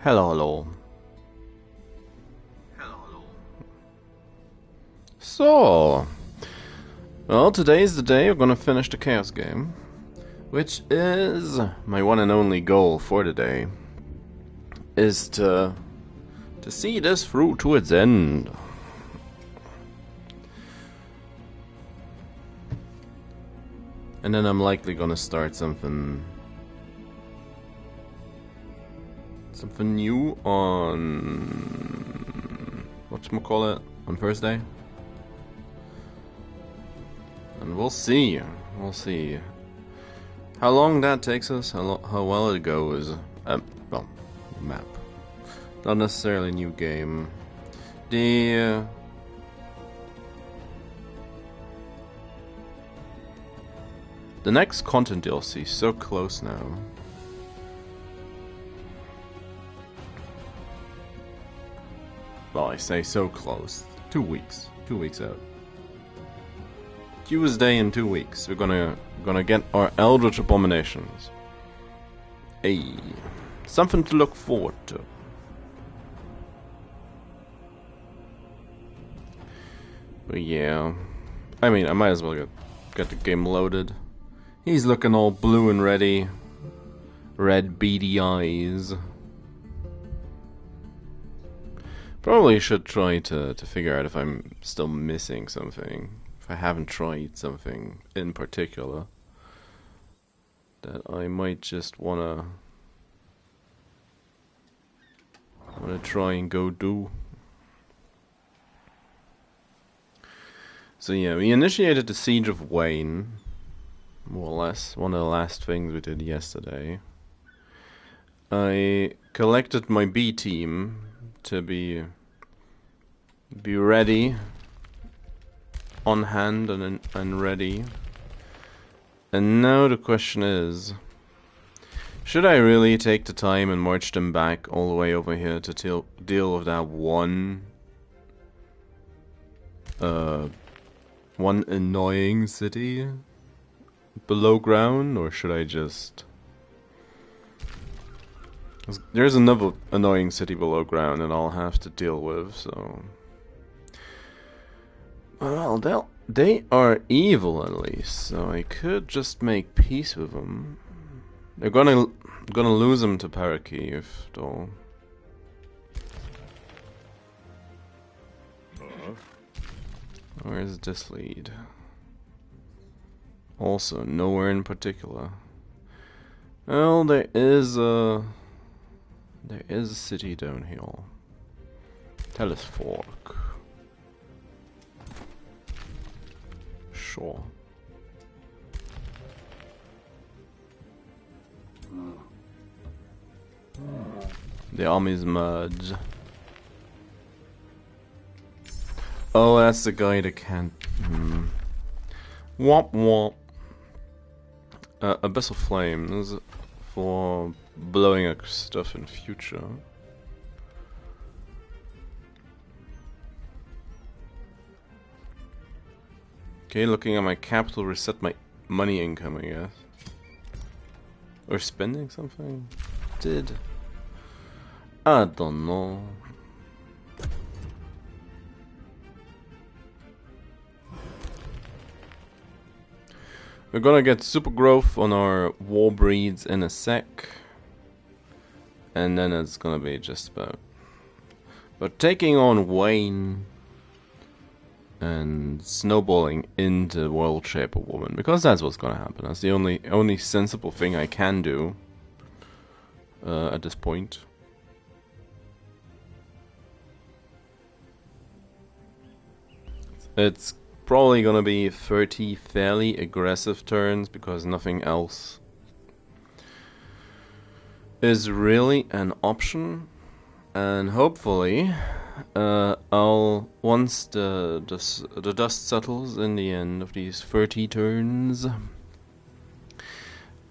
Hello, hello. So, well, today's the day we're gonna finish the Chaos game, which is my one and only goal for the day, is to see this through to its end. And then I'm likely gonna start something new on whatchamacallit, on Thursday. And we'll see. We'll see how long that takes us, how well it goes. Well, map. Not necessarily a new game. The next content DLC is so close now. Well, I say so close. 2 weeks. 2 weeks out. Tuesday in 2 weeks, we're gonna get our Eldritch Abominations. Hey, something to look forward to. But yeah, I mean, I might as well get the game loaded. He's looking all blue and ready, red beady eyes. Probably should try to figure out if I'm still missing something. If I haven't tried something in particular that I might just wanna try and go do. So yeah, we initiated the Siege of Wayne, more or less, one of the last things we did yesterday. I collected my B team to be ready, on hand and ready. And now the question is, should I really take the time and march them back all the way over here to deal with that one annoying city below ground, or should I just... There's another annoying city below ground that I'll have to deal with, so... Well, they are evil at least, so I could just make peace with them. They're gonna lose them to Parakeev, though. Where is this lead? Also, nowhere in particular. Well, there is a city down here. Tellis Fork. Sure. The army's merged. Oh, that's the guy that can't... Womp womp. Abyssal Flame. This is for blowing up stuff in future. Okay, looking at my capital, reset my money income, I guess. Or spending something? Did? I don't know. We're gonna get super growth on our war breeds in a sec. And then it's gonna be just about... But taking on Wayne and snowballing into World Shaper Woman, because that's what's gonna happen. That's the only sensible thing I can do at this point. It's probably gonna be 30 fairly aggressive turns because nothing else is really an option, and hopefully I'll, once the dust settles in the end of these 30 turns,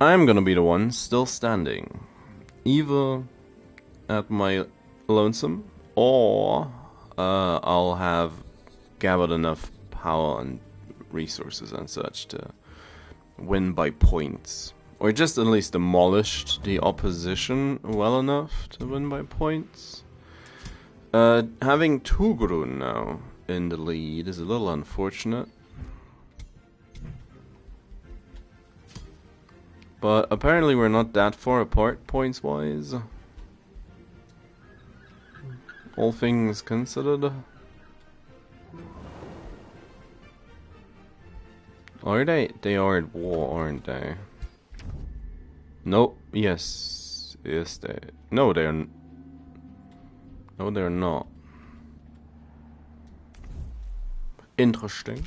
I'm gonna be the one still standing, either at my lonesome, or I'll have gathered enough power and resources and such to win by points Or just at least demolished the opposition well enough to win by points. Having Tugrun now in the lead is a little unfortunate. But apparently we're not that far apart points-wise. All things considered. Are they? They are at war, aren't they? Nope. Yes. Yes, they... No, they're... No, they're not. Interesting.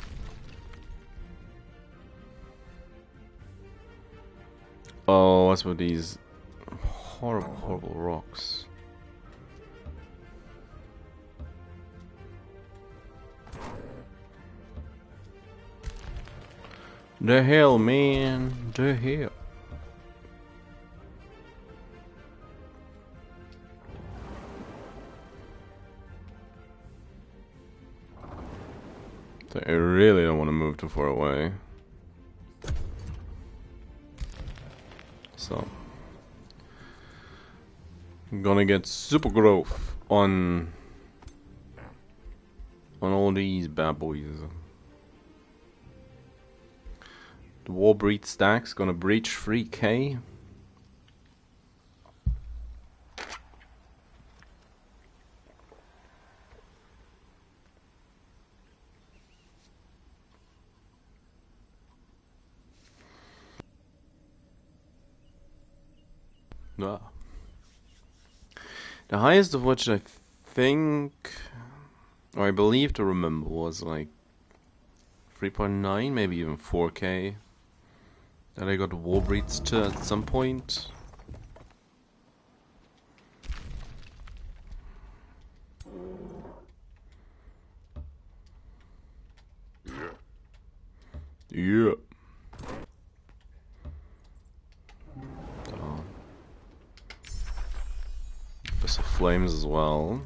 Oh, what's with these horrible, horrible rocks? The hell, man. The hell. I really don't want to move too far away. So I'm gonna get super growth on all these bad boys. The war breed stack's gonna breach 3k. Ah. The highest of which I think, or I believe to remember, was like 3.9, maybe even 4k. That I got war breeds to at some point. Yeah. Best of flames as well.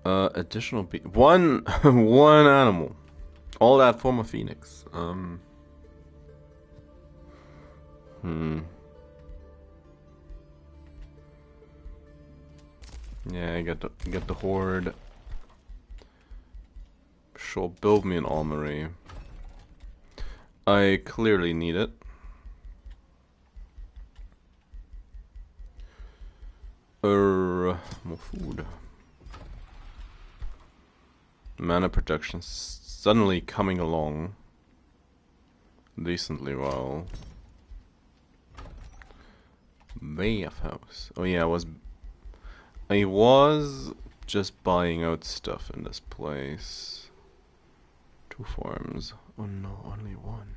Additional one one animal. All that form of phoenix. Yeah, I get the horde. Sure, build me an armory. I clearly need it. More food. Mana protection suddenly coming along decently well. Bathhouse. Oh yeah, I was just buying out stuff in this place. 2 farms. Oh no, only 1.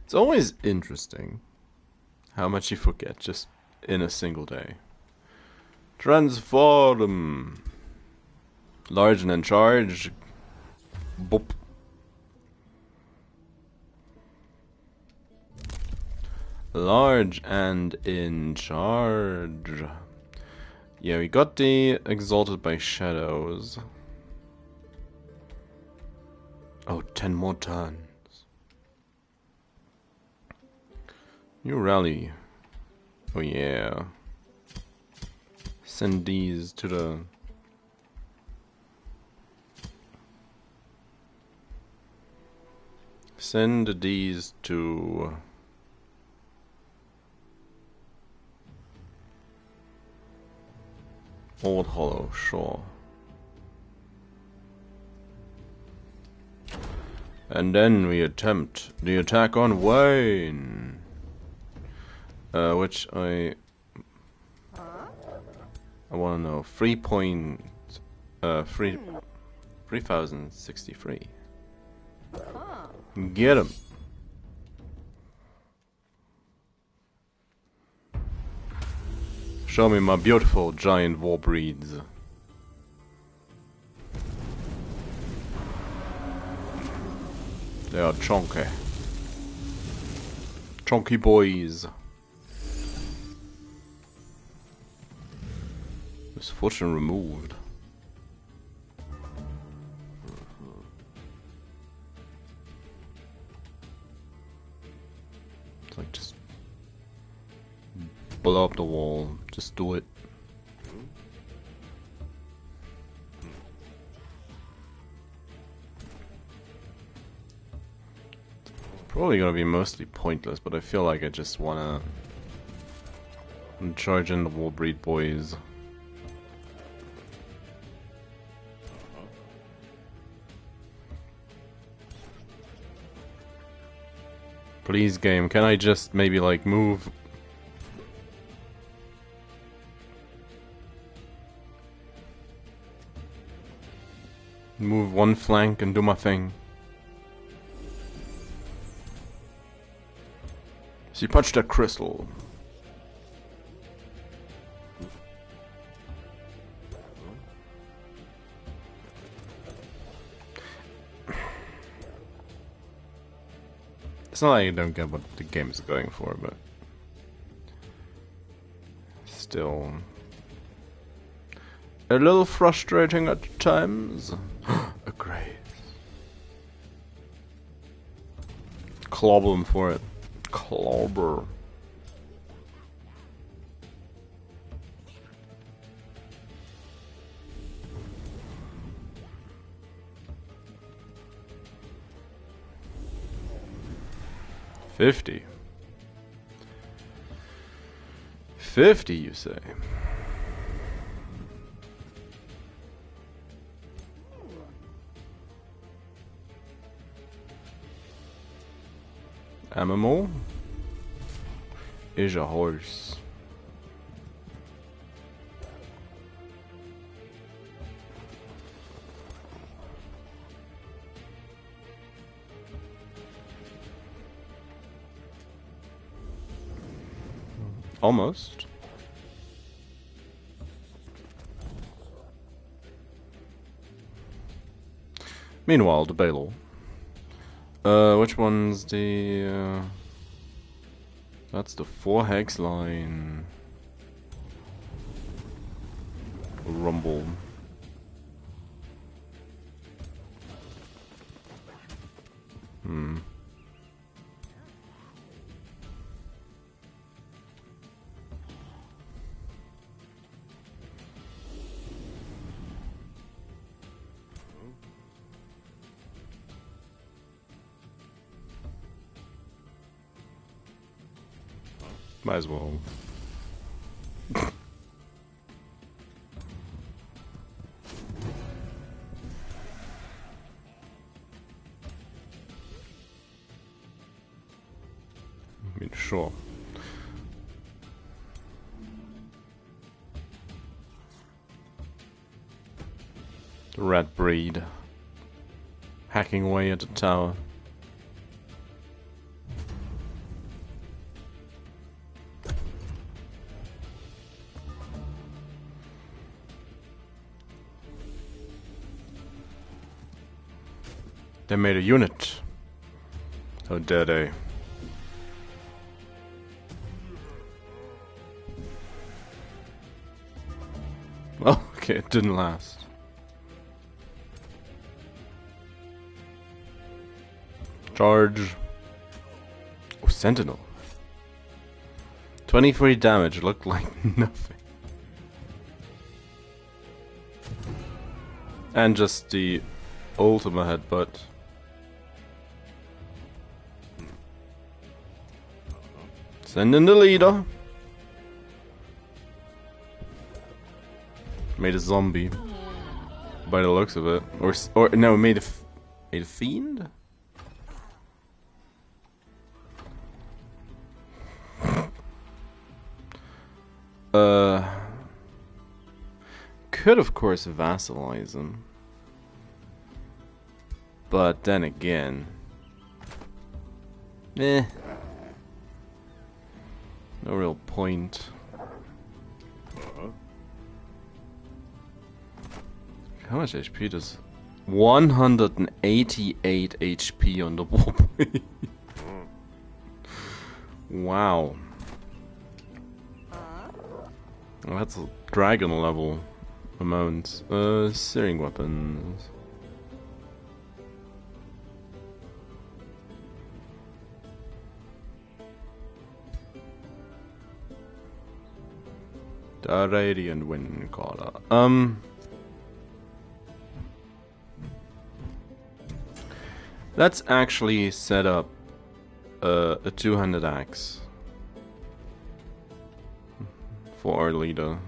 It's always interesting how much you forget just in a single day. Transform. Large and in charge. Boop. Large and in charge. Yeah, we got the Exalted by Shadows. Oh, 10 more turns. New rally. Oh yeah. Send these to the... Send these to... Old Hollow, sure. And then we attempt the attack on Wayne. Which I want to know. 3063. Get him. Show me my beautiful giant war breeds. They are chunky. Chunky boys. Misfortune removed. blow up the wall. Just do it. Probably gonna be mostly pointless, but I feel like I just wanna charge in the wall breed boys. Please, game, can I just maybe like move? Move one flank and do my thing. She punched that crystal. It's not like you don't get what the game is going for, but still a little frustrating at times. A grace. Clobber him for it. Clobber. $50, you say? MMO is a horse. Almost. Meanwhile, the Bailor. Which one's the, that's the 4 hex line. Rumble. Might as well. I mean, sure. The rat breed. Hacking away at the tower. They made a unit. How dare they? Well, okay, it didn't last. Charge. Oh, Sentinel. 23 damage, looked like nothing. And just the ultimate headbutt. Send in the leader. Made a zombie. By the looks of it. Or no, made a fiend? Could of course vassalize him. But then again. No real point. How much HP does 188 HP on the war point? Wow. Well, that's a dragon level amount. Searing weapons. The radiant wind caller. Let's actually set up a two-handed axe for our leader.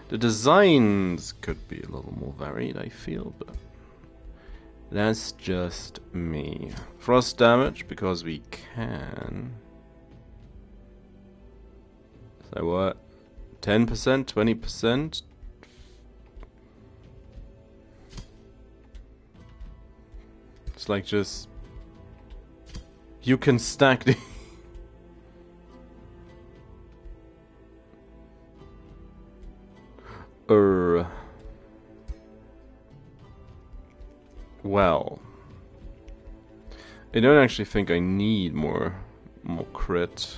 The designs could be a little more varied, I feel, but that's just me. Frost damage, because we can. So what? 10%? 20%? It's like just... You can stack the... Well, I don't actually think I need more crit.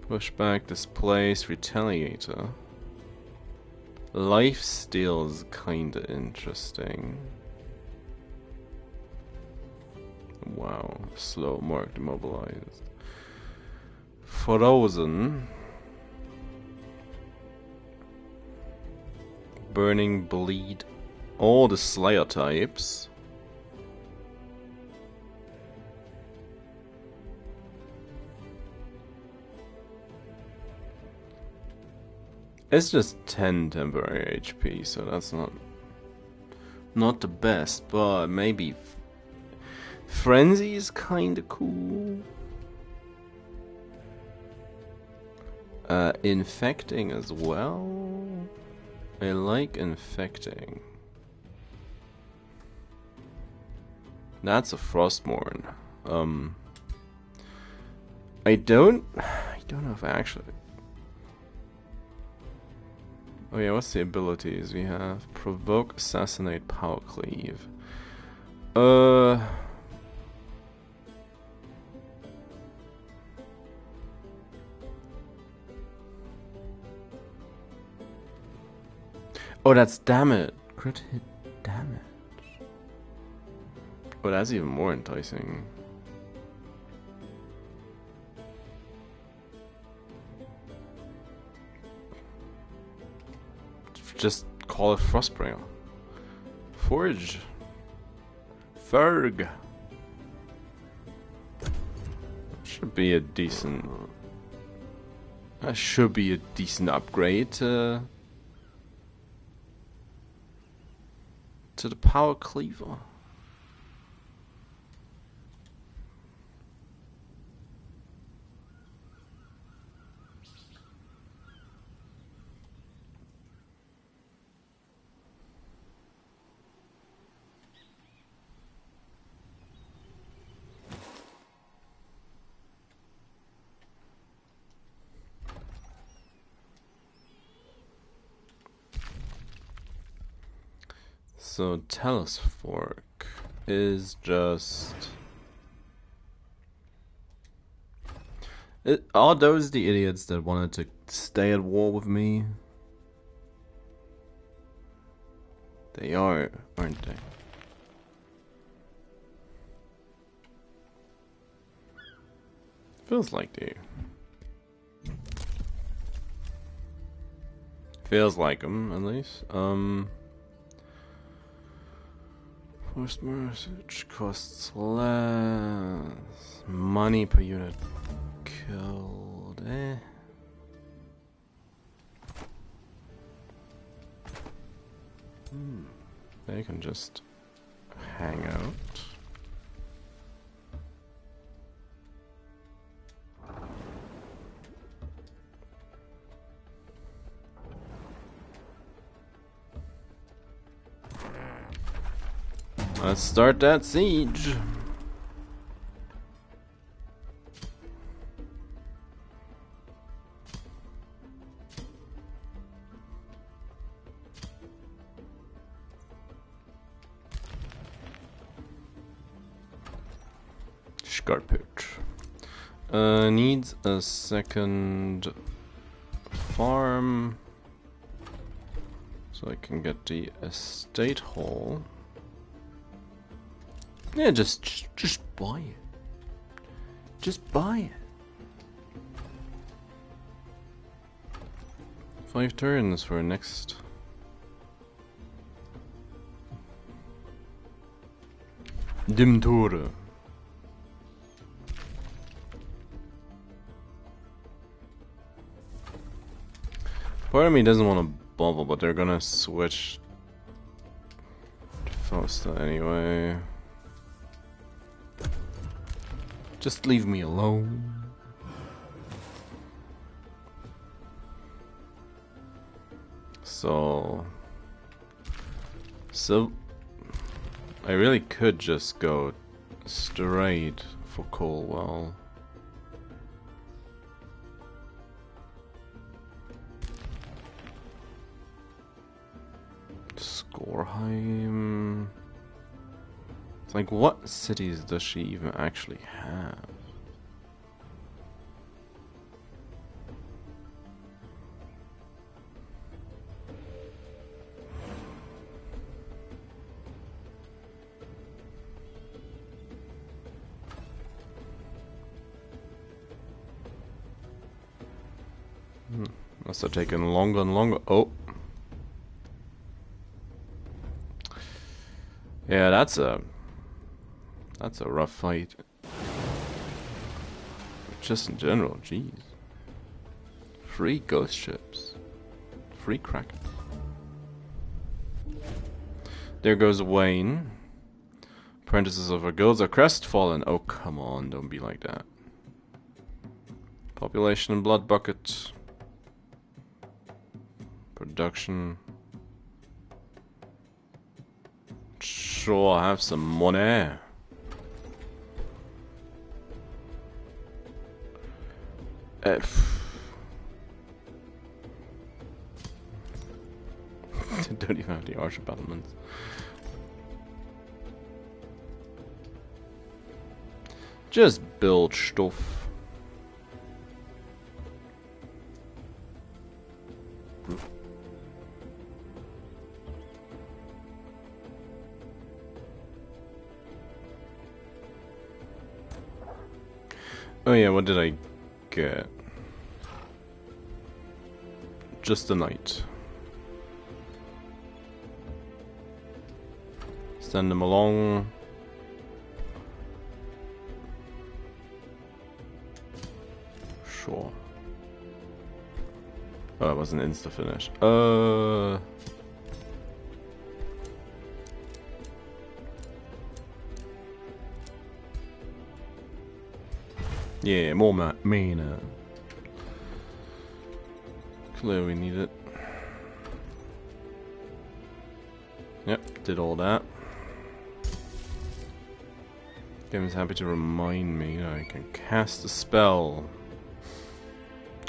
Push back, displace, retaliator. Lifesteal's kinda interesting. Wow, slow, marked, immobilized. Frozen. Burning, bleed. All the Slayer types. It's just 10 temporary HP, so that's not the best, but maybe Frenzy is kinda cool. Infecting as well. I like infecting. That's a Frostmourne. I don't know if I actually... Oh yeah, what's the abilities we have? Provoke, Assassinate, Power Cleave. Oh, that's damage. Crit hit damage. Oh, that's even more enticing. Just call it Frostbringer. Forge. Ferg. Should be a decent... That should be a decent upgrade to the Power Cleaver. So Talus Fork is just... Are those the idiots that wanted to stay at war with me? They are, aren't they? Feels like they... Feels like them, at least. Forced message costs less money per unit killed. They can just hang out. Let's start that siege. Scarpage. Needs a second farm so I can get the estate hall. Yeah, just buy it. Just buy it. 5 turns for next. Dim Tore. Part of me doesn't want to bubble, but they're gonna switch to Fausta anyway. Just leave me alone. So I really could just go straight for Colwell. Skorheim. It's like, what cities does she even actually have? Must have taken longer and longer. Oh. Yeah, that's a rough fight. Just in general, jeez. 3 ghost ships. 3 Kraken. There goes Wayne. Apprentices of our guilds are crestfallen. Oh, come on, don't be like that. Population and blood bucket. Production. Sure, I have some money. Don't even have the archer battlements. Just build stuff. Oh yeah, what did I get? Just a knight. Send them along. Sure. Oh, it was an insta finish. Yeah, more mana. Clear, we need it. Yep, did all that. Game's happy to remind me that I can cast a spell.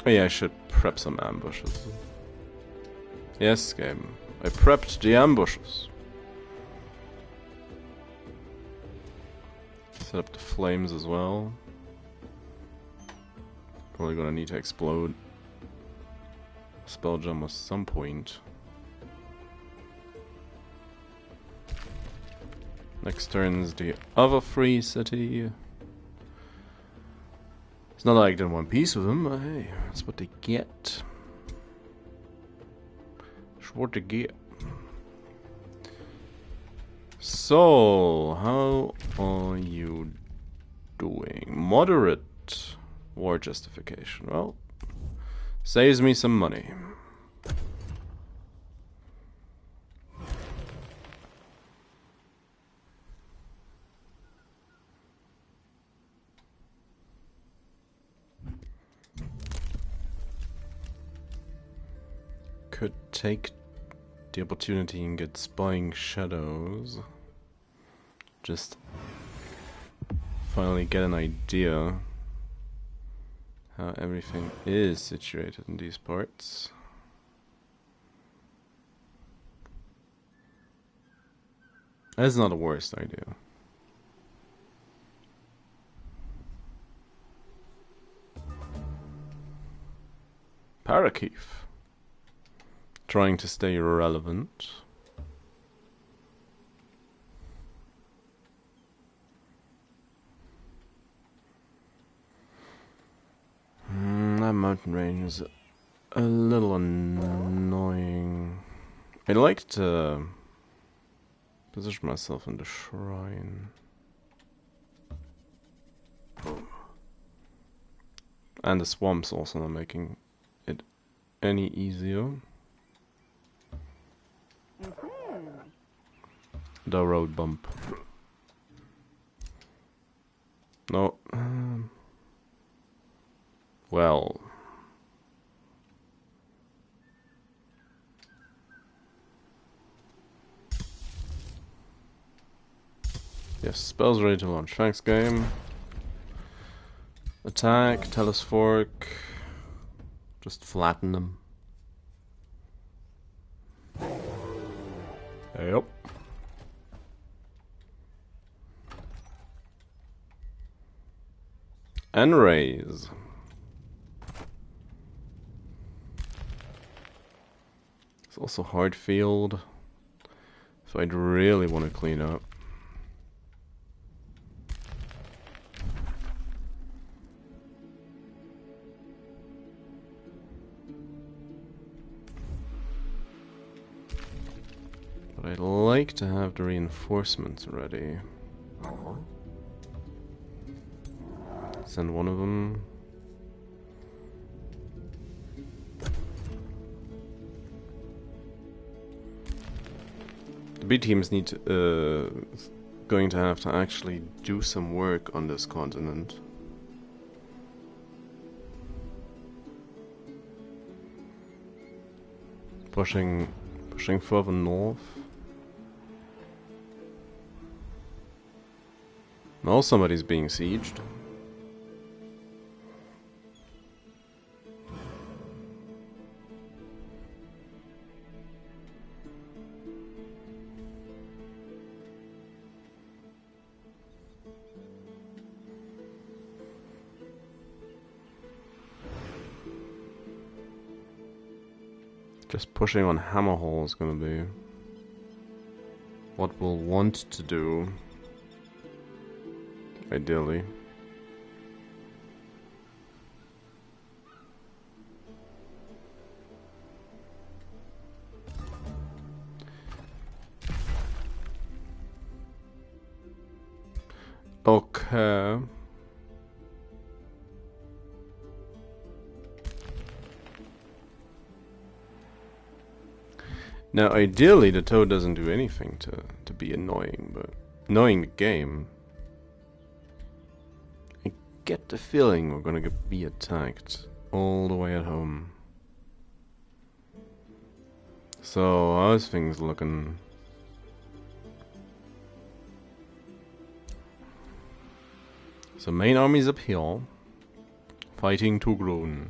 Oh yeah, I should prep some ambushes. Yes, game. I prepped the ambushes. Set up the flames as well. Probably gonna need to explode spell jump at some point. Next turn's the other free city. It's not like I didn't want peace with them, but hey, that's what they get. That's what they get. So, how are you doing? Moderate war justification. Well, saves me some money. Could take the opportunity and get spying shadows. Just finally get an idea how everything is situated in these parts. That's not the worst idea. Parakeef. Trying to stay relevant. mountain range is a little annoying. I'd like to position myself in the shrine. And the swamp's also not making it any easier. The road bump. No. Well. Yes, spells ready to launch. Thanks, game. Attack, Talus Fork. Just flatten them. Yep. And raise. It's also hard field. So I'd really want to clean up. But I'd like to have the reinforcements ready. Send one of them. The B teams need to, going to have to actually do some work on this continent. Pushing further north. Now somebody's being sieged. Just pushing on Hammerhall is gonna be what we'll want to do, ideally. Okay. Now, ideally, the toad doesn't do anything to be annoying, but knowing the game, I get the feeling we're gonna be attacked all the way at home. So, how's things looking? So, main army's up here, fighting Tugrun.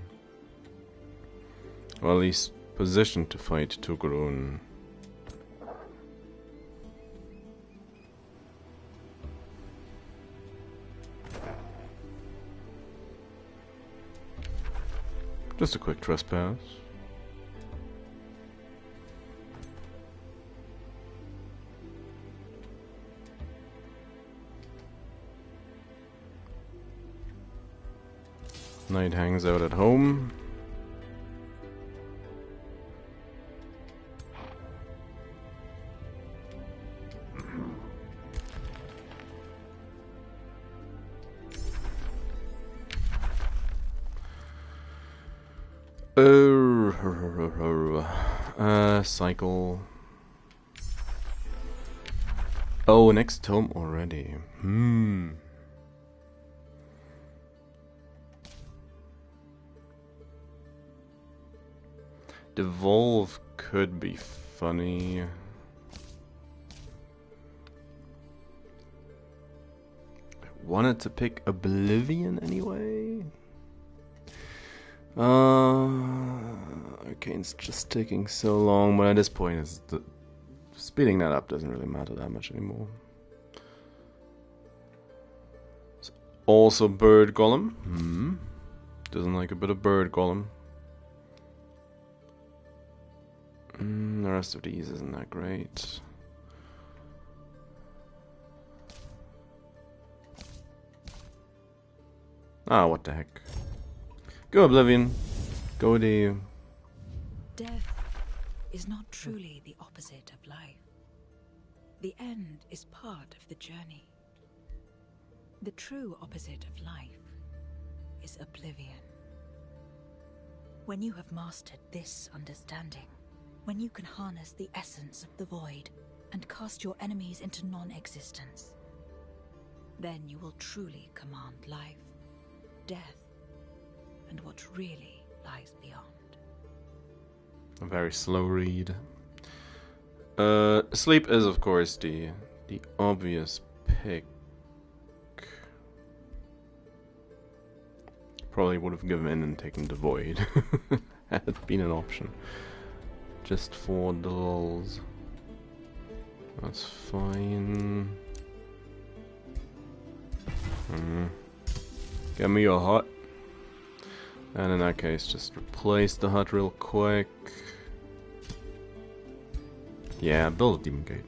Or at least positioned to fight Tugrun. Just a quick trespass. Knight hangs out at home. Cycle. Oh, next tome already. Devolve could be funny. I wanted to pick Oblivion anyway. Arcane's just taking so long, but at this point, speeding that up doesn't really matter that much anymore. It's also Bird Golem. Doesn't like a bit of Bird Golem. The rest of these isn't that great. Ah, what the heck. Go Oblivion. Go the... Death is not truly the opposite of life. The end is part of the journey. The true opposite of life is oblivion. When you have mastered this understanding, when you can harness the essence of the void and cast your enemies into non-existence, then you will truly command life, death, and what really lies beyond. A very slow read. Sleep is, of course, the obvious pick. Probably would have given in and taken the void had it been an option. Just for the lulz. That's fine. Get me a hut. And in that case, just replace the hut real quick. Yeah, build a demon gate.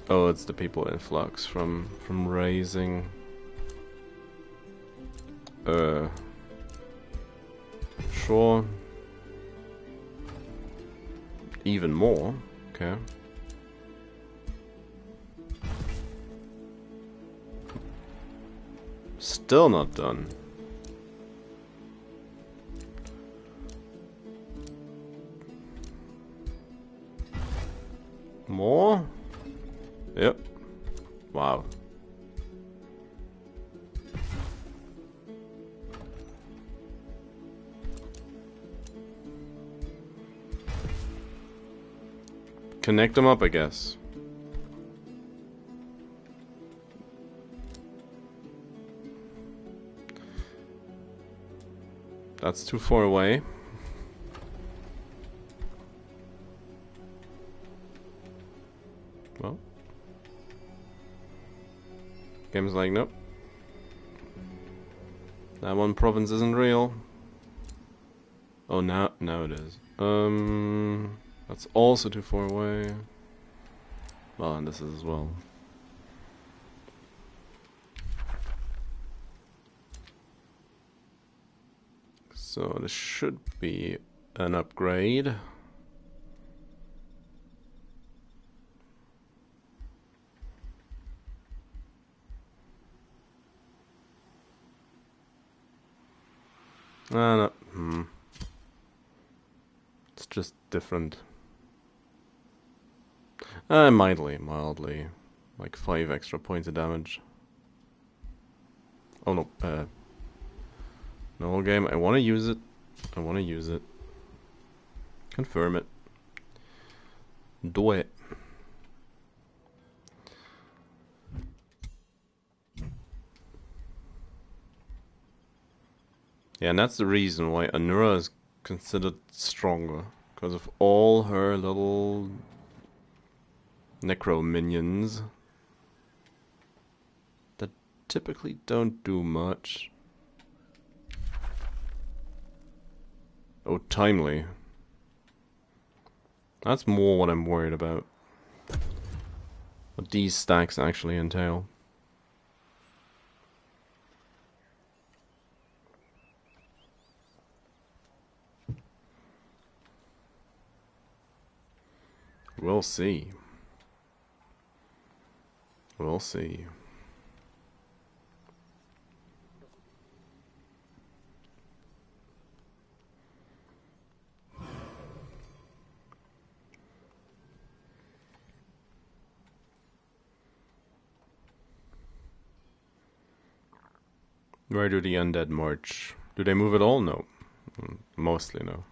Oh, it's the people in flux from raising. Sure. Even more. Okay. Still not done. More? Yep. Wow. Connect them up, I guess. That's too far away. Well. Game's like, nope. That one province isn't real. Oh, now it is. That's also too far away. Well, and this is as well. So this should be an upgrade. No. It's just different. Mildly. Like 5 extra points of damage. Oh no, no game, I wanna use it. Confirm it. Do it. Yeah, and that's the reason why Anura is considered stronger. Because of all her little necro minions that typically don't do much. Oh, timely. That's more what I'm worried about. What these stacks actually entail. We'll see. We'll see. Where do the undead march? Do they move at all? No. Mostly no.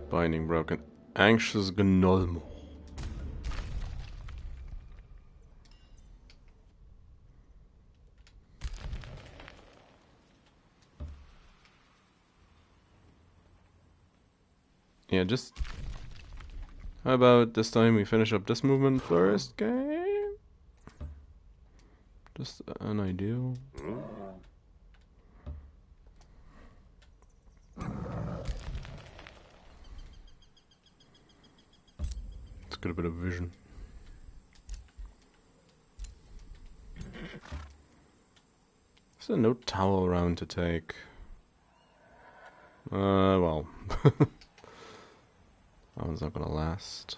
Binding broken. Anxious Gnolmo. Yeah, just... How about this time we finish up this movement first, game? Just an ideal. got a bit of vision. Is there no towel around to take? Well. That one's not gonna last.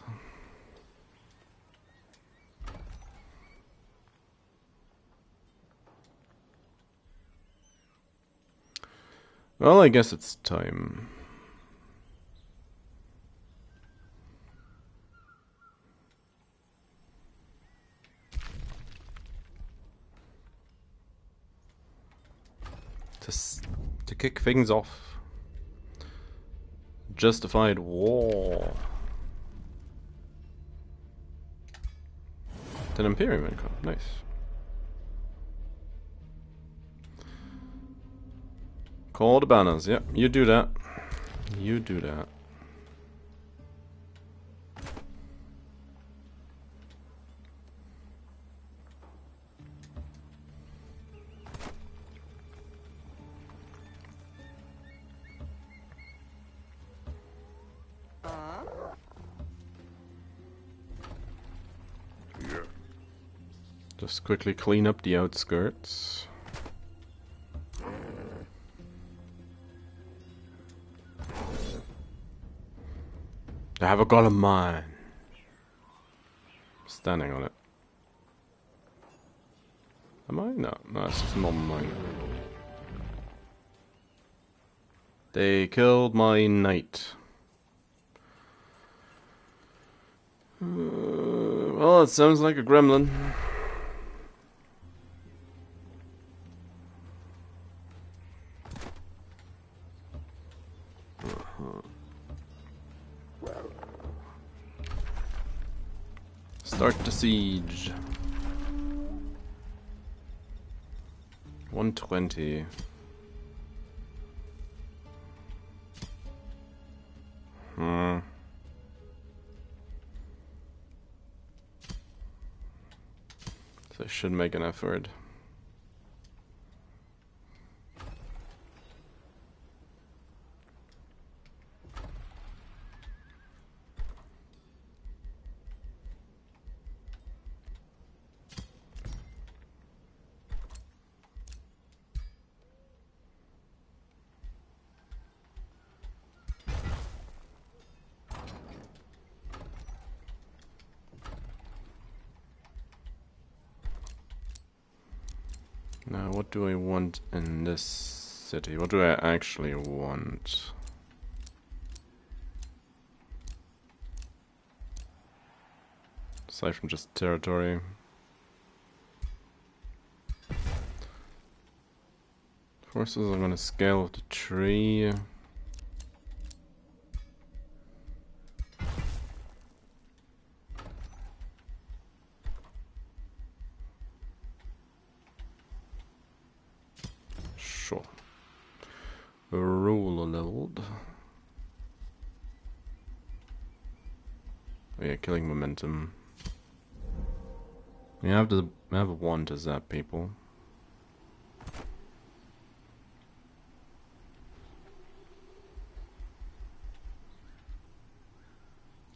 Well, I guess it's time. To kick things off. Justified war. An Imperium income, nice. Call the banners, yep, you do that. You do that. Just quickly clean up the outskirts. I have a golem mine. Standing on it. Am I? No, it's just a normal mine. They killed my knight. Well, it sounds like a gremlin. Start the siege. 120. So I should make an effort. Now, what do I want in this city? What do I actually want? Aside from just territory. Forces, I'm gonna scale with the tree. Sure. Ruler leveled. Oh yeah, killing momentum. You have to have a one to zap people.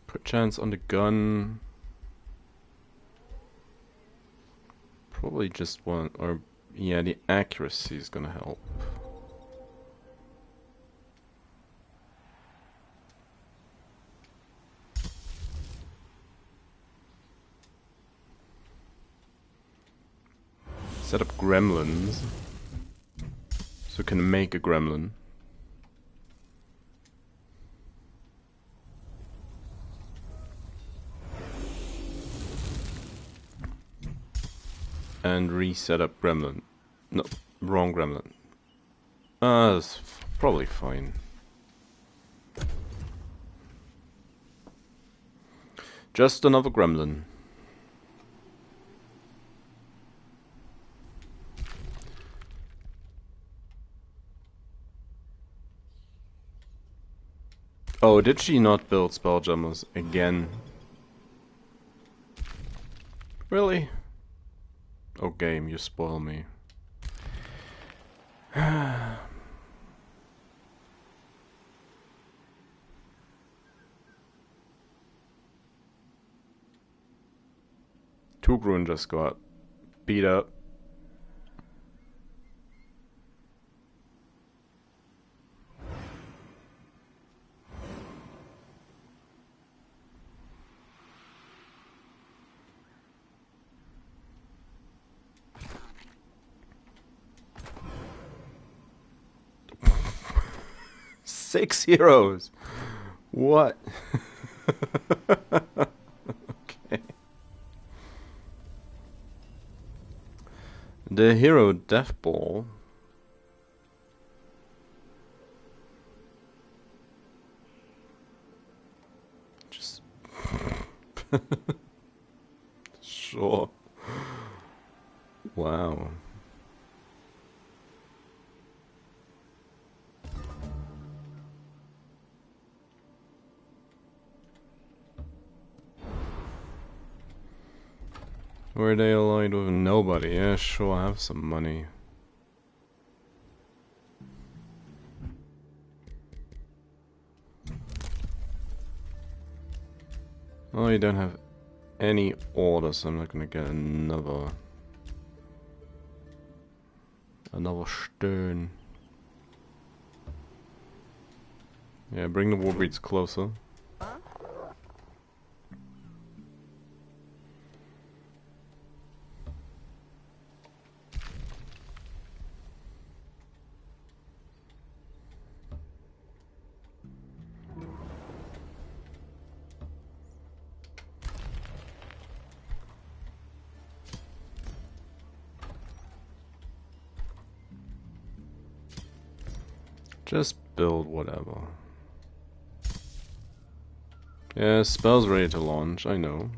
Crit chance on the gun. Probably just one, or yeah, the accuracy is gonna help. Set up gremlins, so we can make a gremlin. And reset up gremlin. No, wrong gremlin. That's probably fine. Just another gremlin. Oh, did she not build spelljammers again? Really? Oh, game, you spoil me. Tugrun just got beat up. Six heroes. What? Okay. The hero Death Ball. Just sure. Wow. Were they allied with nobody? Yeah, sure, I have some money. Oh, you don't have any orders, so I'm not gonna get another stone. Yeah, bring the Warbreeds closer. Just build whatever. Yeah, spell's ready to launch, I know.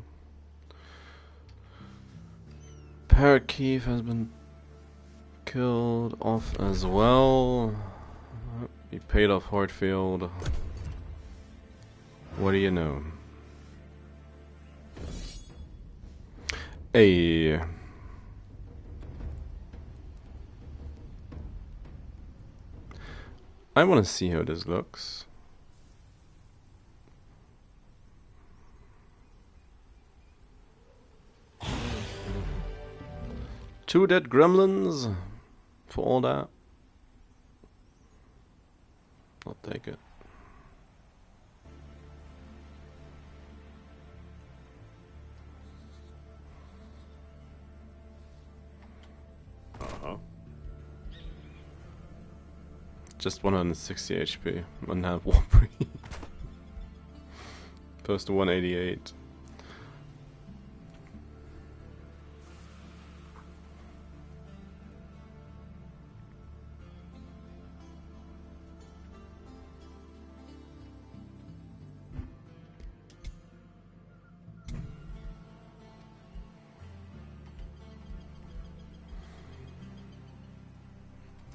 Parakeet has been killed off as well. He paid off Hartfield. What do you know? Hey. I want to see how this looks. Two dead gremlins for all that. I'll take it. Just 160 HP. Wouldn't have Warbrick. Opposed to 188.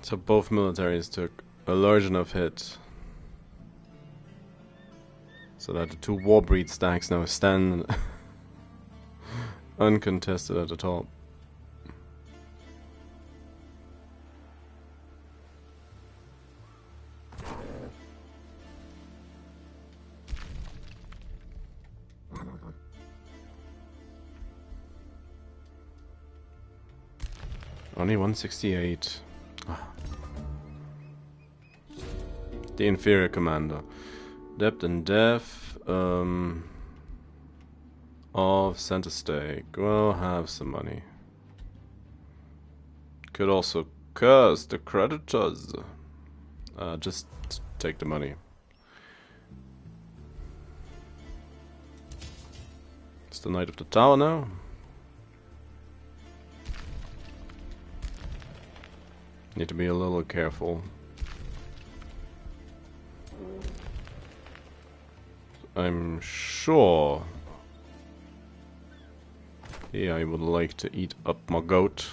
So both militaries took a large enough hit so that the two Warbreed stacks now stand uncontested at the top. Only 168. The inferior commander. Depth and depth of center stake. Well, have some money. Could also curse the creditors. Just take the money. It's the Knight of the Tower now. Need to be a little careful. I'm sure I would like to eat up my goat.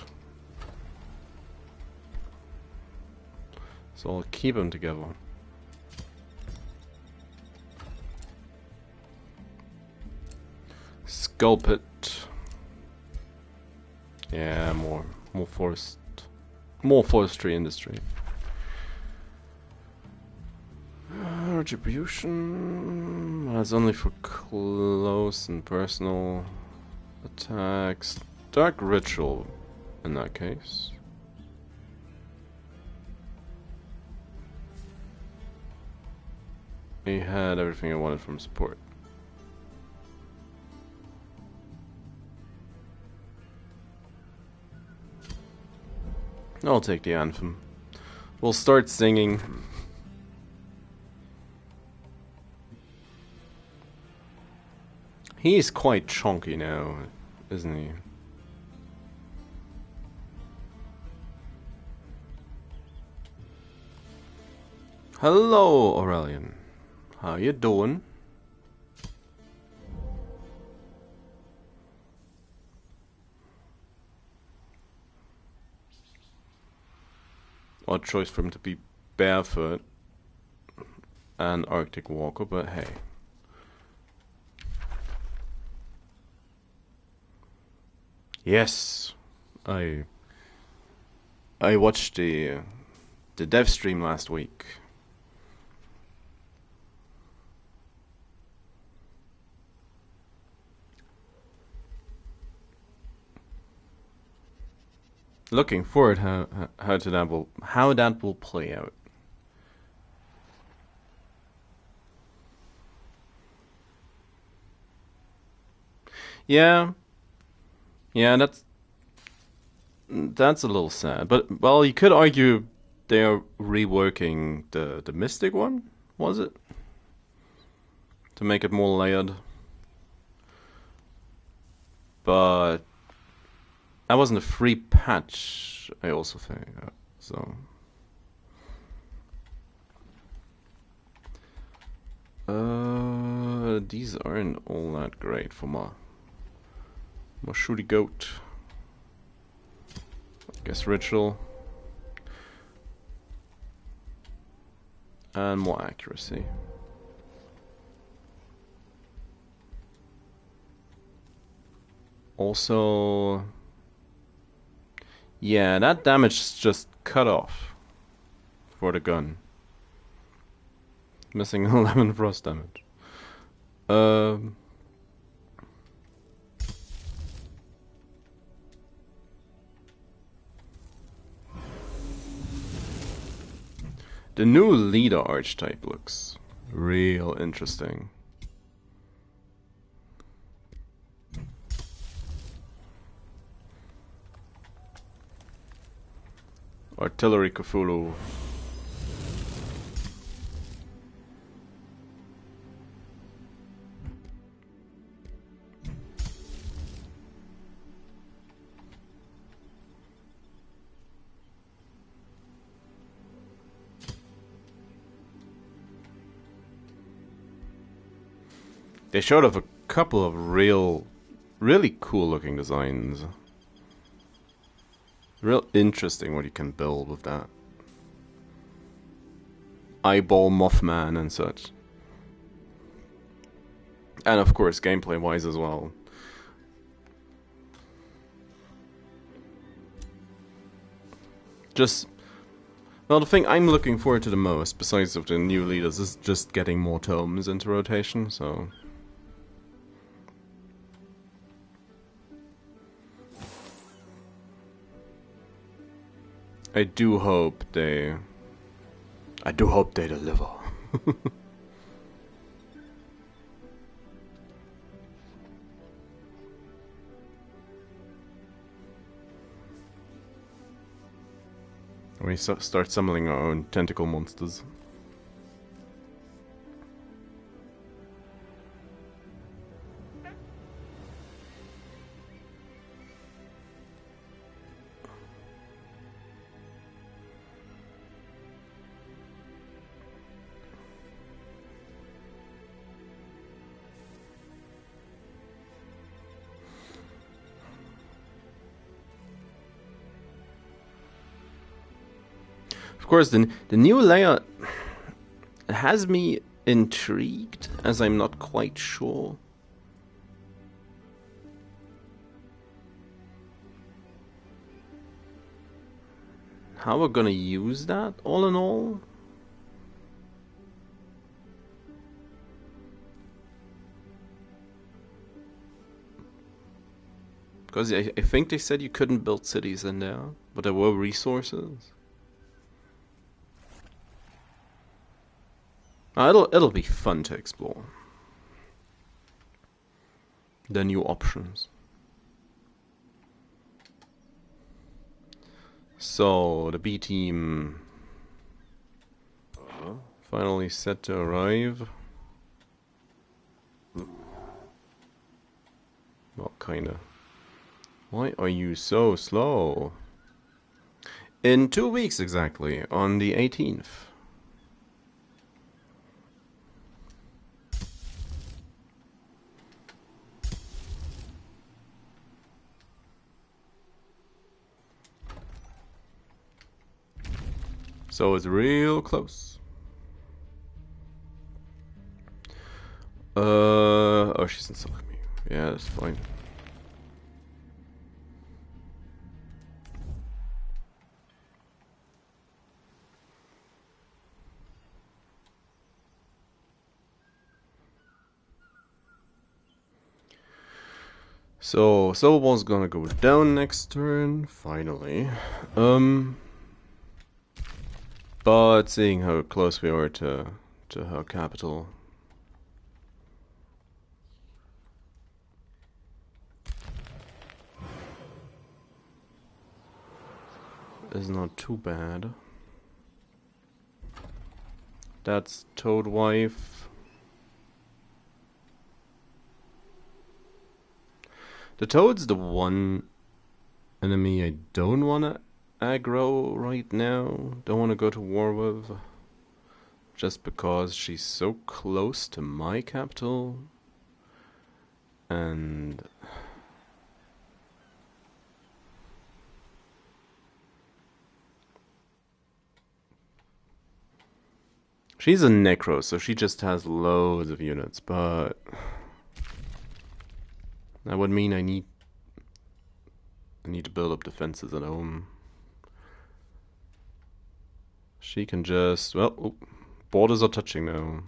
So I'll keep them together. Sculpt it. Yeah, more forestry industry. Retribution. That's only for close and personal. Attacks. Dark Ritual in that case. He had everything I wanted from support. I'll take the anthem. We'll start singing. He's quite chunky now, isn't he? Hello, Aurelian. How you doing? Odd choice for him to be barefoot and Arctic walker, but hey. Yes, I watched the dev stream last week. Looking forward how that will play out. Yeah, that's a little sad. But well, you could argue they are reworking the Mystic one, was it? To make it more layered. But that wasn't a free patch, I also think. So. These aren't all that great for my shooty goat. I guess ritual. And more accuracy. Also, yeah, that damage is just cut off for the gun. Missing 11 frost damage. The new leader archetype looks real interesting. Artillery Cthulhu. They showed off a couple of really cool looking designs. Real interesting what you can build with that. Eyeball Mothman and such. And of course, gameplay wise as well. Well, the thing I'm looking forward to the most, besides of the new leaders, is just getting more tomes into rotation, so. I do hope they deliver. We start summoning our own tentacle monsters. Of course, the new layout has me intrigued, as I'm not quite sure how we're gonna use that, all in all. Because I think they said you couldn't build cities in there, but there were resources. It'll be fun to explore. The new options. So the B team finally set to arrive. Well, kinda. Why are you so slow? In 2 weeks exactly, on the 18th. So it's real close. Oh, she's insulting me. Yeah, that's fine. So Silver's gonna go down next turn, finally. But seeing how close we are to her capital, is not too bad. That's Toad Wife. The Toad's the one enemy I don't wanna aggro right now. Don't wanna go to war with. Just because she's so close to my capital. And she's a Necro, so she just has loads of units, but that would mean I need to build up defenses at home. She can just, well, oh, borders are touching now.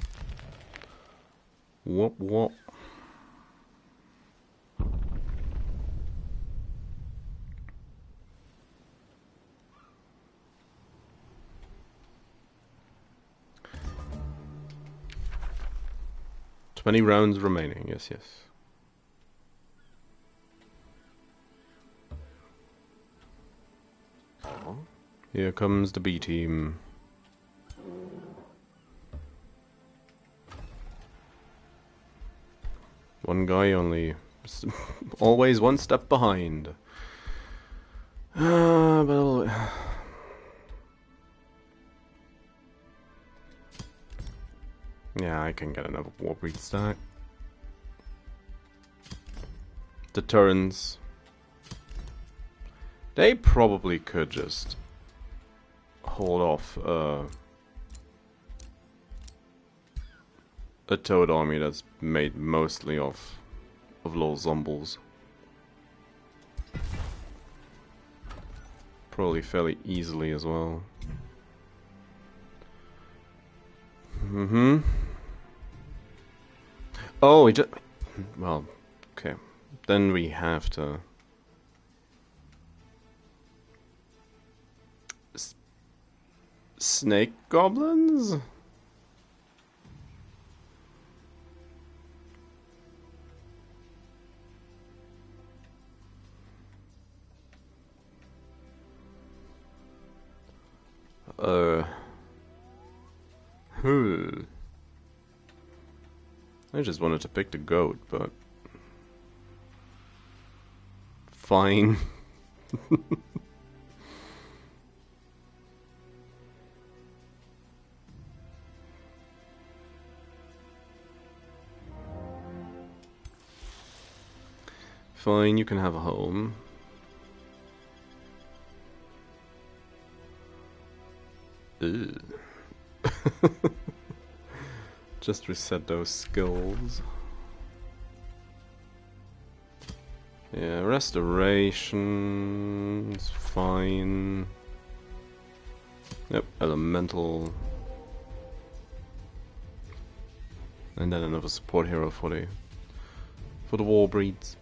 Whoop whoop. "20 rounds remaining, yes, yes. Here comes the B team. One guy only. Always one step behind. But yeah, I can get another Warbreed stack. Deterrence. They probably could just hold off a Toad army that's made mostly of little zombies. Probably fairly easily as well. Oh, we just... Well, okay. Then we have to... Snake goblins? I just wanted to pick the goat, but... Fine. Fine, you can have a home. Ew. Just reset those skills. Yeah, restoration is fine. Yep, elemental. And then another support hero for the war breeds.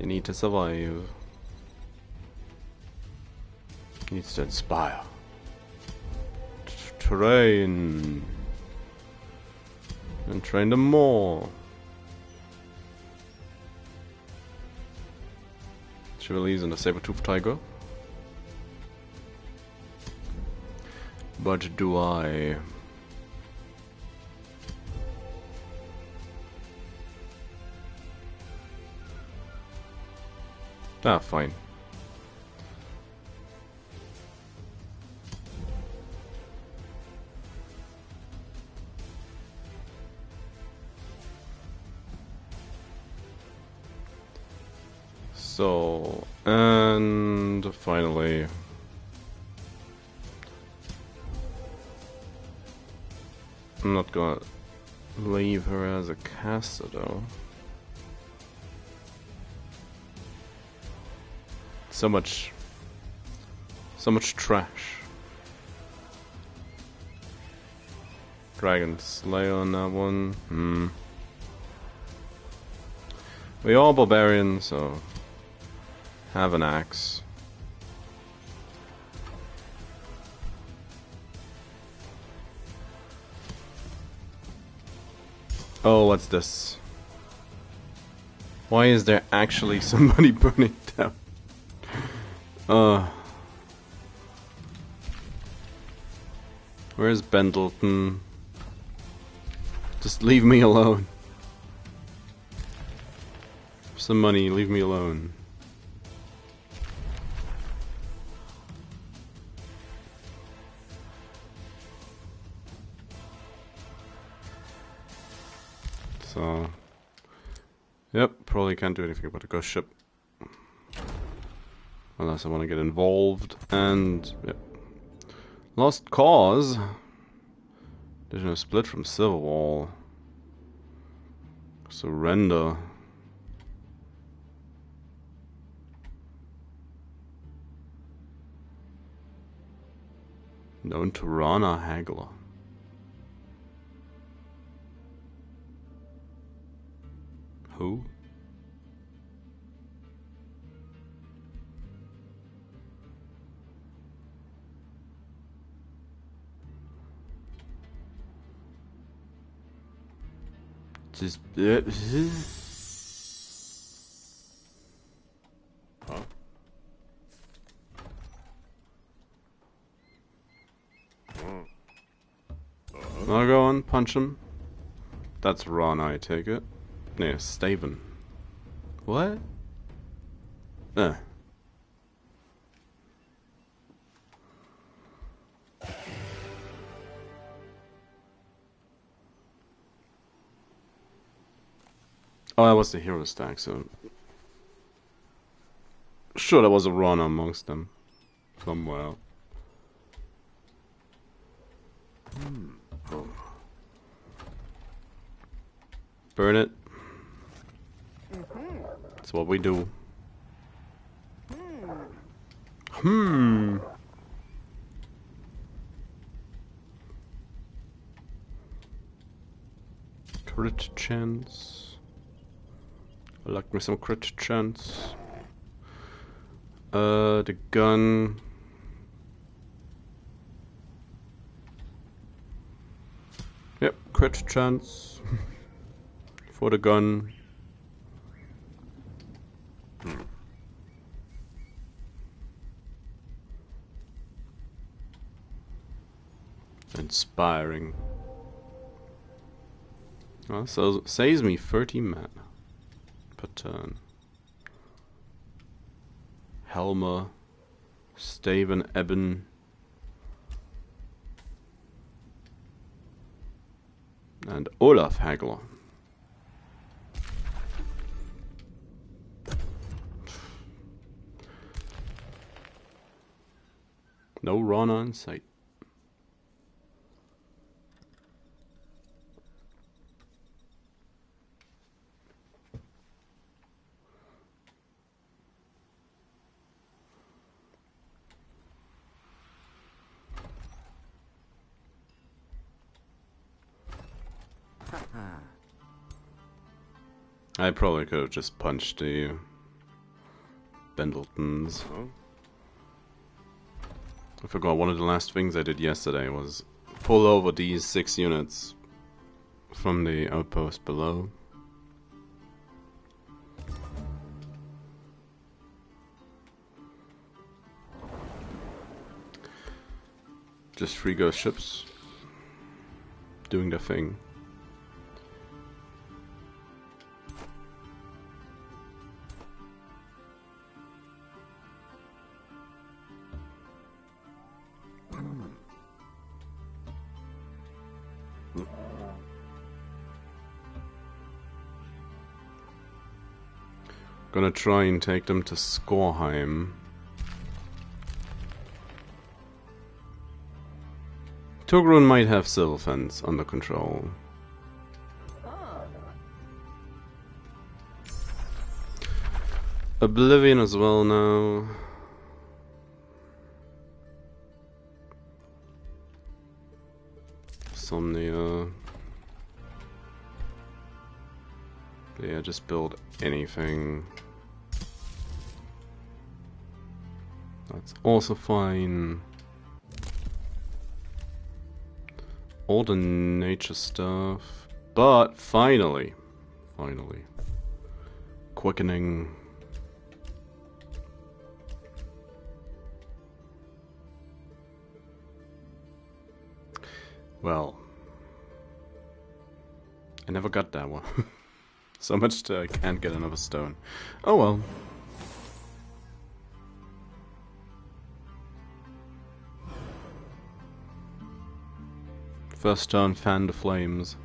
You need to survive. Needs to inspire. Train. And train them more. Should we release in a saber-toothed tiger? But do I? Ah, fine. So, and finally, I'm not gonna leave her as a caster though. So much trash. Dragon Slayer on that one. We are barbarians, so have an axe. Oh, what's this? Why is there actually somebody burning down? Where's Pendleton? Just leave me alone. For some money, leave me alone. So, yep, probably can't do anything about the ghost ship. Unless I want to get involved. And, yep. Lost cause. There's no split from Silverwall. Surrender. Known to Rana Hagler. Who? Just huh? I'll go on, punch him. That's Ron, I take it. Yeah, Staven. What? Eh. Oh, that was the hero stack, so... Sure, there was a Ron amongst them. Somewhere. Oh. Burn it. That's what we do. Crit chance. I like me some crit chance. The gun. Yep, crit chance. For the gun. Inspiring. Well, so saves me 30 mana per turn. Helmer, Staven, Eben, and Olaf Hagler. No Rana in sight. I probably could have just punched you. Pendletons. I forgot, one of the last things I did yesterday was pull over these 6 units from the outpost below. Just 3 ghost ships doing their thing. Gonna try and take them to Skorheim. Togrun might have Sylphans under control. Oblivion as well now. Somnia. Yeah, just build anything. That's also fine. All the nature stuff. But finally. Quickening. Well. I never got that one. So much to I can't get another stone. Oh well. First stone, fan the flames.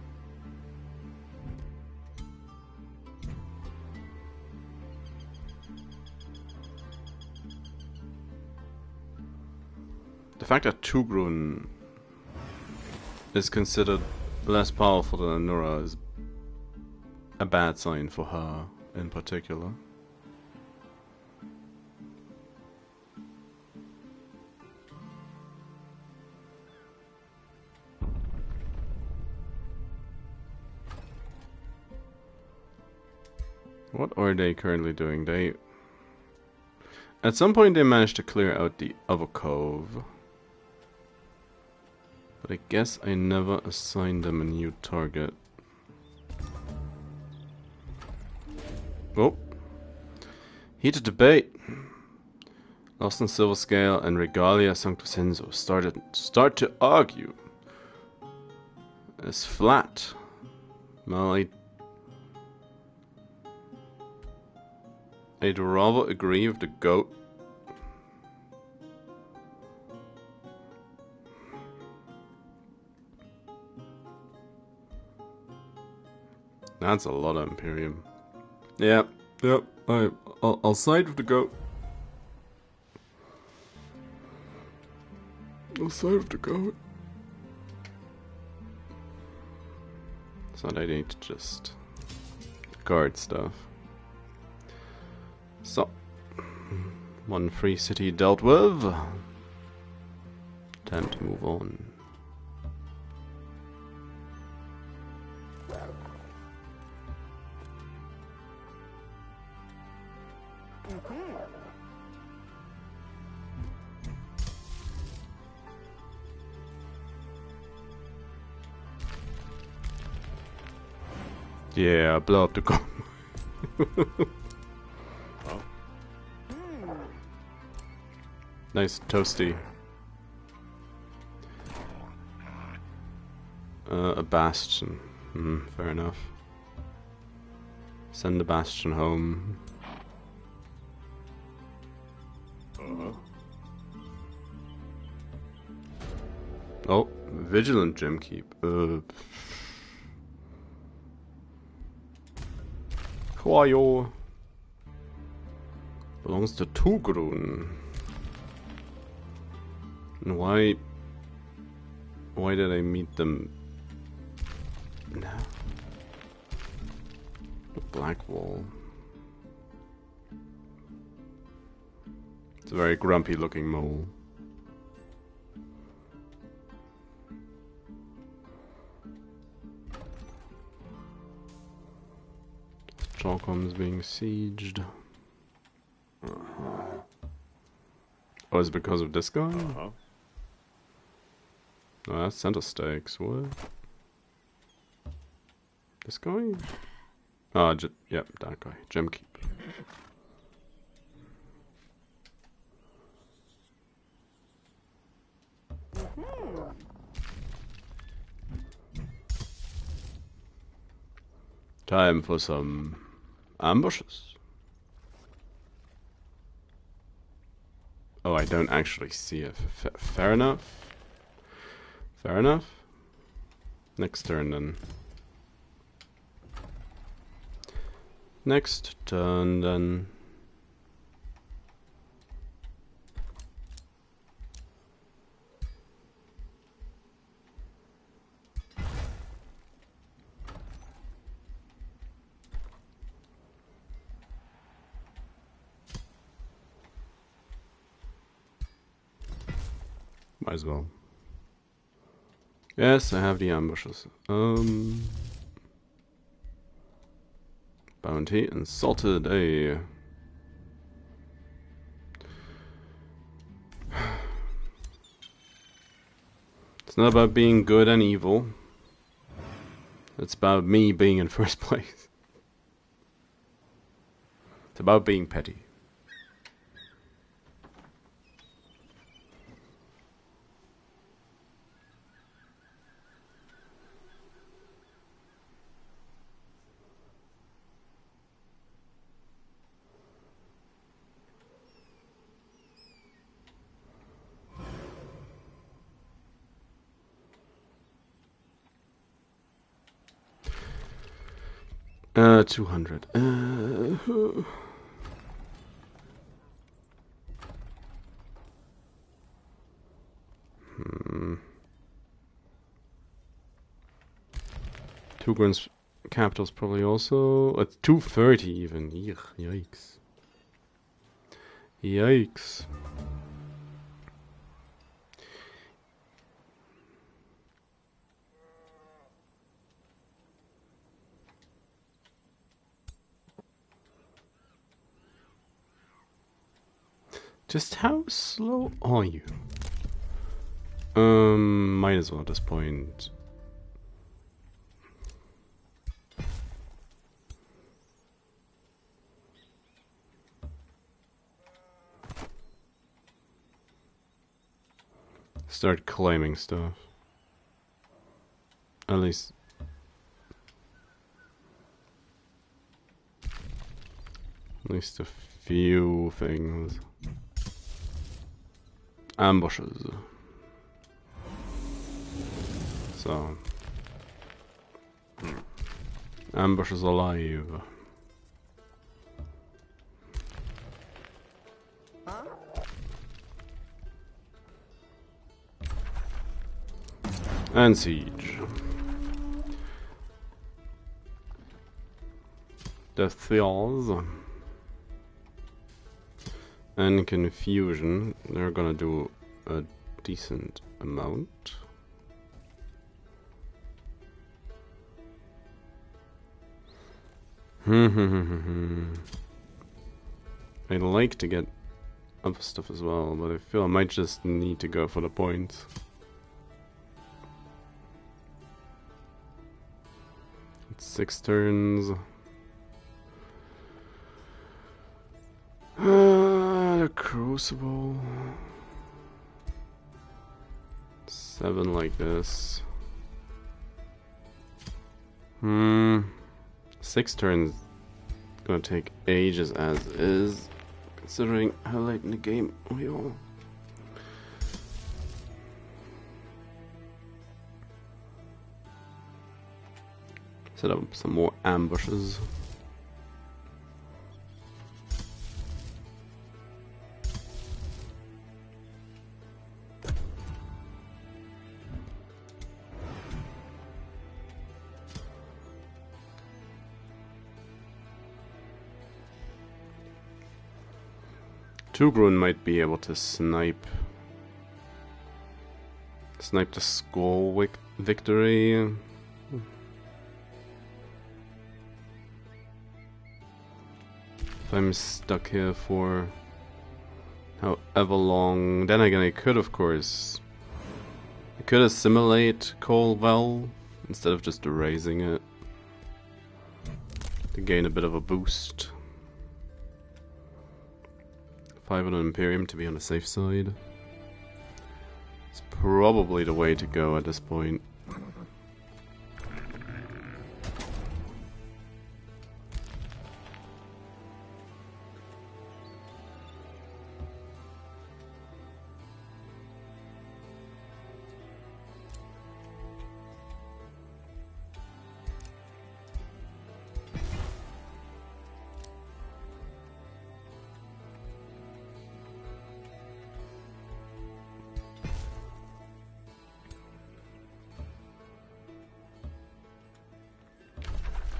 The fact that Tugrun is considered less powerful than Anura is a bad sign for her in particular. What are they currently doing? They... At some point they managed to clear out the other cove. But I guess I never assigned them a new target. Oh. Heated debate. Lost in Silver Scale and Regalia Sanctus Henso start to argue. It's flat. Well, I'd rather agree with the goat. That's a lot of Imperium. Yep. I'll side with the goat. I'll side with the goat. So I need to just guard stuff. So, one free city dealt with. Time to move on. Yeah, blow up the gun. Nice toasty. A bastion. Fair enough. Send the bastion home. Oh, vigilant gem keep. Huayo belongs to Tugrun. And why did I meet them now? The Black Wall. It's a very grumpy looking mole. Stockholm's being sieged. Oh, is it because of this guy? Uh-huh. Oh, that's center stakes. What? This guy? Oh, yep, that guy. Gem keep. Time for some ambushes. Oh, I don't actually see it. Fair enough. Fair enough. Next turn then. Next turn then. Might as well. Yes, I have the ambushes. Bounty and salted A. It's not about being good and evil. It's about me being in first place. It's about being petty. Uh, 200. Two grants capitals probably also. At 230 even. Yikes. Yikes. Just how slow are you? Might as well at this point. Start claiming stuff. At least. At least a few things. Ambushes. So. Ambushes alive. And siege. The Theals and confusion. They're gonna do a decent amount. I'd like to get other stuff as well, but I feel I might just need to go for the points. It's 6 turns. The Crucible. 7 like this. 6 turns. Gonna take ages as is, considering how late in the game we are. Set up some more ambushes. Tugrun might be able to snipe the skull victory. If I'm stuck here for however long. Then again, I could, of course, I could assimilate Coal Well instead of just erasing it to gain a bit of a boost. 500 Imperium to be on the safe side. It's probably the way to go at this point.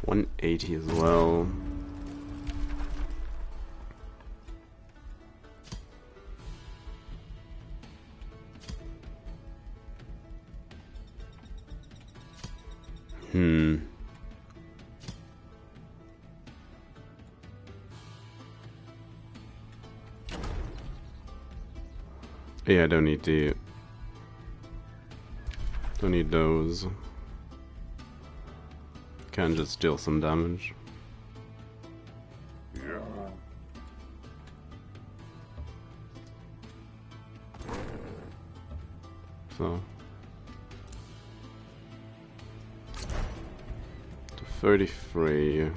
$180 as well. Yeah, I don't need those. Can just deal some damage. Yeah. So to 33.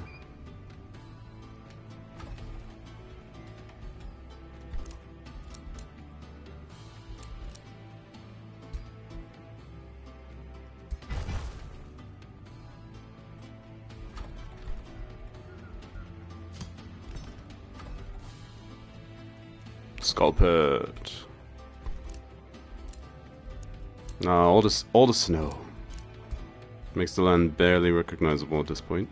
Sculpet. Nah, all the snow makes the land barely recognizable at this point.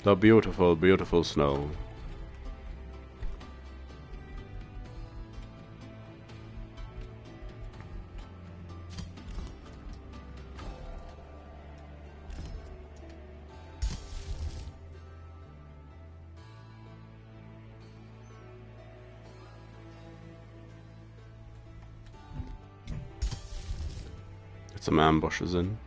The beautiful, beautiful snow. Get some ambushes in.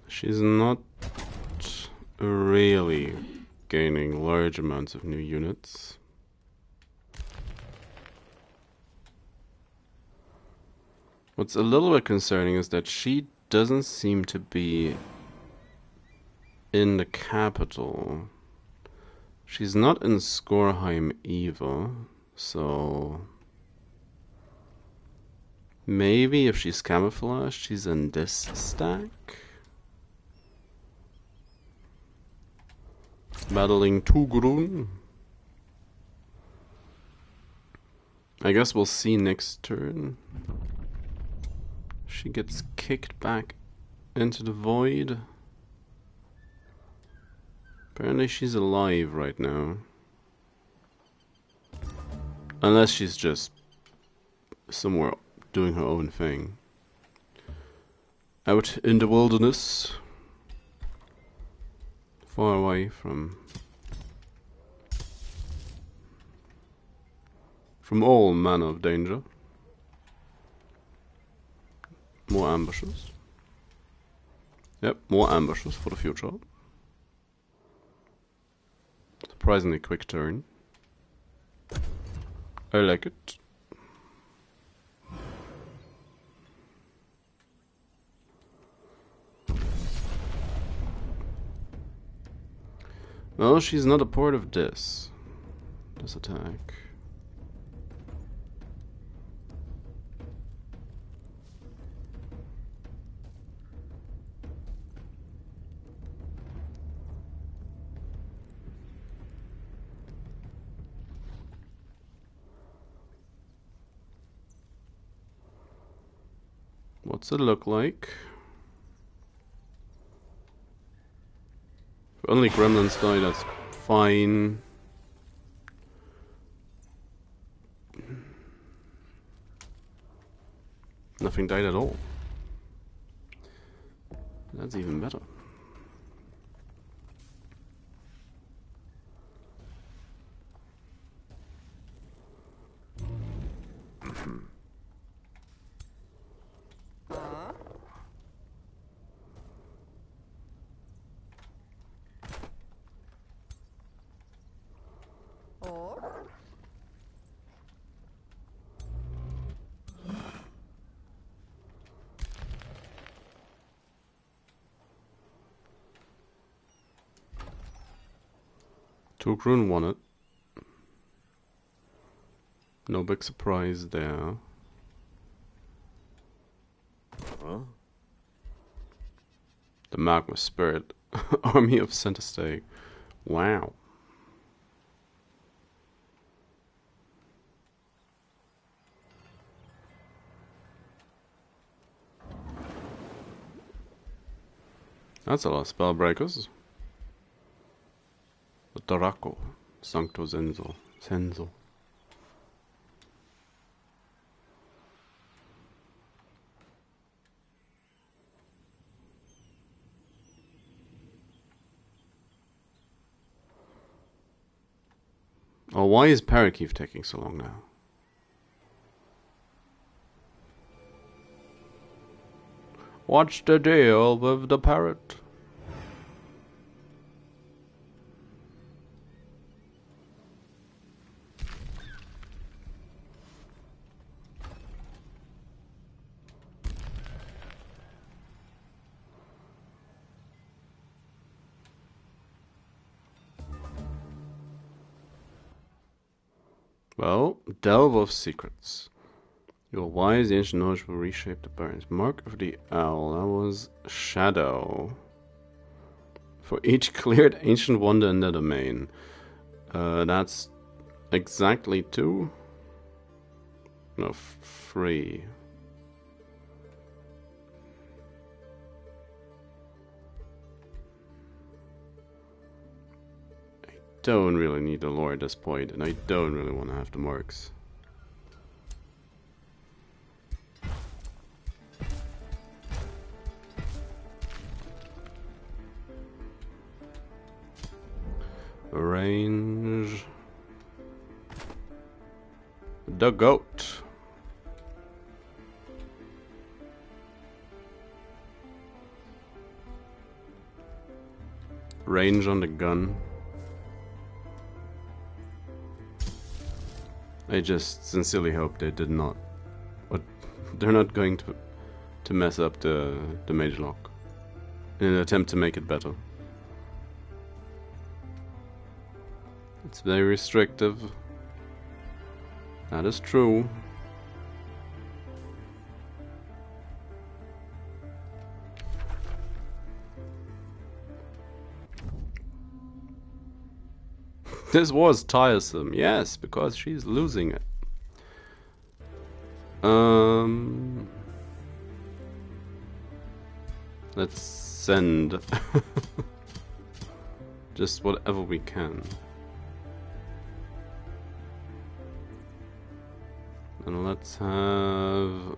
She's not really gaining large amounts of new units. What's a little bit concerning is that she doesn't seem to be in the capital. She's not in Skorheim either, so maybe if she's camouflaged, she's in this stack. Battling Tugrun. I guess we'll see next turn. She gets kicked back into the void. Apparently she's alive right now. Unless she's just somewhere doing her own thing. Out in the wilderness. Far away from all manner of danger. More ambushes. Yep, more ambushes for the future. Surprisingly quick turn. I like it. Well, she's not a part of this attack. What's it look like? If only gremlins die, that's fine. Nothing died at all. That's even better. Tugrun won it. No big surprise there. Huh? The Magma Spirit Army of Center Stake. Wow. That's a lot of spell breakers. The Tarako, Sancto Senzo. Oh, why is Parakeet taking so long now? What's the deal with the parrot? Well, Delve of Secrets. Your wise ancient knowledge will reshape the bones. Mark of the Owl. That was Shadow. For each cleared ancient wonder in the domain. That's exactly 2. No, 3. I don't really need the lore at this point, and I don't really want to have the marks. Arrange the goat. Range on the gun. I just sincerely hope they did not, but they're not going to mess up the mage lock in an attempt to make it better. It's very restrictive. That is true. This was tiresome, yes, because she's losing it. Let's send just whatever we can. And let's have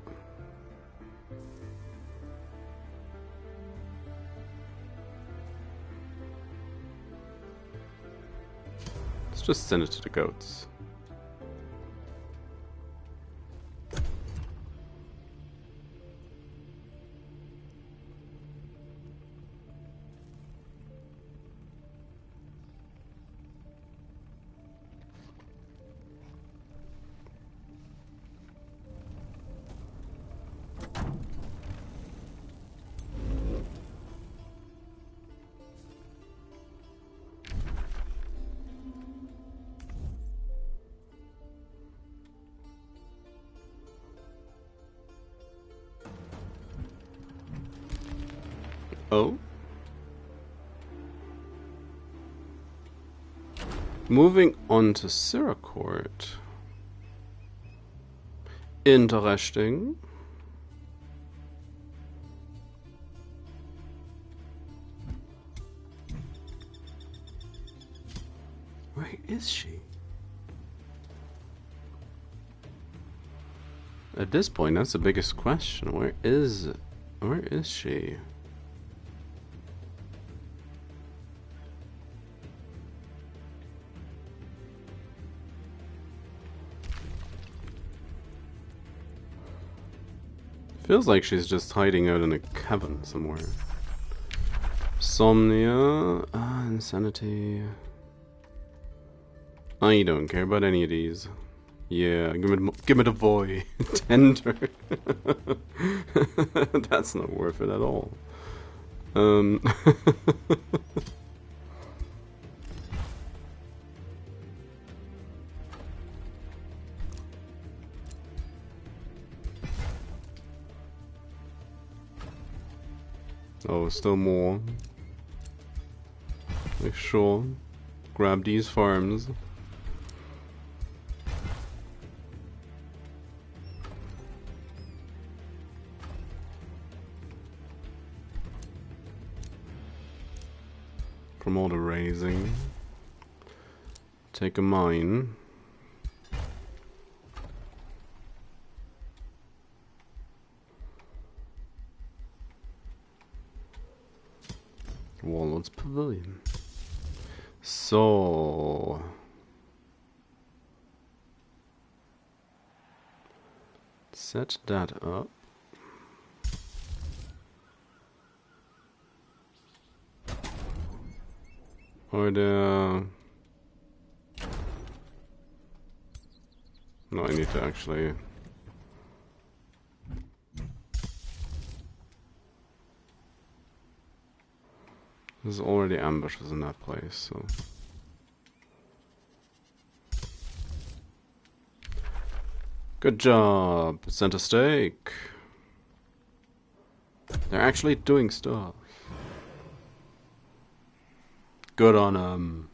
just send it to the goats. Oh. Moving on to Siracourt. Interesting. Where is she? At this point, that's the biggest question. Where is she? Feels like she's just hiding out in a cabin somewhere. Somnia, insanity. I don't care about any of these. Yeah, give me the boy. Tender. That's not worth it at all. Oh, still more. Make sure. Grab these farms. From all the raising. Take a mine. Walnut's Pavilion. So set that up. Or the no, I need to actually there's already ambushes in that place, so good job, center stake. They're actually doing stuff. Good on them.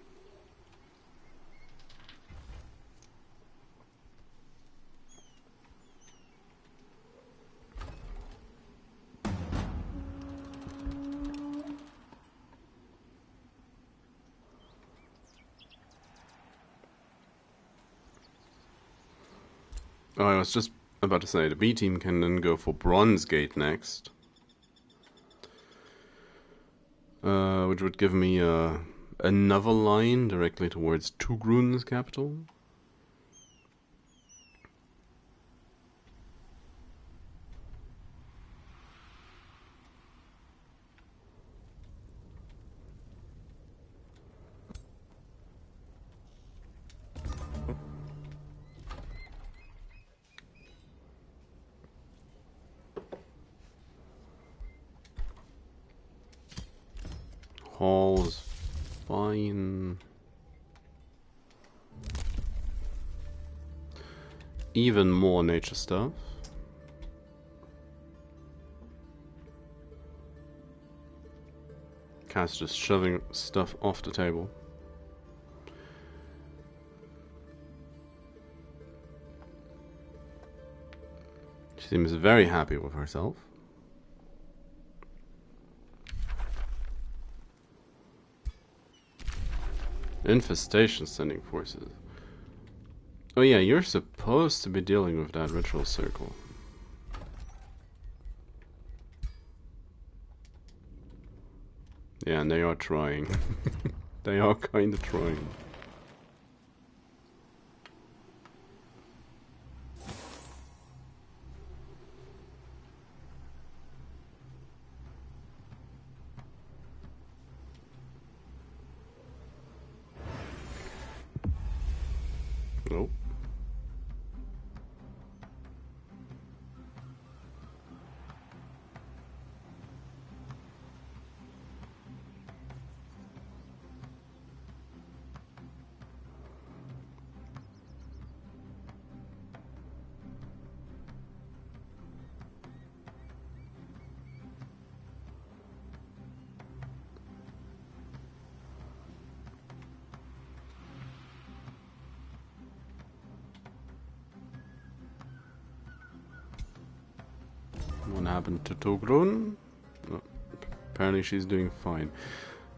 Oh, I was just about to say, the B team can then go for Bronze Gate next. Which would give me another line directly towards Tugrun's capital. Hall's fine. Even more nature stuff. Cat's just shoving stuff off the table. She seems very happy with herself. Infestation sending forces. Oh yeah, you're supposed to be dealing with that ritual circle. Yeah, and they are trying. They are kinda trying. Nope. What happened to Togrun? No, apparently she's doing fine.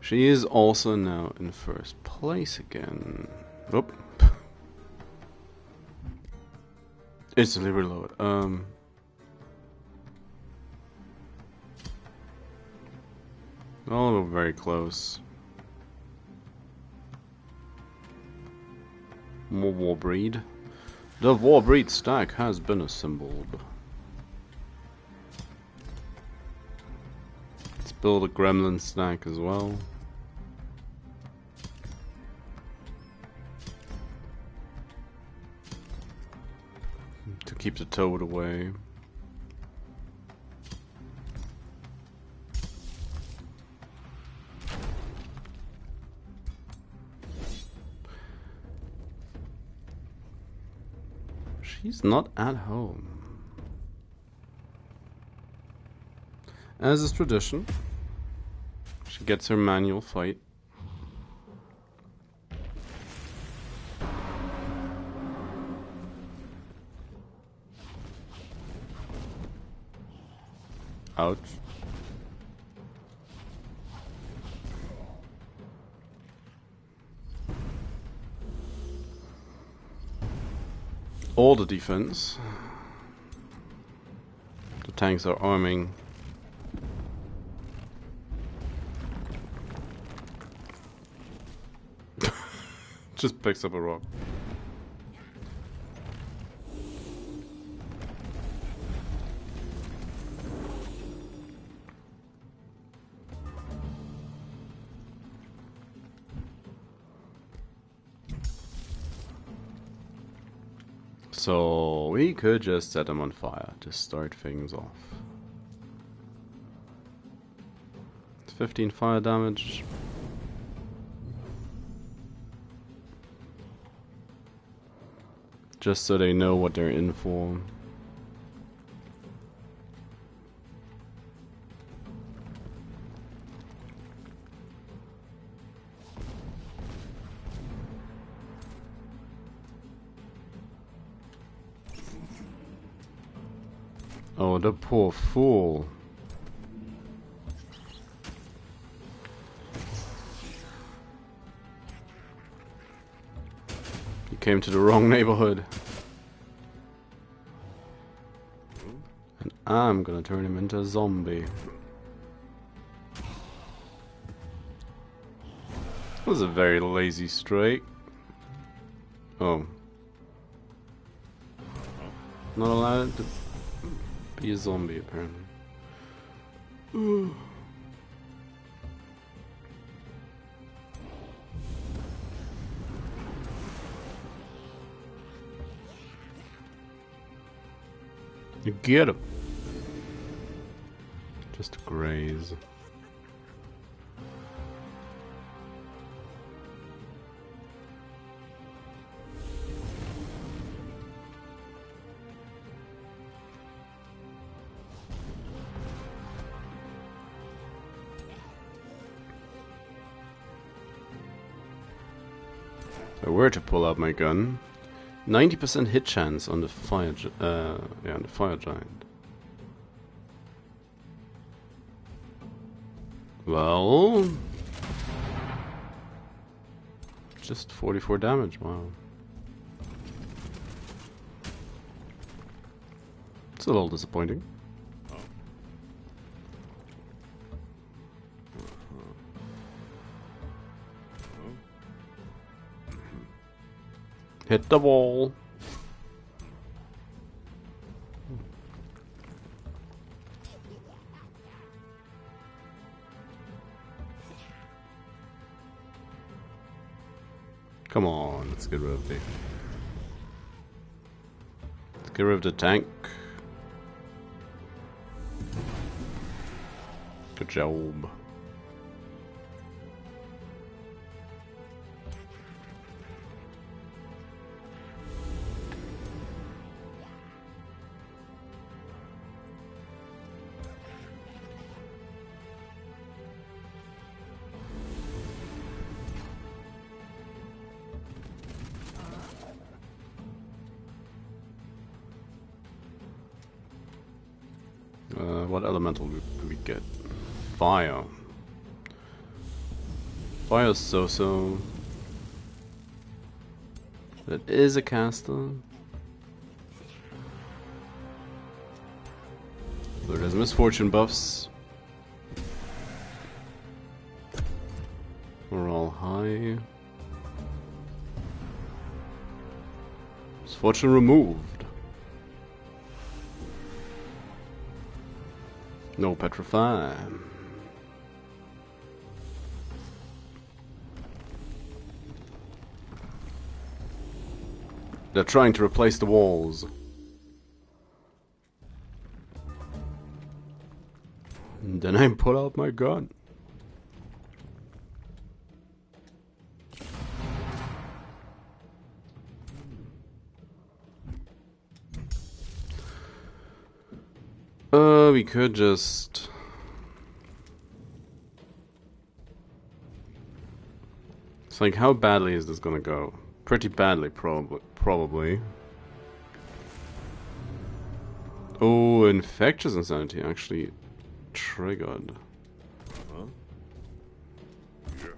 She is also now in first place again. Oop. Instantly reload. Oh, we're very close. More Warbreed. The Warbreed stack has been assembled. Let's build a Gremlin stack as well. To keep the toad away. She's not at home. As is tradition, she gets her manual fight. Ouch. All the defense. The tanks are arming. Just picks up a rock. So we could just set them on fire to start things off. 15 fire damage. Just so they know what they're in for. Oh, the poor fool. He came to the wrong neighborhood. And I'm gonna turn him into a zombie. That was a very lazy strike. Oh. Not allowed to be a zombie, apparently. You get him. Just graze. If I were to pull out my gun, 90% hit chance on the fire, on the fire giant. Well, just 44 damage. Wow, it's a little disappointing. Hit the wall. Come on, let's get rid of the... Let's get rid of the tank. Good job. What elemental do we get? Fire. Fire's so-so. That is a caster. So there's misfortune buffs. We're all high. Misfortune removed. No petrify. They're trying to replace the walls. And then I pull out my gun. We could just... It's like, how badly is this gonna go? Pretty badly, probably. Oh, infectious insanity actually triggered. Huh? Yeah.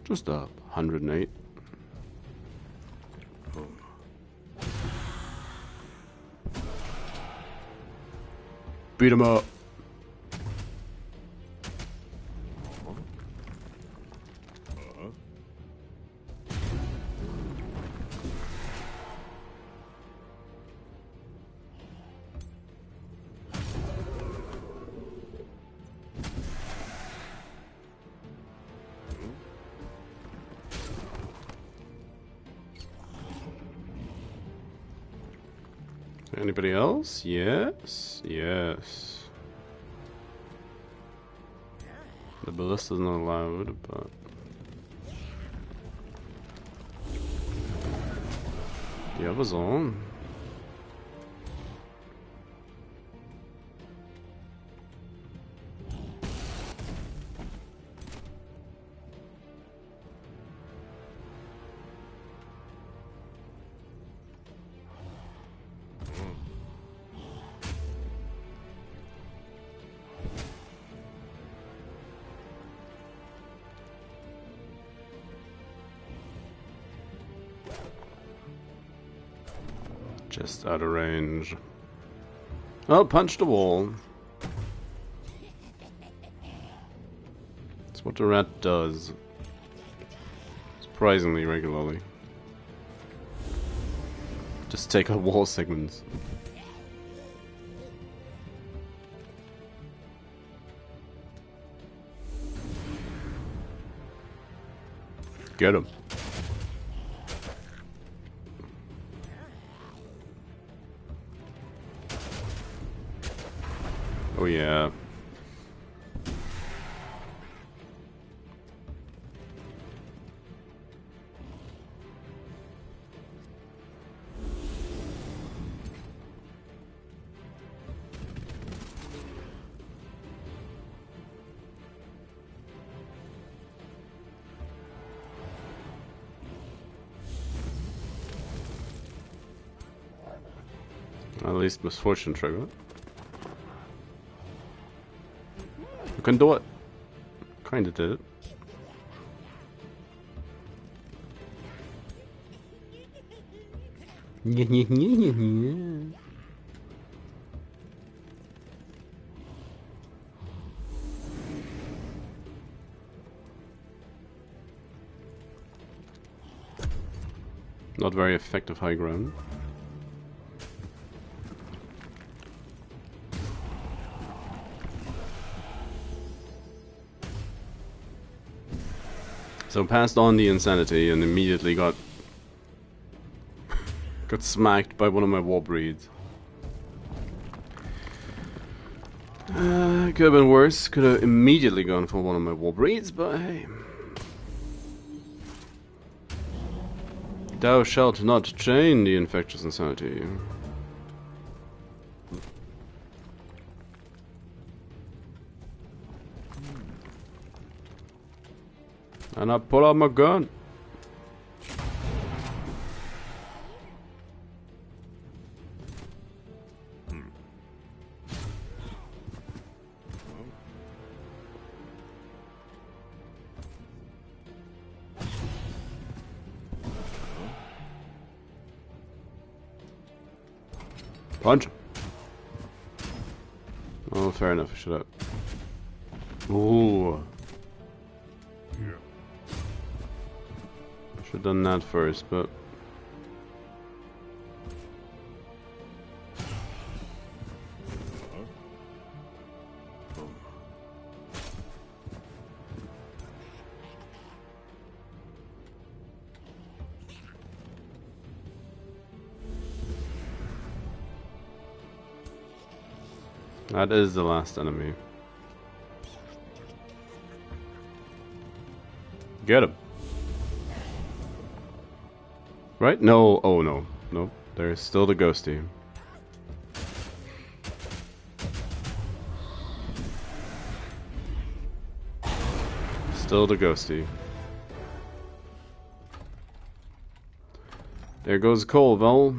Just 108. Beat him up. Anybody else? Yes. Yes. The ballista's not allowed, but... The other's on. Just out of range. Oh, punch the wall. That's what the rat does. Surprisingly regularly. Just take out wall segments. Get him. Oh yeah. At least misfortune trigger. You can do it. Kinda did it. Not very effective high ground. So passed on the insanity and immediately got smacked by one of my war breeds. Could have been worse. Could have immediately gone for one of my war breeds, but hey. Thou shalt not chain the infectious insanity. And I pull out my gun. Punch him. Oh, fair enough. Shut up. Ooh. Yeah. Should have done that first, but. That is the last enemy. Get him. Right? No. Oh, no. Nope. There's still the ghosty. Still the ghosty. There goes Colville.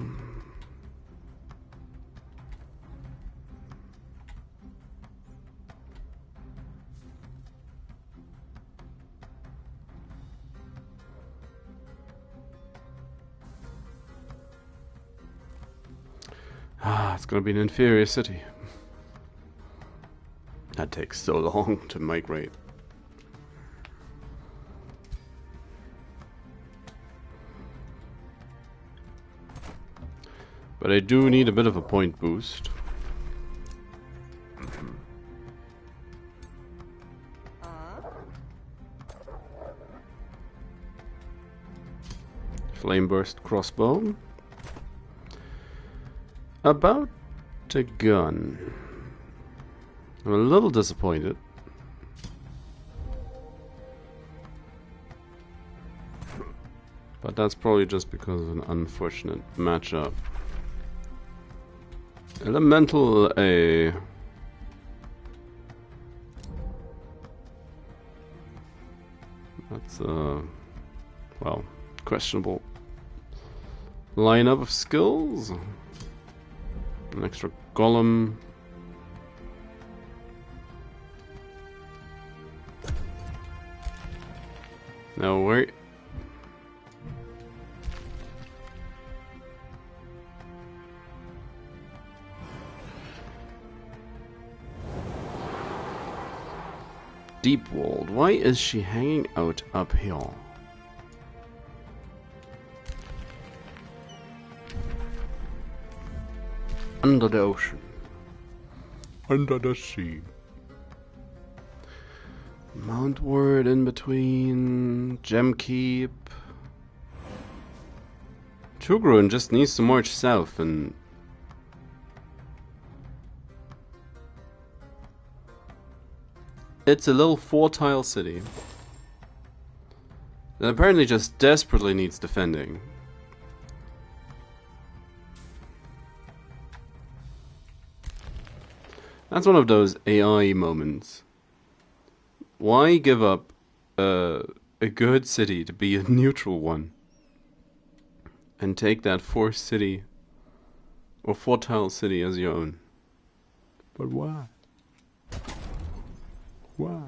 Ah, it's gonna be an inferior city. That takes so long to migrate. But I do need a bit of a point boost. Flame burst crossbow. About a gun. I'm a little disappointed. But that's probably just because of an unfortunate matchup. Elemental A. That's well, questionable lineup of skills. An extra golem. No, wait. Deep walled. Why is she hanging out uphill? Under the ocean. Under the sea. Mount Ward in between. Gem Keep. Tugrun just needs to march south and... It's a little 4-tile city that apparently just desperately needs defending. That's one of those AI moments. Why give up a good city to be a neutral one? And take that 4-city or 4-tile city as your own? But why? Why?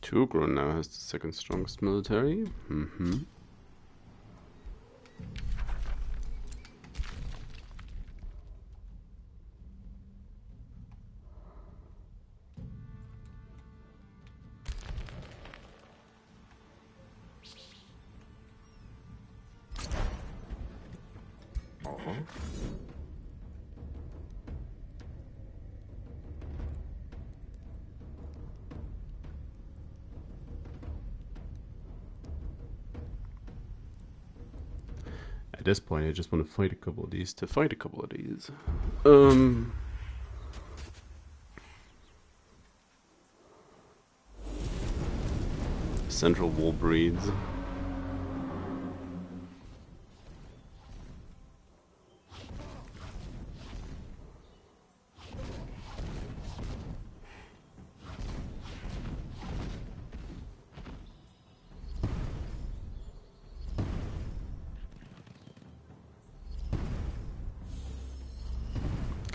Tugrun now has the second strongest military. At this point, I just want to fight a couple of these to fight a couple of these. Central Wall breeds.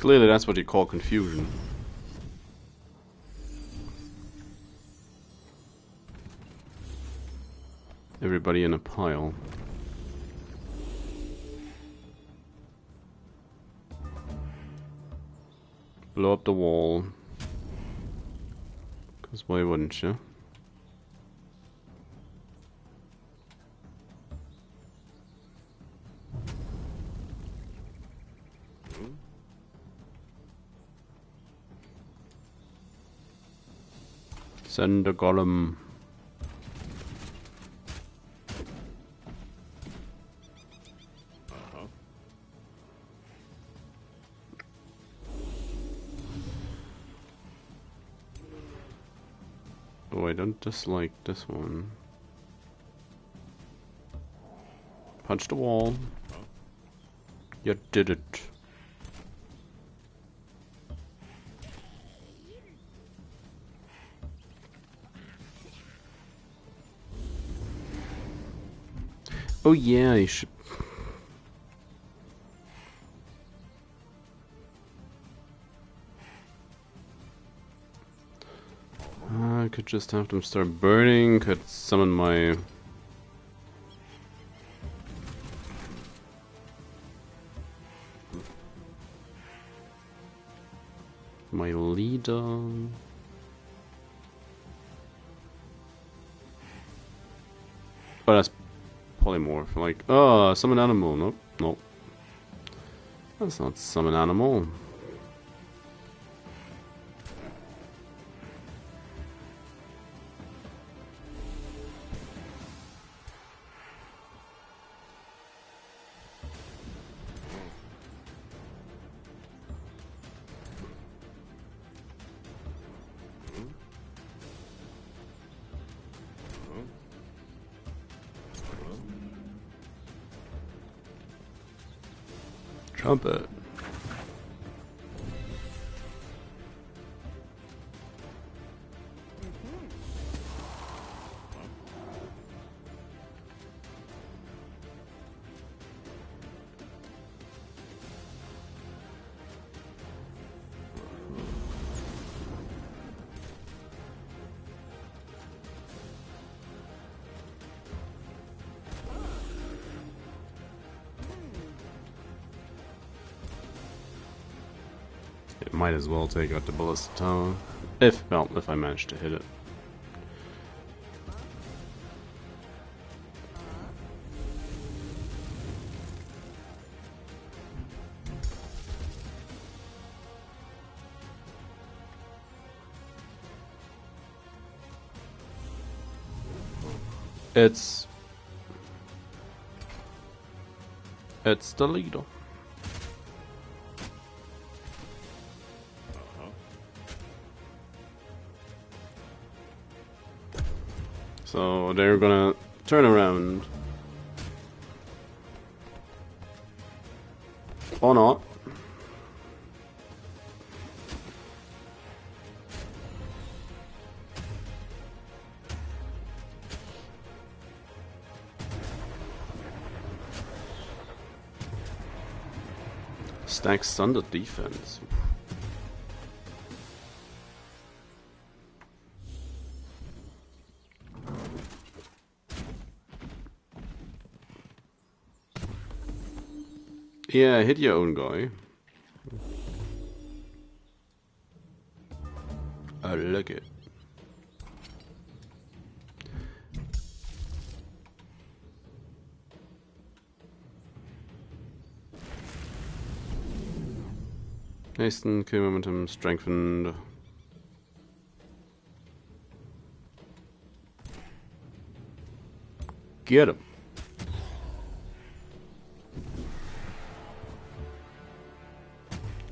Clearly that's what you call confusion. Everybody in a pile. Blow up the wall. 'Cause why wouldn't you? Send a golem. Oh, I don't dislike this one. Punch the wall. You did it. Oh yeah, I should. I could just have them start burning, could summon my... my leader... Oh, that's polymorph. Like, oh, summon animal. Nope, nope. That's not summon animal. Trumpet. It might as well take out the ballista tower. If I manage to hit it. It's the leader. So they're gonna turn around. Or not. Stack Thunder defense. Yeah, hit your own guy. I like it. Hasten, kill momentum, strengthened. Get him.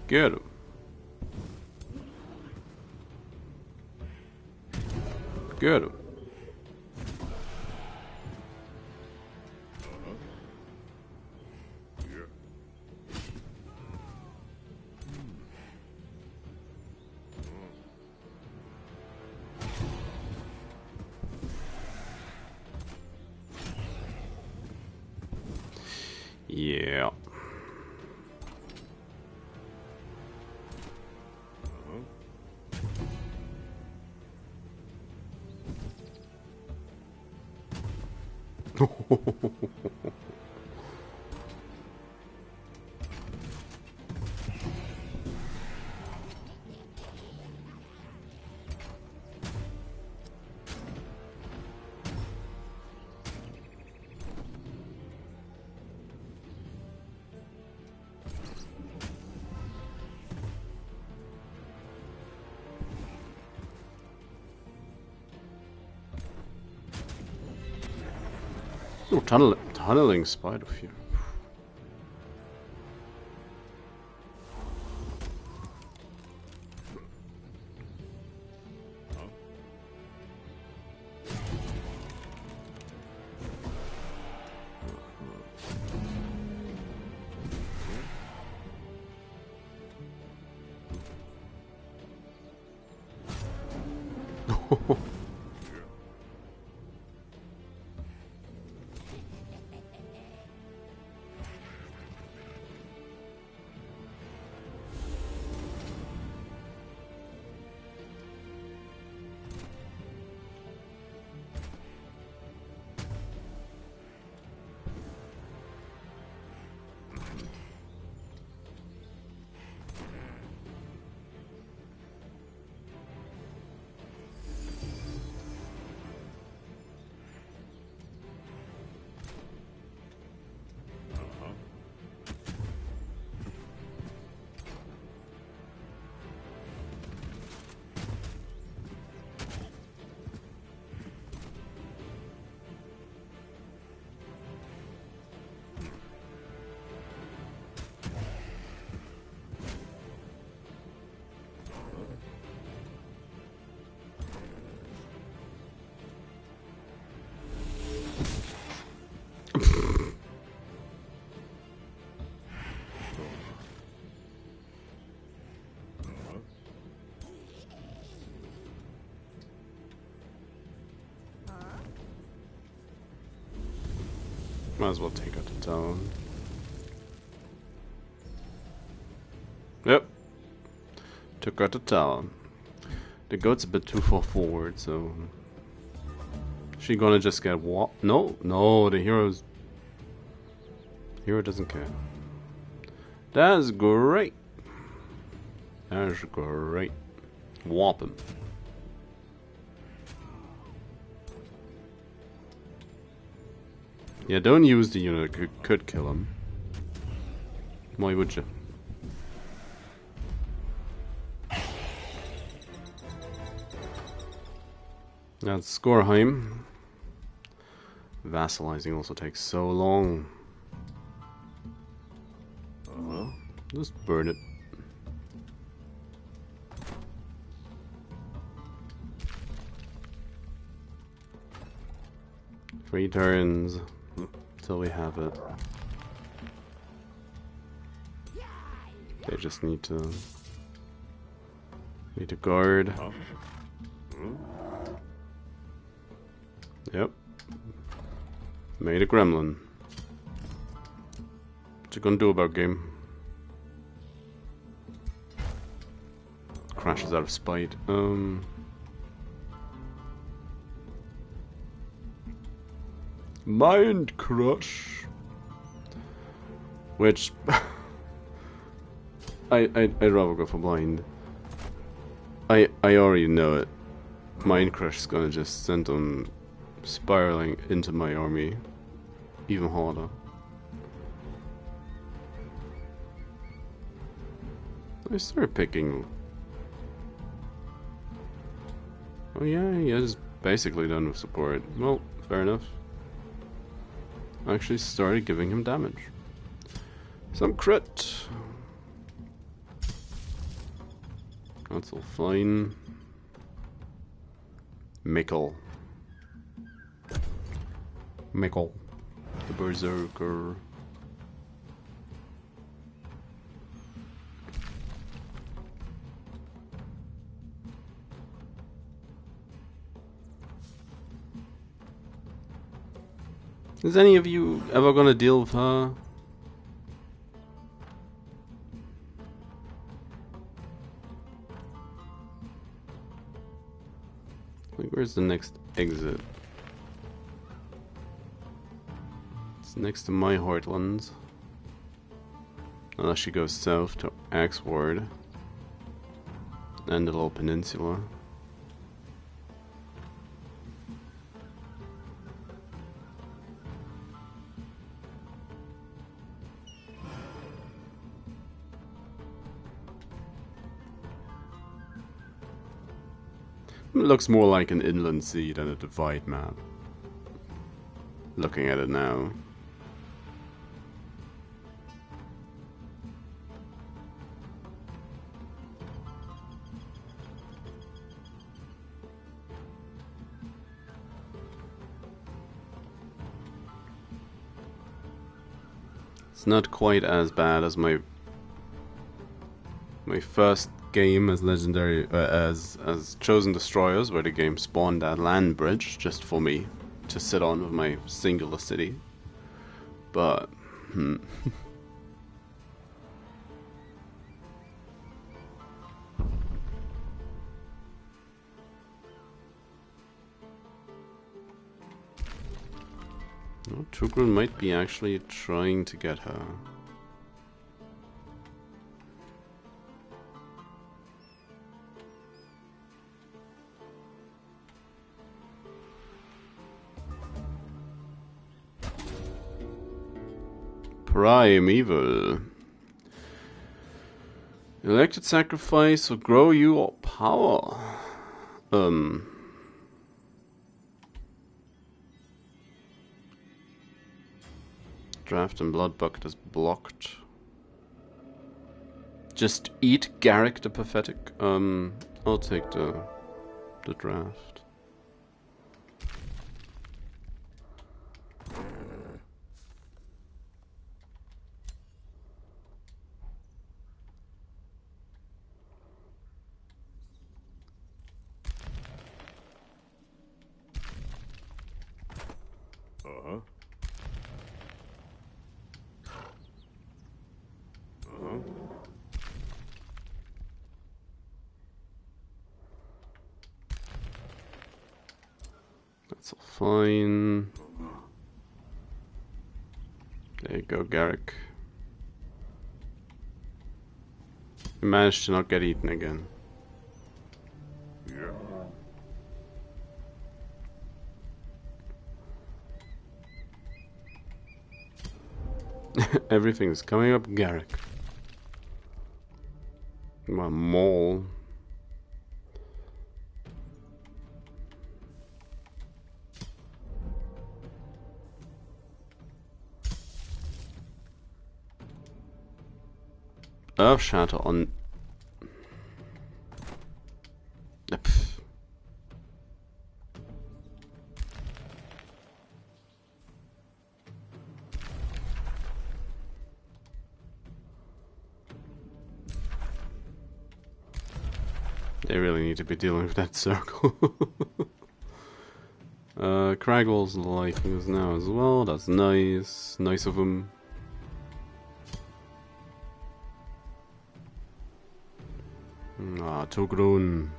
Get him. Get him. Yeah. Oh, tunneling spider fear. Might as well take out the town. Yep. Took out the town. The goat's a bit too far forward, so... She gonna just get what? No, no, the hero's... Hero doesn't care. That's great. That's great. Whop him. Yeah, don't use the unit that could kill him. Why would you? That's Skorheim. Vassalizing also takes so long. Well, just burn it. Three turns till we have it. They just need to guard. Yep. Made a gremlin. What you gonna do about game? Crashes out of spite. Mind Crush. Which I'd rather go for blind. I already know it. Mind Crush is gonna just send them spiraling into my army even harder. I started picking. Oh yeah, he is basically done with support. Well, fair enough. I actually started giving him damage. Some crit. That's all fine. Mikkel. Mikkel. The Berserker. Is any of you ever gonna deal with her? Like, where's the next exit? It's next to my Heartlands. Unless she goes south to Axward and the little peninsula. It looks more like an inland sea than a divide map. Looking at it now. It's not quite as bad as my first game as legendary as Chosen Destroyers, where the game spawned that land bridge just for me to sit on with my singular city. But well, Tugrun might be actually trying to get her. Primeval. Elected sacrifice will grow your power. Draft and Blood Bucket is blocked. Just eat Garrick the Pathetic. I'll take the draft. Uh-huh. That's all fine. There you go, Garrick. You managed to not get eaten again. Yeah. Everything's coming up Garrick. My mole. Earth Shatter on... Pff. They really need to be dealing with that circle. Cragwell's liking us now as well. That's nice. Nice of him. Ah, Togrun.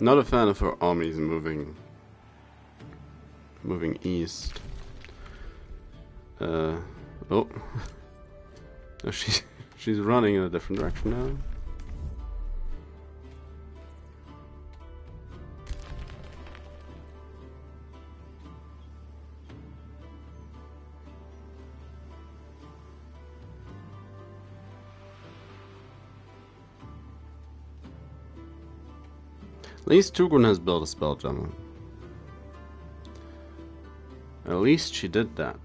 Not a fan of her armies moving east. Oh. Oh, she's running in a different direction now. At least Tugrun has built a spelljammer. At least she did that.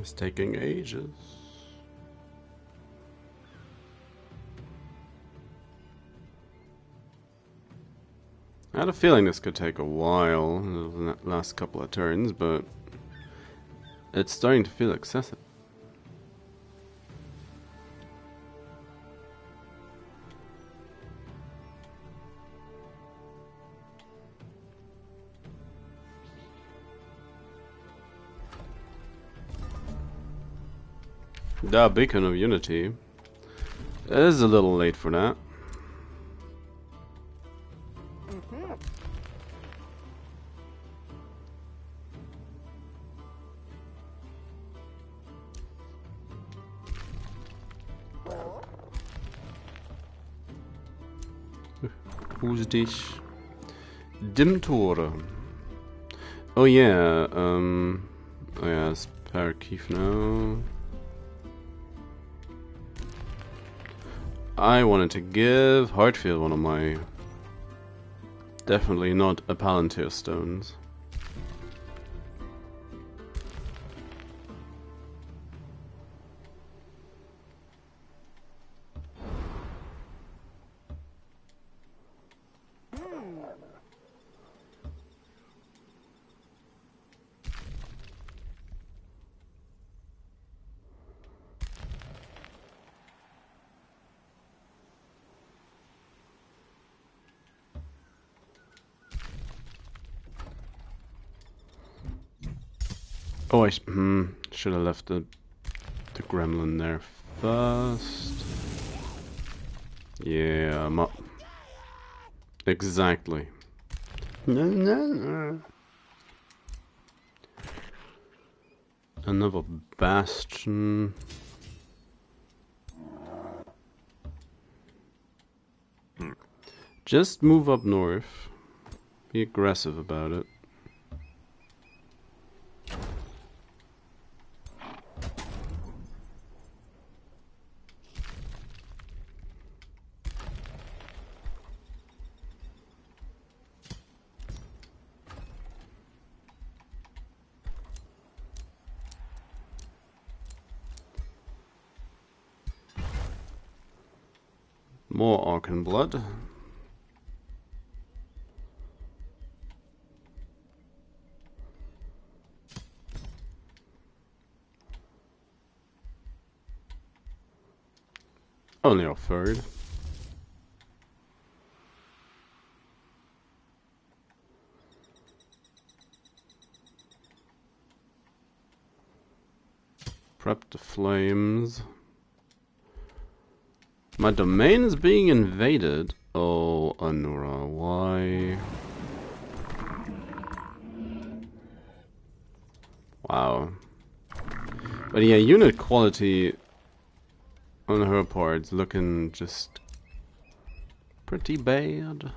It's taking ages. I had a feeling this could take a while, the last couple of turns, but it's starting to feel excessive. The Beacon of Unity is a little late for that. Who's this? Dim Tore. Oh yeah, oh yeah, it's Parakeef now. I wanted to give Heartfield one of my definitely not a Palantir stones. Oh, I should have left the gremlin there first. Yeah, I'm up. Exactly. No. Another bastion. Just move up north. Be aggressive about it. More Arcan Blood. Only our third. Prep the flames. My domain is being invaded. Oh, Anura, why? Wow. But yeah, unit quality on her part's looking just pretty bad.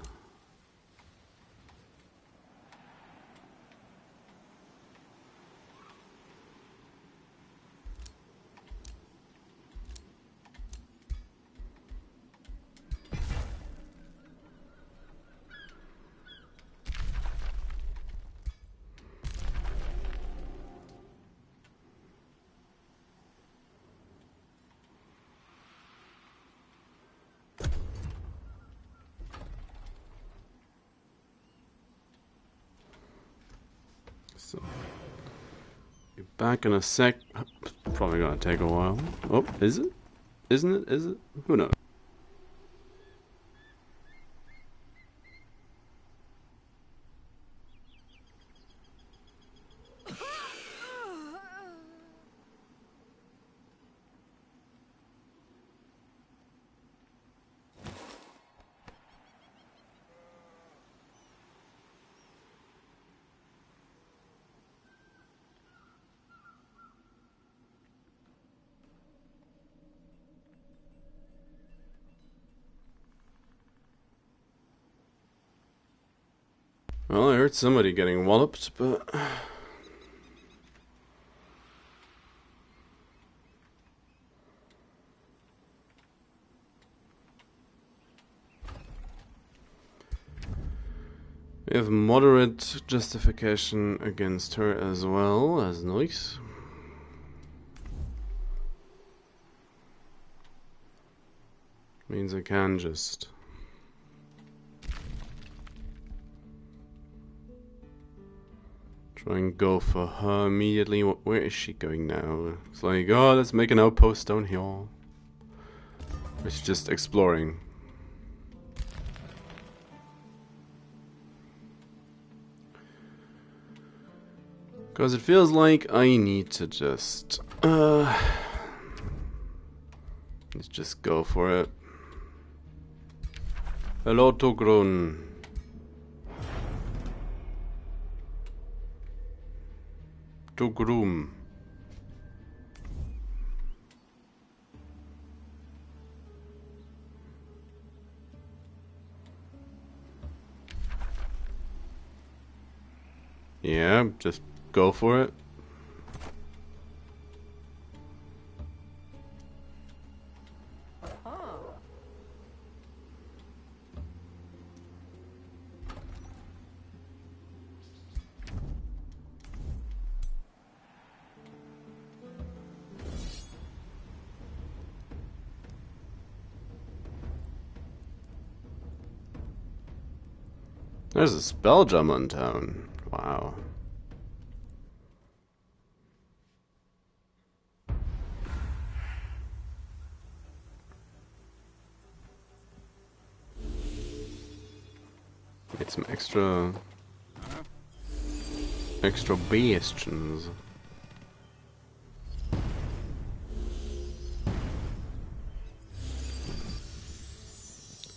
So, be back in a sec. Probably gonna take a while. Oh, is it? Isn't it? Is it? Who knows? Well, I heard somebody getting walloped, but we have moderate justification against her as well, as nice. Means I can just... try and go for her immediately. Where is she going now? It's like, oh, let's make an outpost down here. It's just exploring. Because it feels like I need to just... let's just go for it. Hello, Togrun. Togrum. Yeah, just go for it. There's a spell gem on town. Wow. Get some extra bastions.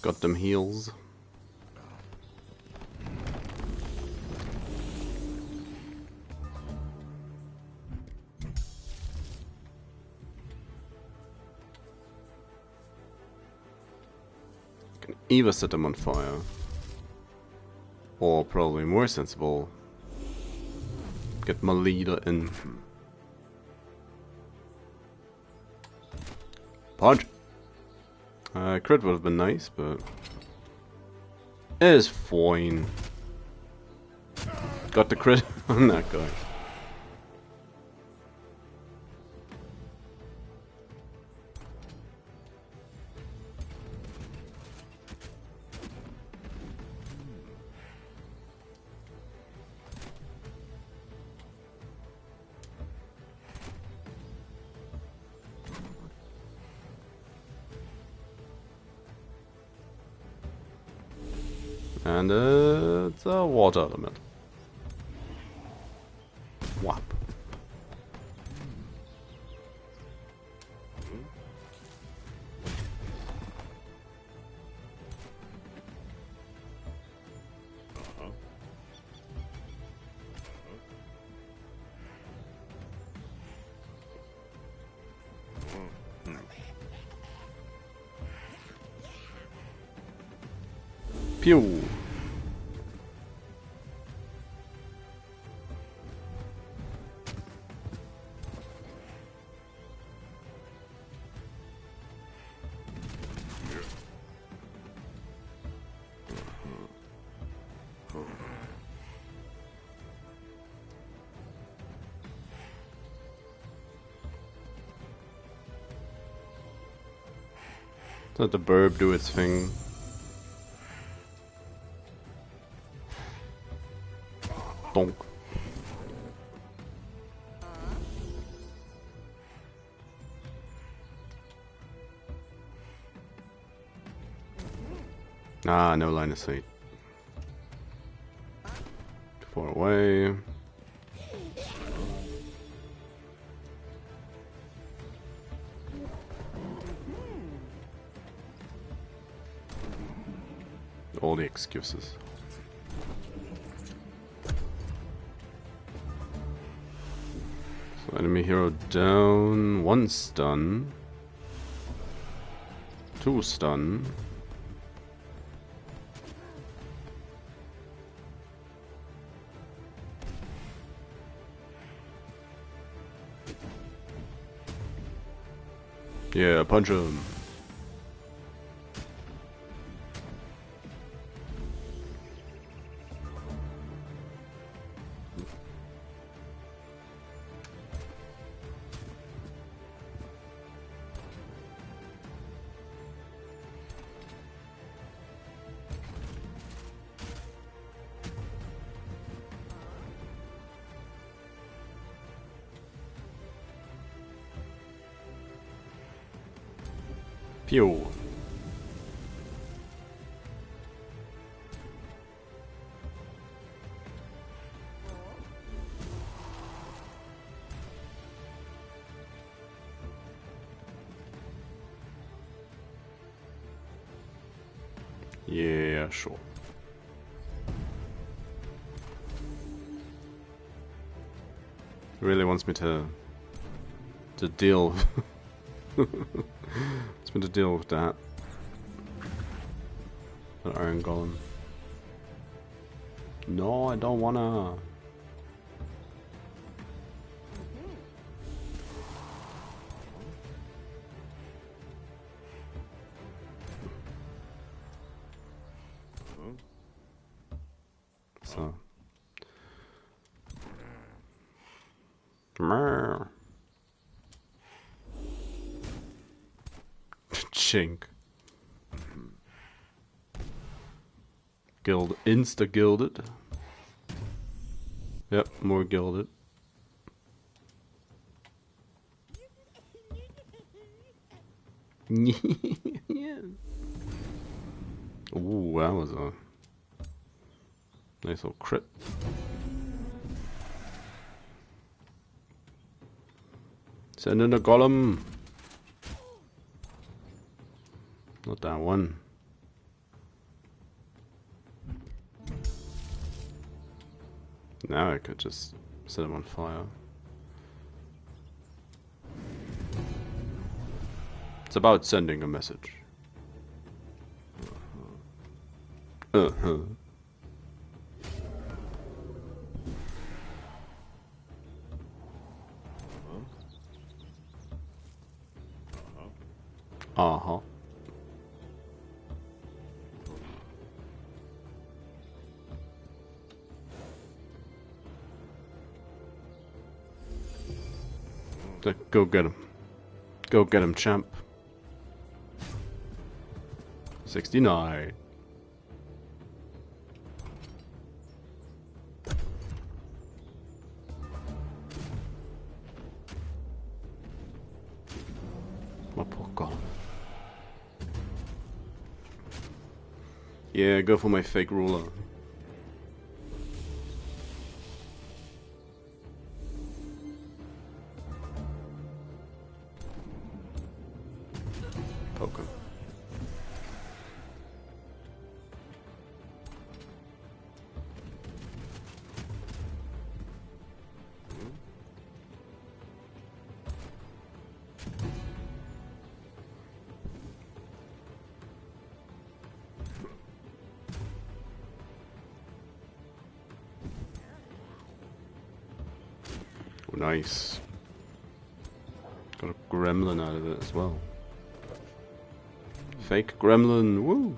Got them heals. Can either set them on fire, or probably more sensible, get my leader in. Punch! Crit would have been nice, but it is fine. Got the crit on that guy. And it's a water element. Whap. Pew. Let the burb do its thing. Donk. Ah, no line of sight. Too far away. All the excuses. So enemy hero down, 1 stun, 2 stun. Yeah, punch him. Pew. Yeah, sure. Really wants me to deal wants me to deal with that. That iron golem. No, I don't wanna. So. Chink. Insta-gilded. Yep, more gilded. Yeah. Ooh, that was a nice little crit. Send in a golem. Not that one. Now I could just set him on fire. It's about sending a message. Uh-huh. Uh-huh. Go get him. Go get him, champ. 69. My poor god. Yeah, go for my fake ruler. Poke him. Oh, nice. Got a gremlin out of it as well. Fake gremlin, woo!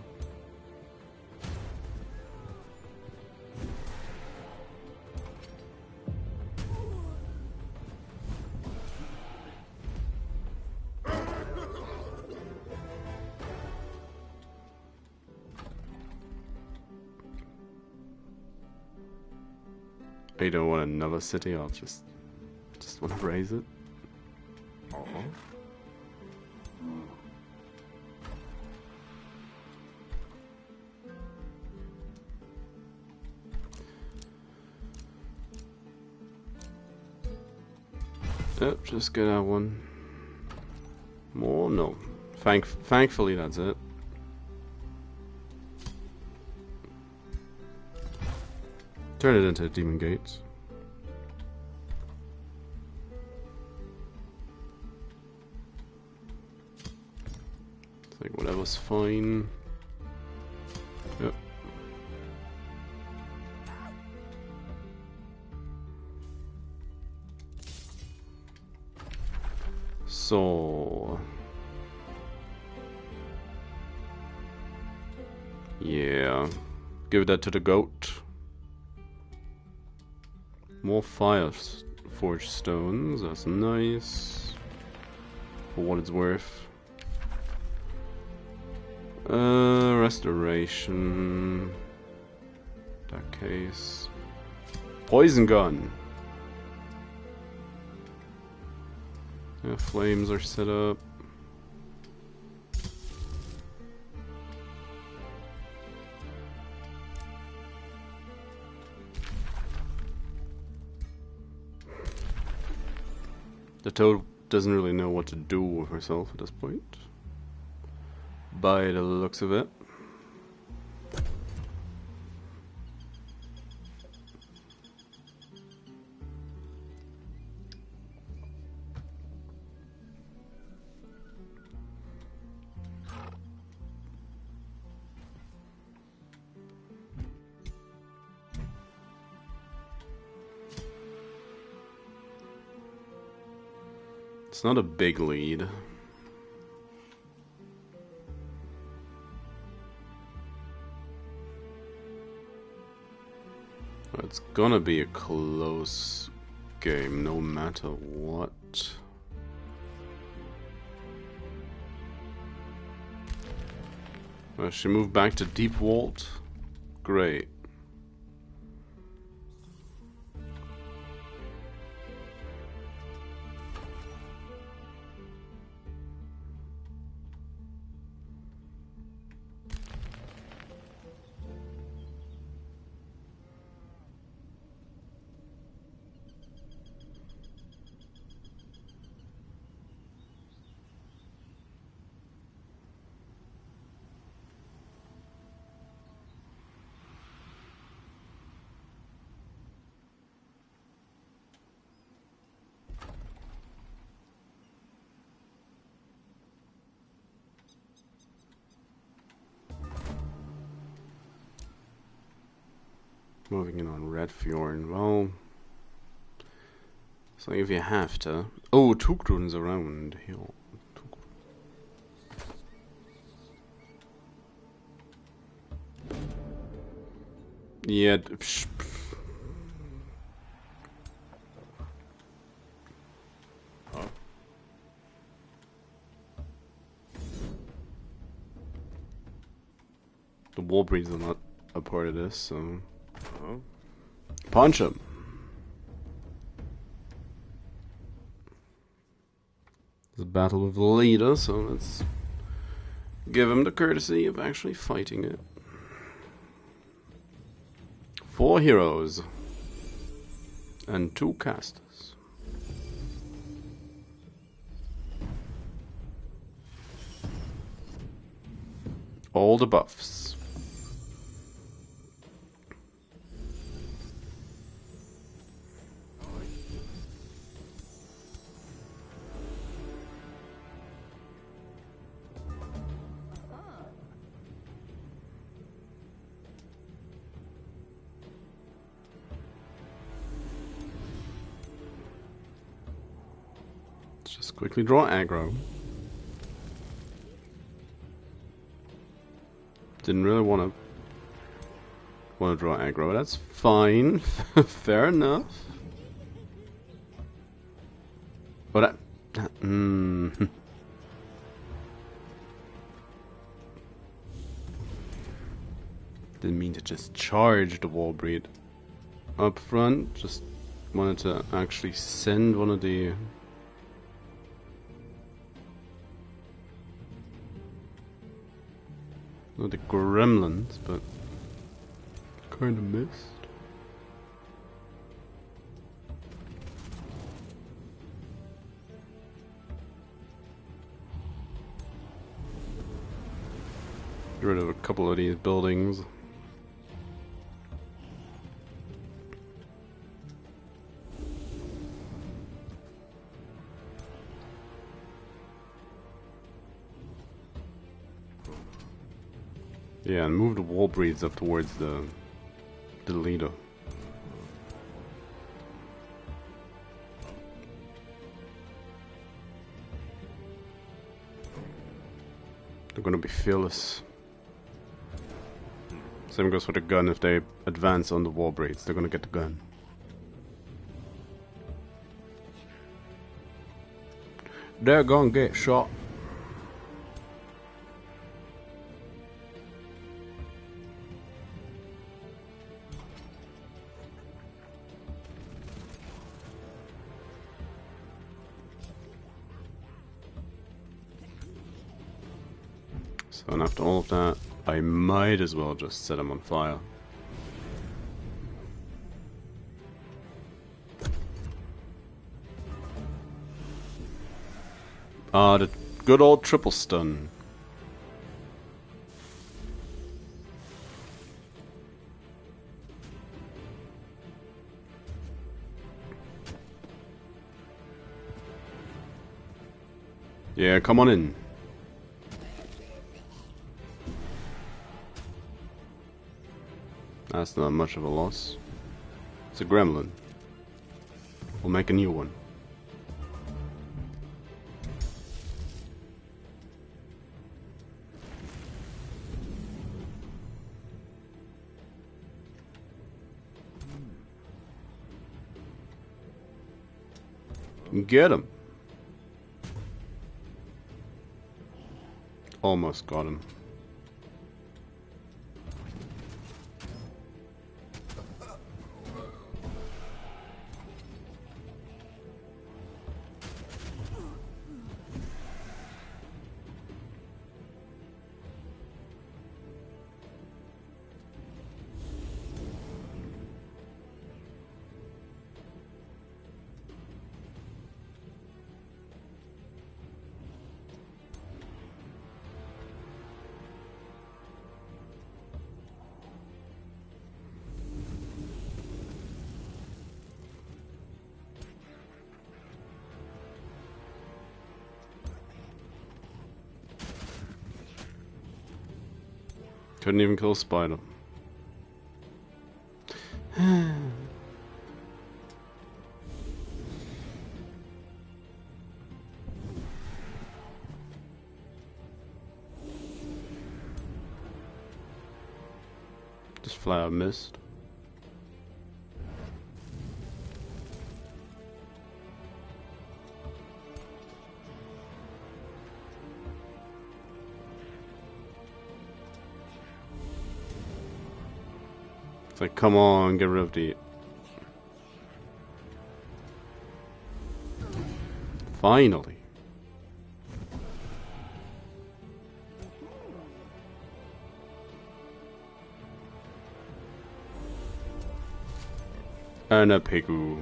I don't want another city, I'll just want to raise it. Yep, just get that one. More? No. Thankfully that's it. Turn it into demon gates. It's like whatever's fine. Yep. So yeah, give that to the goat. More fire forged stones, that's nice. For what it's worth. Restoration. That case. Poison gun. Yeah, flames are set up. The toad doesn't really know what to do with herself at this point, by the looks of it. It's not a big lead. It's gonna be a close game no matter what. She moved back to Deep Vault. Great. Moving in on Red Fjord. Well, so if you have to. Oh, Tukrun's around here. Yeah. Huh? The Warbreeds are not a part of this, so. Huh? Punch him. It's a battle with the leader, so let's give him the courtesy of actually fighting it. 4 heroes and 2 casters. All the buffs. Just quickly draw aggro. Didn't really want to draw aggro. That's fine. Fair enough. But didn't mean to just charge the Warbreed up front. Just wanted to actually send one of the not the gremlins, but kind of missed. Get rid of a couple of these buildings. Yeah, and move the Warbreeds up towards the leader. They're gonna be fearless. Same goes for the gun. If they advance on the Warbreeds, they're gonna get the gun. They're gonna get shot. So, and after all of that, I might as well just set them on fire. Ah, the good old triple stun. Yeah, come on in. That's not much of a loss. It's a gremlin. We'll make a new one. Get him. Almost got him. Couldn't even kill a spider. Just flat out missed. It's like, come on, get rid of the... Finally. And a pigu.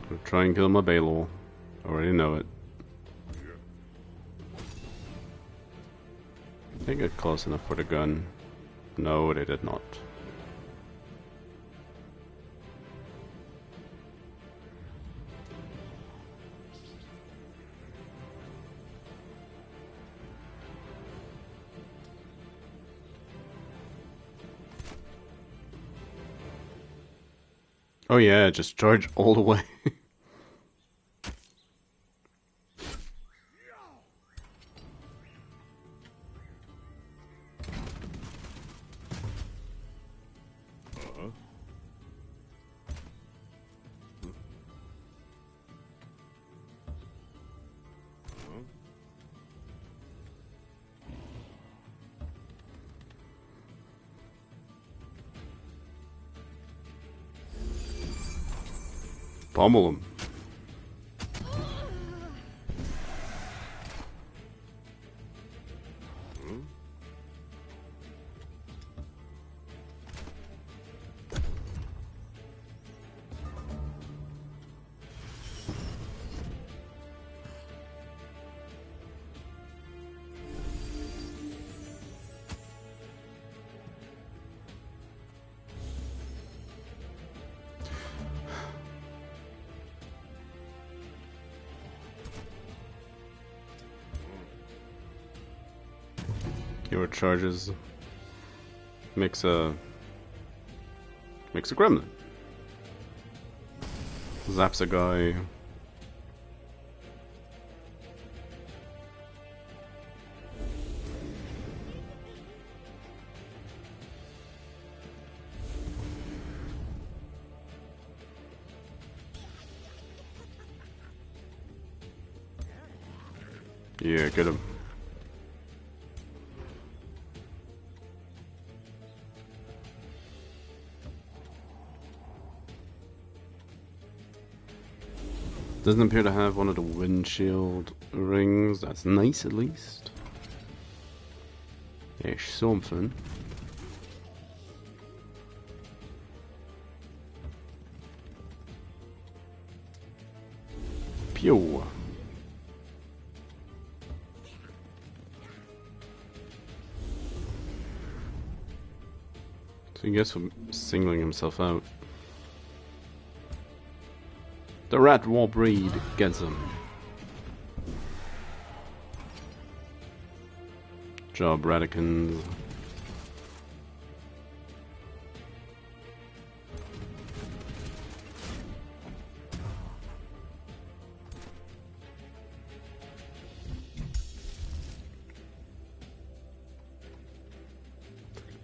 Gonna try and kill my Balor. Already know it. They get close enough for the gun. No, they did not. Oh yeah, just charge all the way. Pummel him. Your charges makes a gremlin. Zaps a guy. Yeah, get him. Doesn't appear to have one of the windshield rings. That's nice, at least. Yeah, something. Phew. So I guess I'm singling himself out. The rat war breed gets him. Job, Radicans.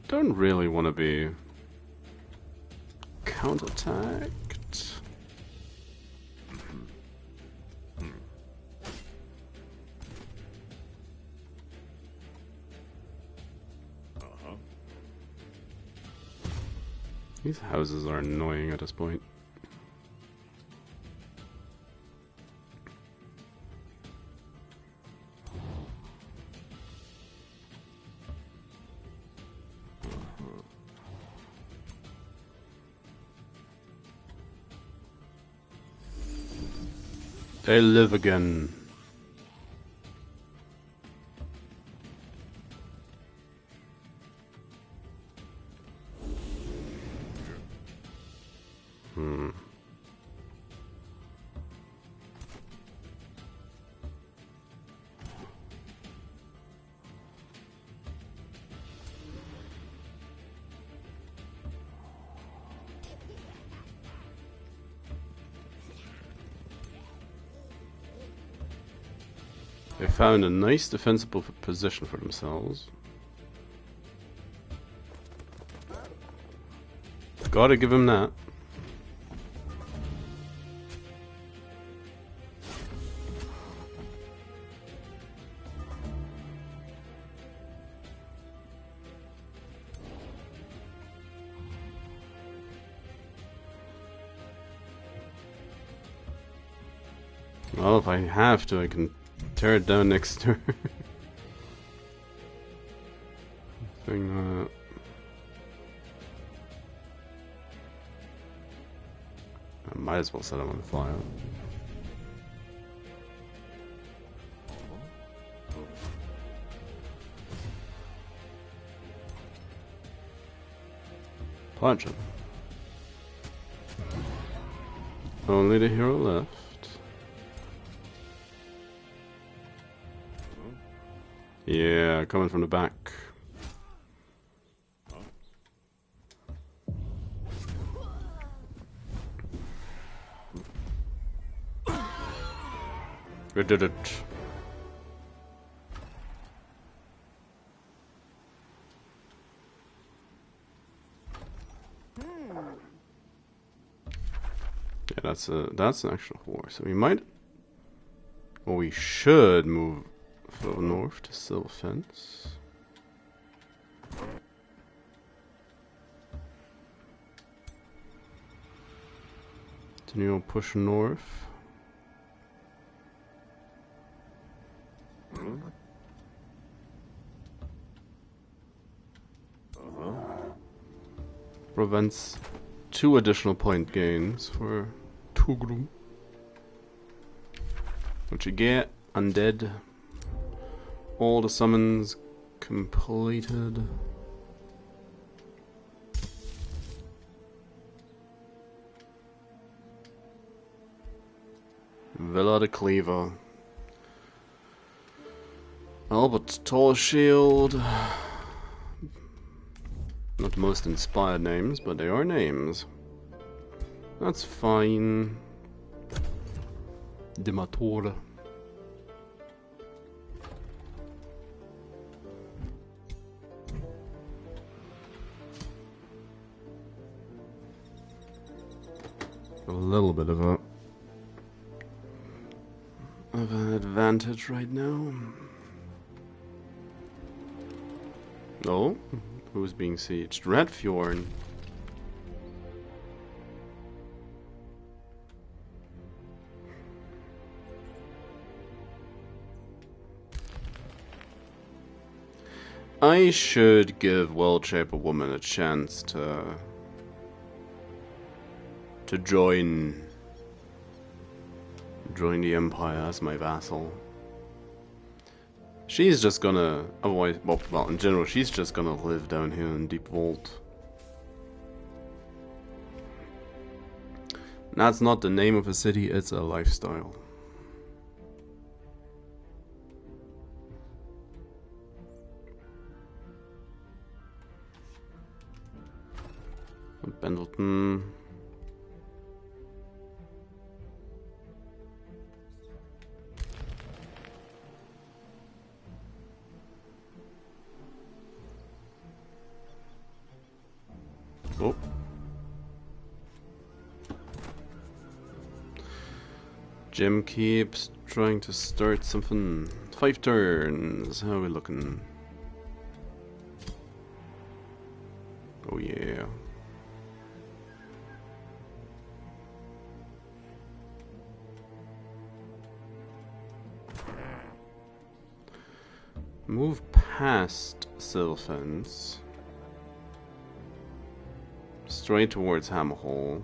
Don't really want to be counterattacked. These houses are annoying at this point. They live again. They found a nice defensible position for themselves. Gotta give him that. Well, if I have to, I can tear it down next turn. Thing, I might as well set it on fire. Punch him. Only the hero left. Yeah, coming from the back. We did it. Yeah, that's an actual horse. So we might, or we should move further north to Silver Fence. Continue on push north. Prevents 2 additional point gains for Tugru. What you get? Undead. All the summons completed. Villa de Cleaver. Albert Tall Shield. Not the most inspired names, but they are names. That's fine. Dimator. A little bit of an advantage right now. Oh, who's being sieged? Redfjorn. I should give Well-Shaper Woman a chance to join Join the Empire as my vassal. She's just gonna avoid. Well, in general, she's just gonna live down here in Deep Vault. That's not the name of a city, it's a lifestyle. Pendleton. Oh. Jim keeps trying to start something. 5 turns. How are we looking? Oh yeah. Move past Sylphans. Straight towards Hammerhall.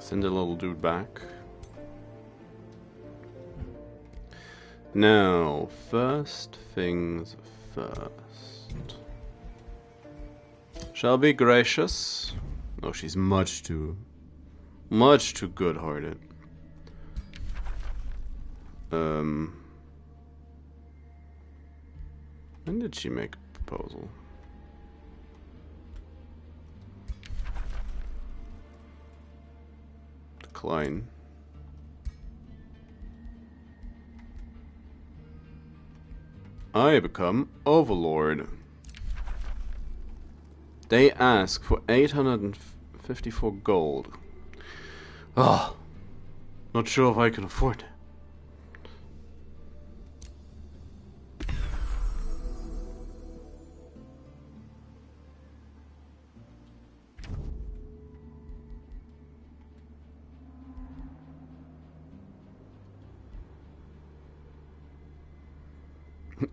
Send the little dude back. Now, first things first. Shall be gracious. Oh, she's much too good-hearted. When did she make a proposal? Decline. I become Overlord. They ask for 854 gold. Oh, not sure if I can afford it.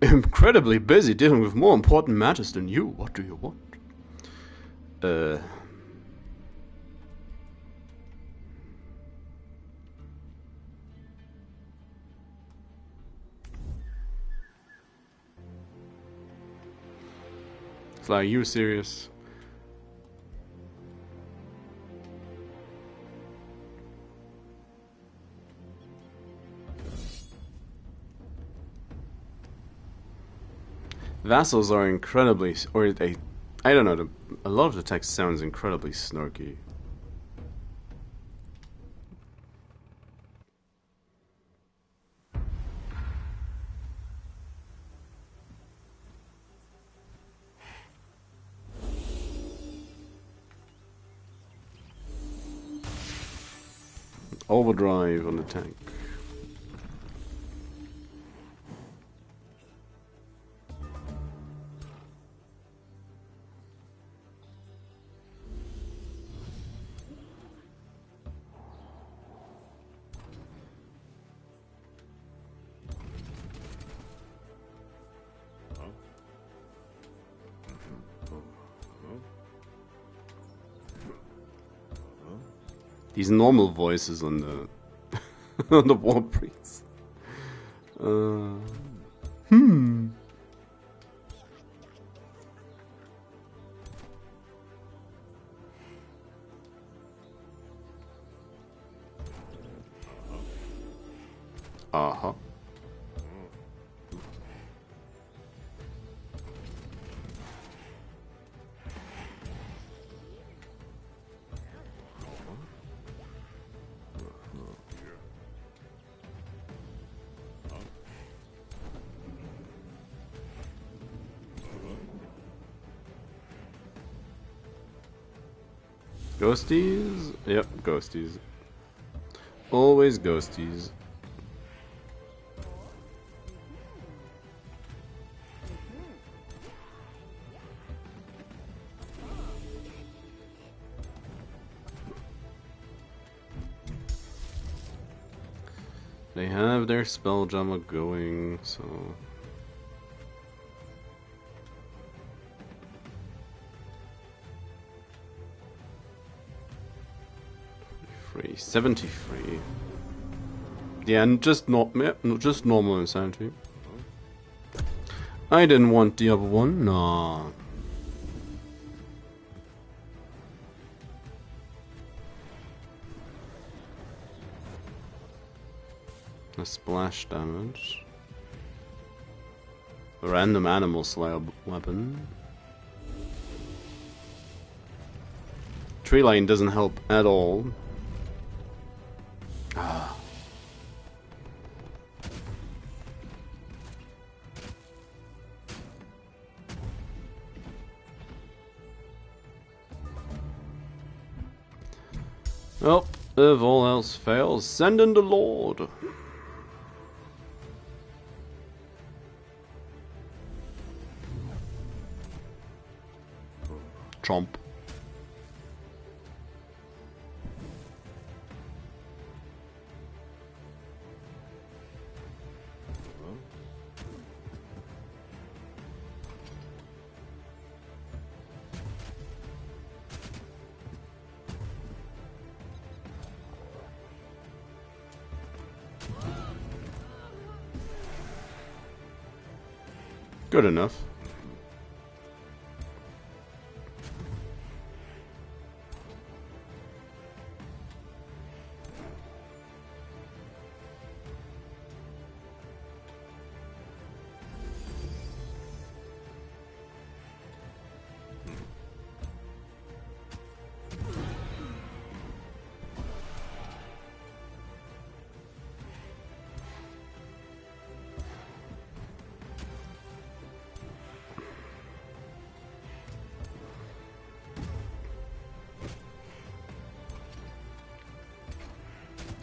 Incredibly busy dealing with more important matters than you. What do you want? It's like, you serious? Vassals are incredibly, or they, I don't know, a lot of the text sounds incredibly snarky. Overdrive on the tank. These normal voices on the on the war priest. Uh-huh. Ghosties? Yep, ghosties. Always ghosties. They have their spell jammer going, so... Free 73. Yeah, and just just normal insanity. I didn't want the other one. Nah. A splash damage. A random animal slayer weapon. Tree line doesn't help at all. Ah. Well, if all else fails, send in the Lord. Chomp. Good enough.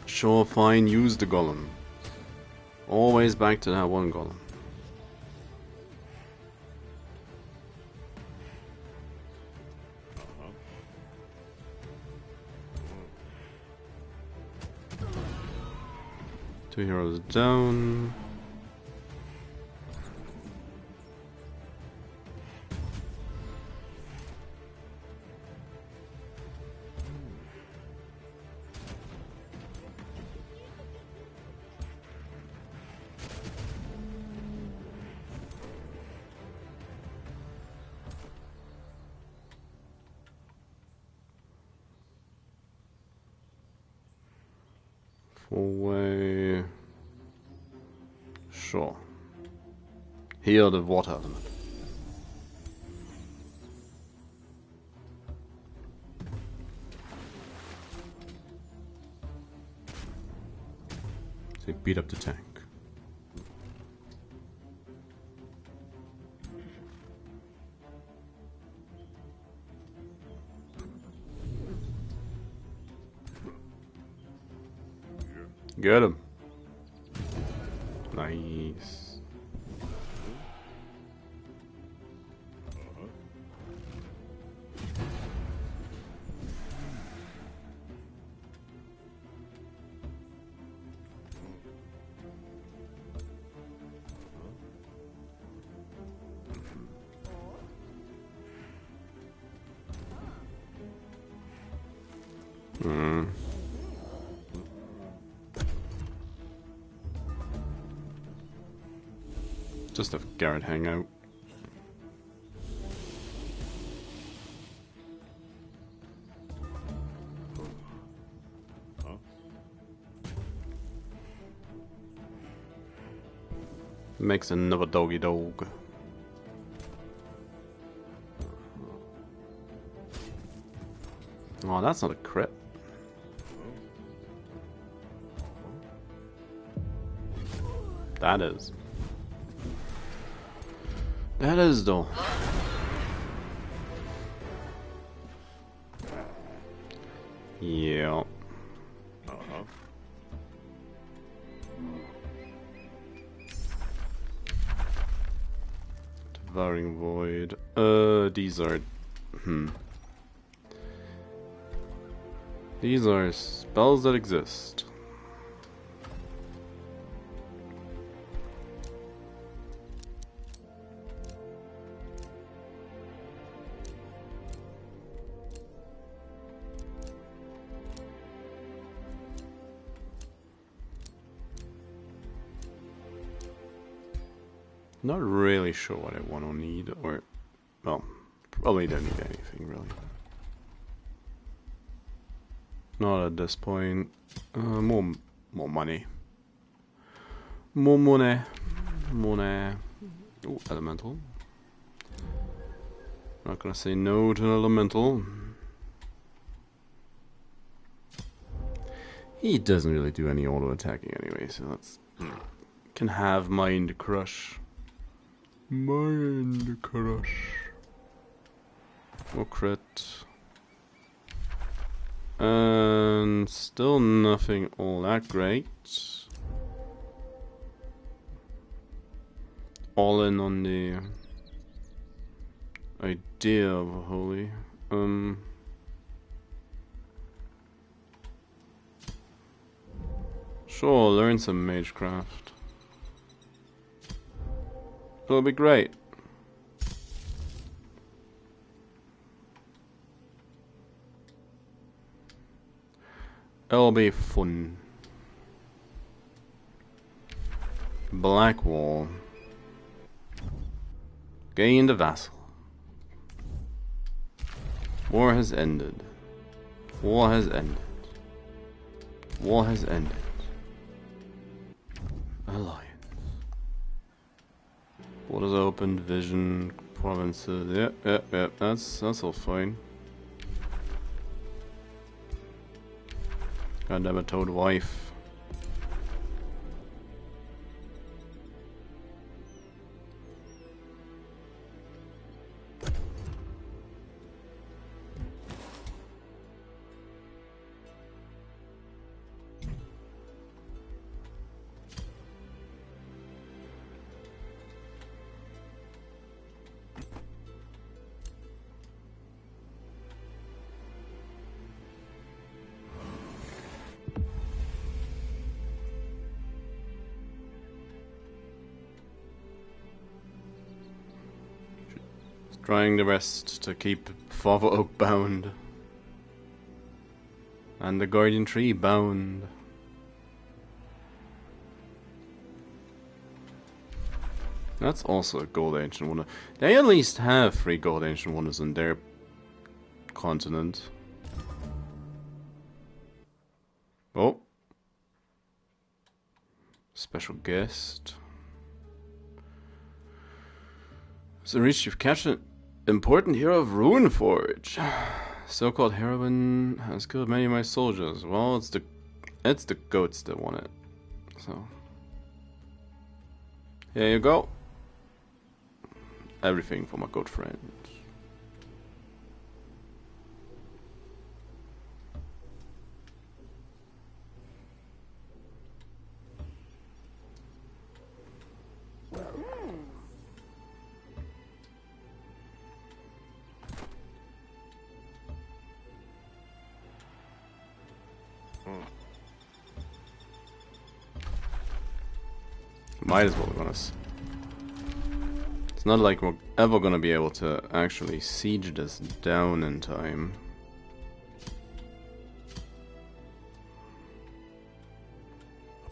Sure, fine, use the golem. Always back to that one golem. Two heroes down. Four-way. Sure. Heal the water element. So beat up the tank. Get him. Nice. Just have Garrett hang out. Makes another doggy dog. Oh, that's not a crit. That is. That is though. Yeah. Devouring Void. These are... These are spells that exist. Not really sure what I want to need, or... Well, probably don't need anything, really. Not at this point. More money. More money. Money. Ooh, elemental. Not gonna say no to an elemental. He doesn't really do any auto attacking anyway, so that's... Can have Mind Crush. Mind Crush. Or crit. And still nothing all that great. All in on the idea of a holy. Sure, learn some magecraft. It'll be great. It'll be fun. Black Wall. Gained a vassal. War has ended. War has ended. War has ended. Alliance. Borders opened, vision, provinces. Yeah, that's all fine. Goddamn a toad wife. Trying the best to keep Father Oak bound. And the Guardian Tree bound. That's also a Gold Ancient Wonder. They at least have 3 Gold Ancient Wonders in their continent. Oh. Special guest. So reached, you've captured an important hero of Runeforge. So-called heroine has killed many of my soldiers. Well, it's the goats that want it. So here you go. Everything for my goat friend. Might as well, be honest. It's not like we're ever gonna be able to actually siege this down in time.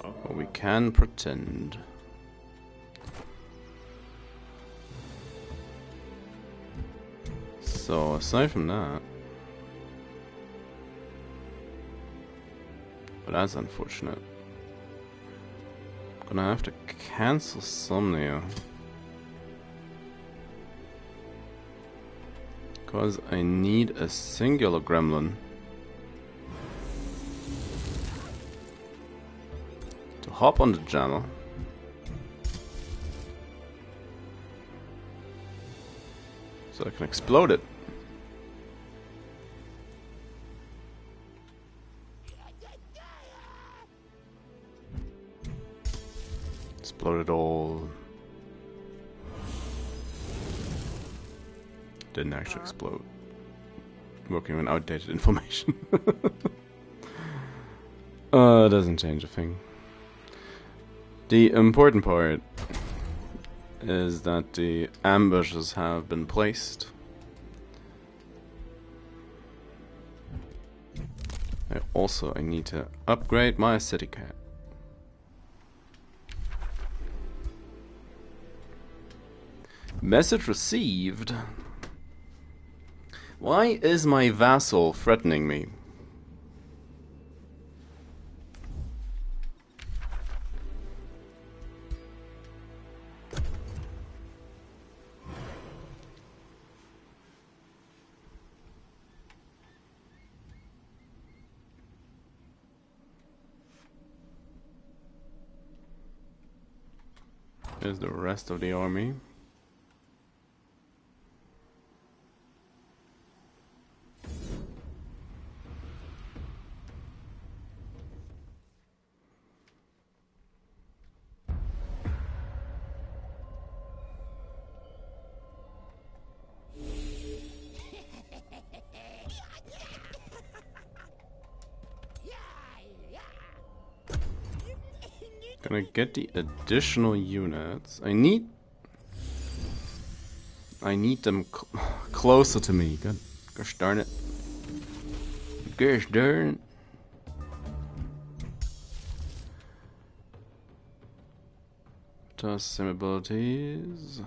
But we can pretend. So, aside from that... But that's unfortunate. Gonna have to cancel Somnia. Because I need a singular gremlin to hop on the jammer. So I can explode it. Explode it all. Didn't actually explode. Working on outdated information. Doesn't change a thing. The important part is that the ambushes have been placed. I need to upgrade my city cat. Message received. Why is my vassal threatening me? Here's the rest of the army. Gonna get the additional units. I need them closer to me. Gosh darn it. Gosh darn it. Toss some abilities.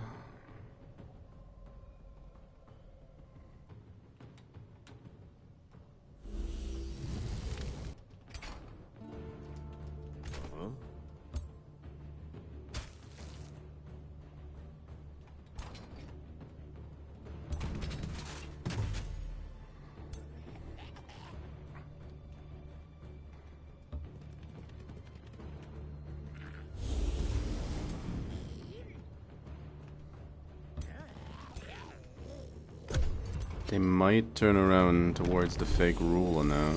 They might turn around towards the fake ruler now.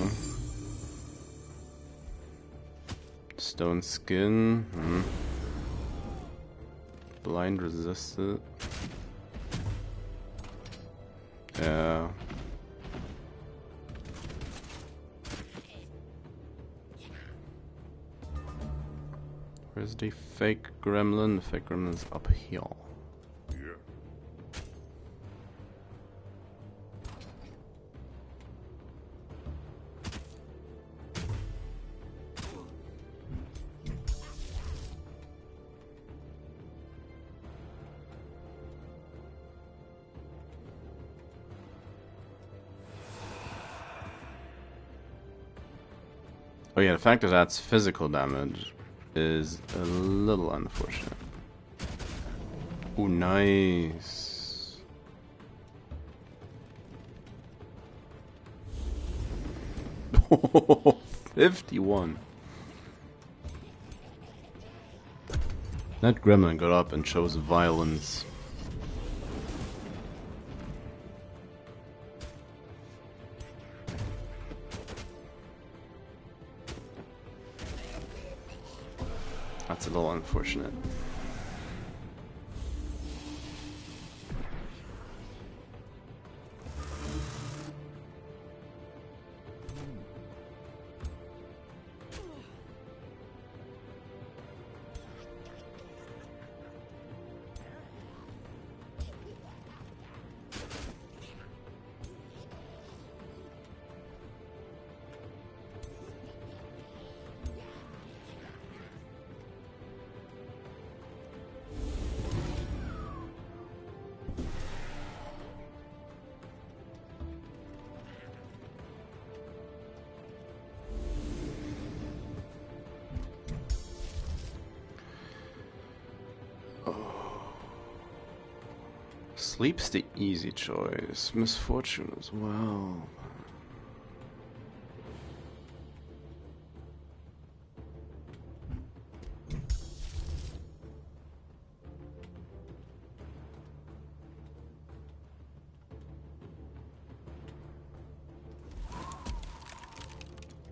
Stone skin. Blind resisted. Yeah. Where's the fake gremlin? The fake gremlin's up here. Oh yeah, the fact that that's physical damage is a little unfortunate. Ooh, nice. Oh, 51. That gremlin got up and chose violence. That's a little unfortunate. Sleep's the easy choice. Misfortune as well.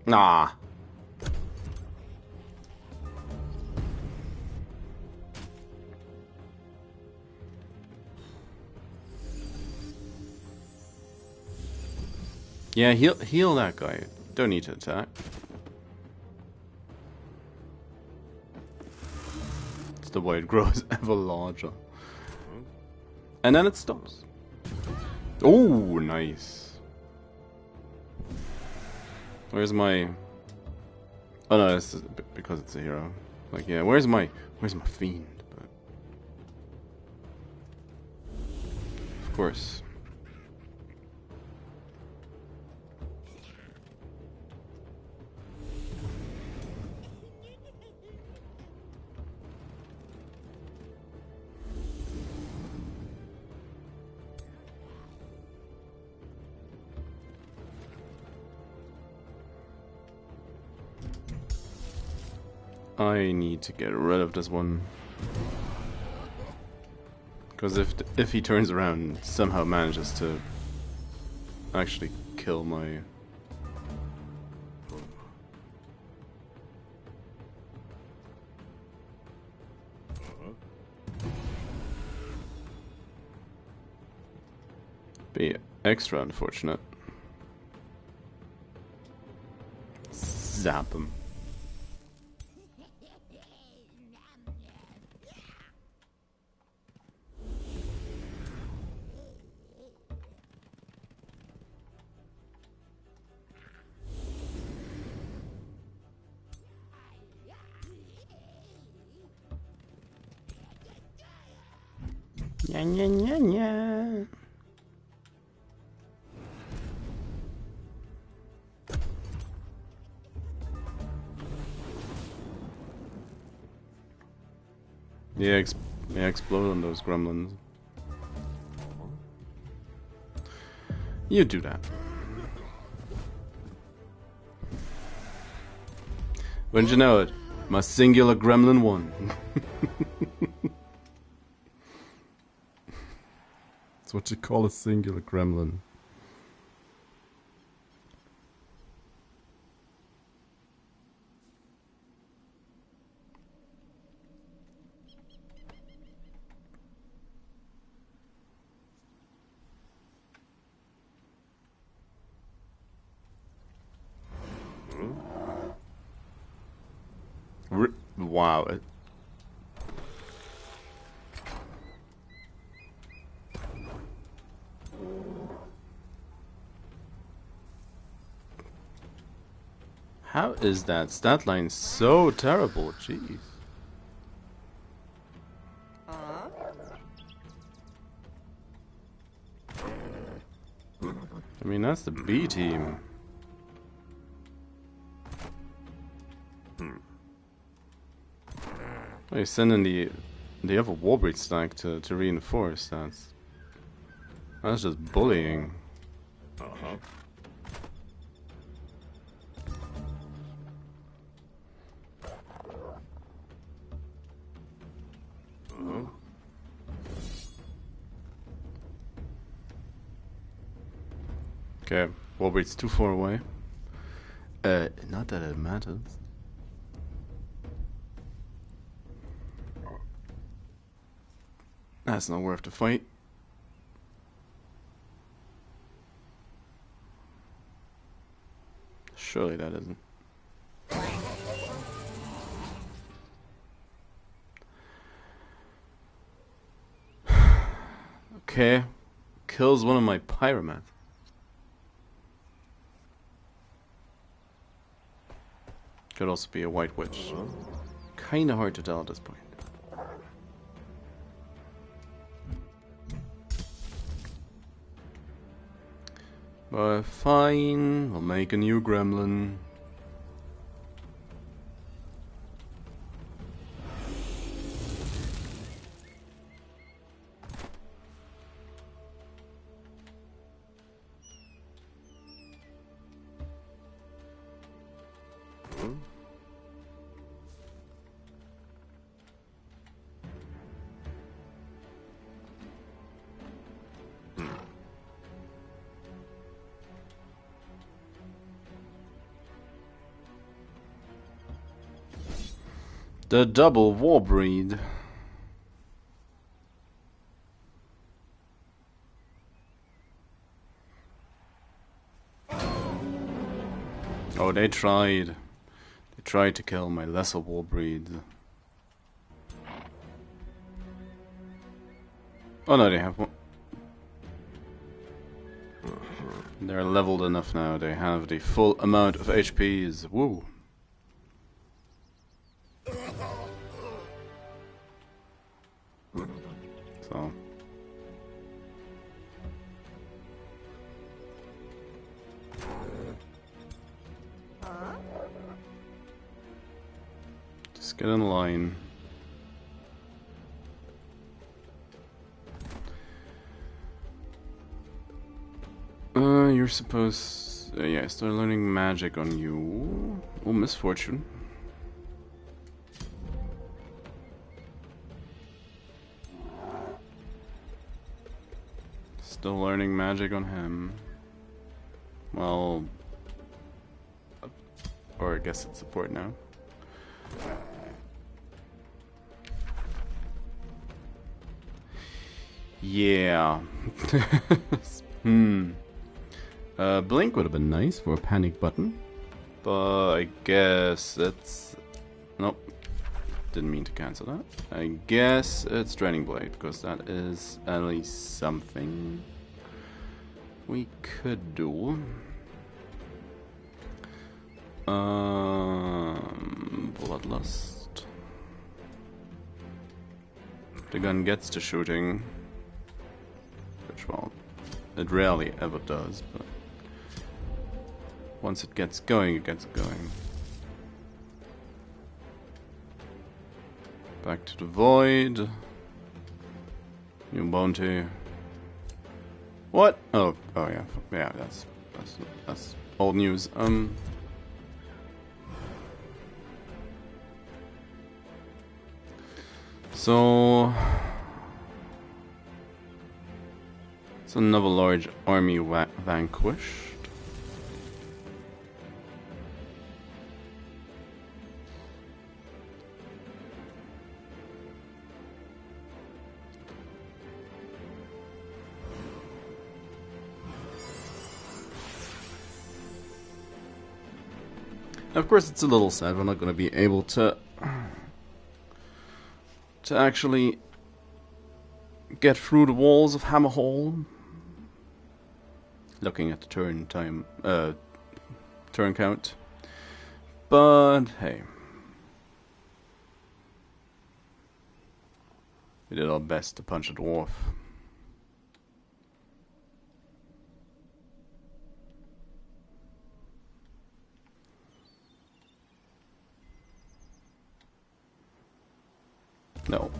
Nah. Yeah, heal that guy. Don't need to attack. It's the way it grows ever larger. And then it stops. Oh, nice. Where's my... Oh no, it's because it's a hero. Like, yeah, where's my fiend? But... Of course. I need to get rid of this one. Because if he turns around and somehow manages to actually kill my... Be extra unfortunate. Zap him. Nya nya nya nya. Yeah, explode on those gremlins. You do that. Wouldn't you know it? My singular gremlin won. That's what you call a singular gremlin. Wow. How is that stat line so terrible? Jeez. I mean, that's the B team. They send in the other Warbreed stack to reinforce. That's just bullying. Okay, Warbreed's too far away. Not that it matters. That's not worth the fight. Surely that isn't. Okay. Kills one of my pyromanth. Could also be a white witch. Kinda hard to tell at this point. But fine, I'll make a new gremlin. The double Warbreed. Oh, they tried. They tried to kill my lesser war breeds. Oh no, they have one. They're leveled enough now. They have the full amount of HPs. Woo! So. Just get in line. You're supposed... yeah, start learning magic on you. Oh, misfortune. Still learning magic on him. Well... or I guess it's support now. Yeah. Blink would have been nice for a panic button. But I guess it's... nope. Didn't mean to cancel that. I guess it's Draining Blade, because that is at least something we could do. Bloodlust. The gun gets to shooting. Which, well, it rarely ever does, but once it gets going, it gets going. Back to the void. New bounty. What? Oh yeah, yeah. That's old news. So it's another large army vanquished. Of course, it's a little sad we're not going to be able to actually get through the walls of Hammerhall. Looking at the turn count. But hey, we did our best to punch a dwarf. No.